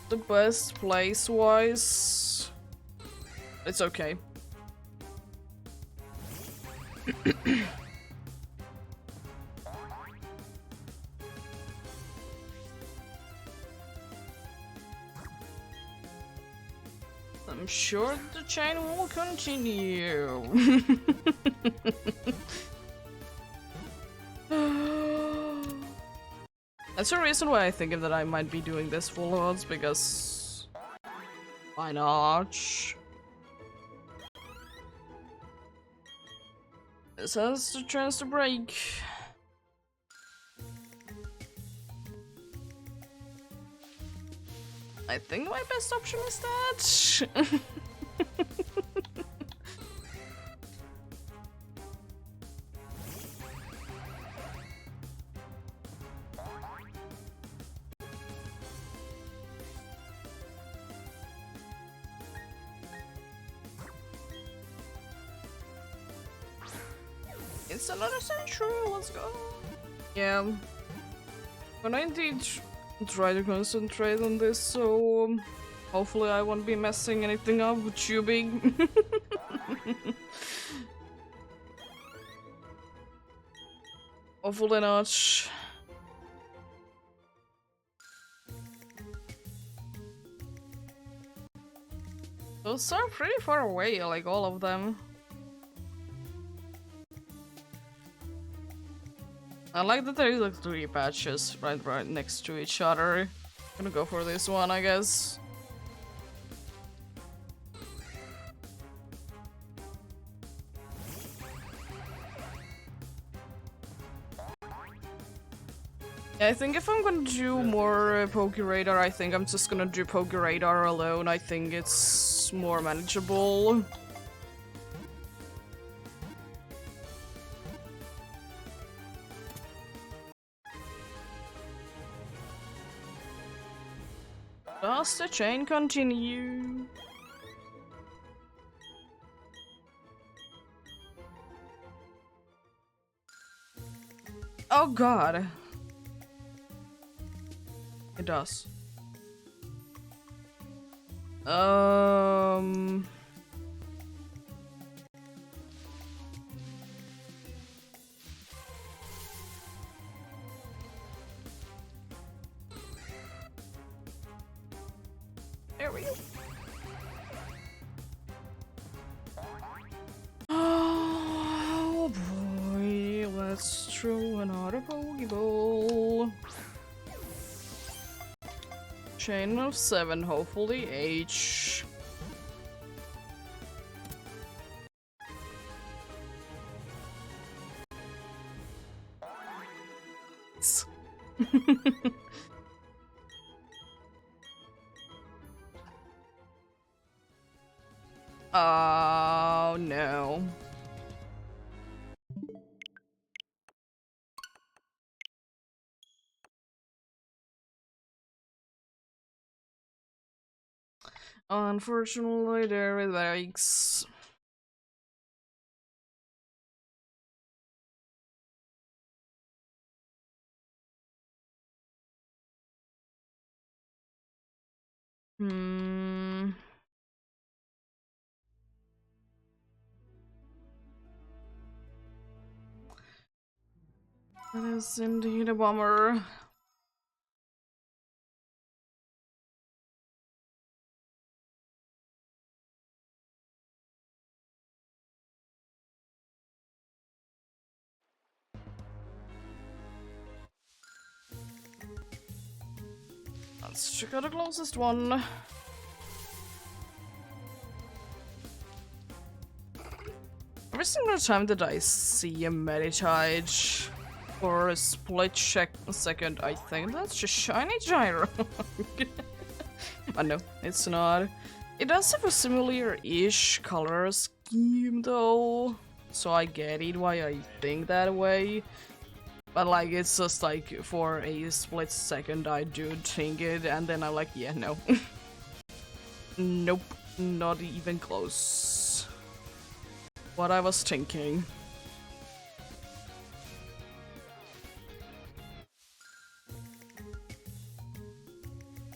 the best place-wise. It's okay. I'm sure the chain will continue. That's the reason why I think that I might be doing this full odds, because why not? This has the chance to break. I think my best option is that. It's another century, let's go. Yeah, I'm gonna indeed try to concentrate on this, so hopefully I won't be messing anything up with tubing. Hopefully not. Those are pretty far away, like all of them. I like that there is like 3 patches right next to each other. Gonna go for this one, I guess. Yeah, I think if I'm gonna do more Pokeradar, I think I'm just gonna do Pokeradar alone. I think it's more manageable. Does the chain continue? Oh god. It does. There we go. Oh boy, let's throw another Pokeball. Chain of 7, hopefully H. Oh no. Unfortunately, there it breaks. That is indeed a bummer. Let's check out the closest one. Every single time that I see a Meditite for a split second, I think that's just shiny gyro. I know, it's not. It does have a similar-ish color scheme though, so I get it why I think that way. But like, it's just like, for a split second I do think it, and then I'm like, yeah, no. Nope, not even close. What I was thinking.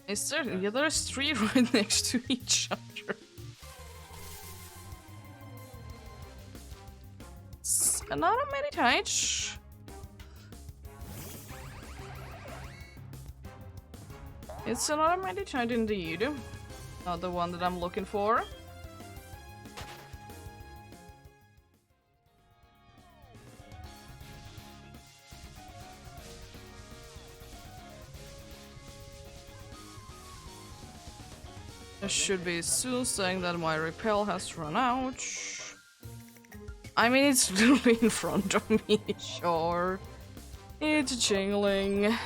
Is there? Yeah, there's 3 right next to each other. It's another Meditite. It's another Meditite indeed. Not the one that I'm looking for. I should be soon saying that my repel has run out. I mean, it's literally in front of me, sure. It's jingling.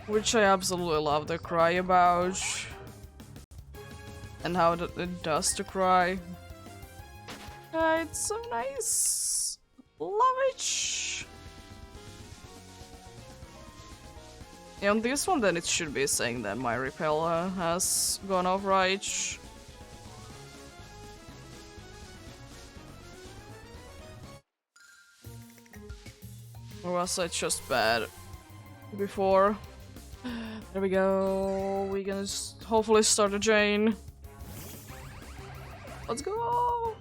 Which I absolutely love the cry about. And how it does the cry. It's so nice. Love it. Yeah, on this one then it should be saying that my repel has gone off right. Or was I just bad before? There we go. We can hopefully start a chain. Let's go!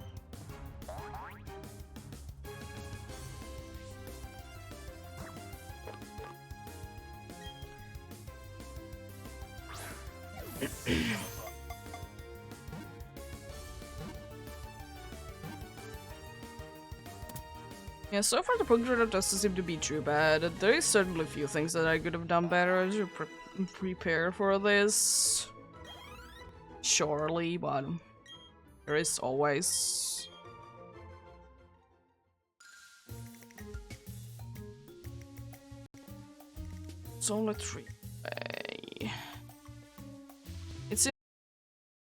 Yeah, so far the puncture doesn't seem to be too bad. There is certainly a few things that I could have done better to prepare for this. Surely, but there is always. It's only 3.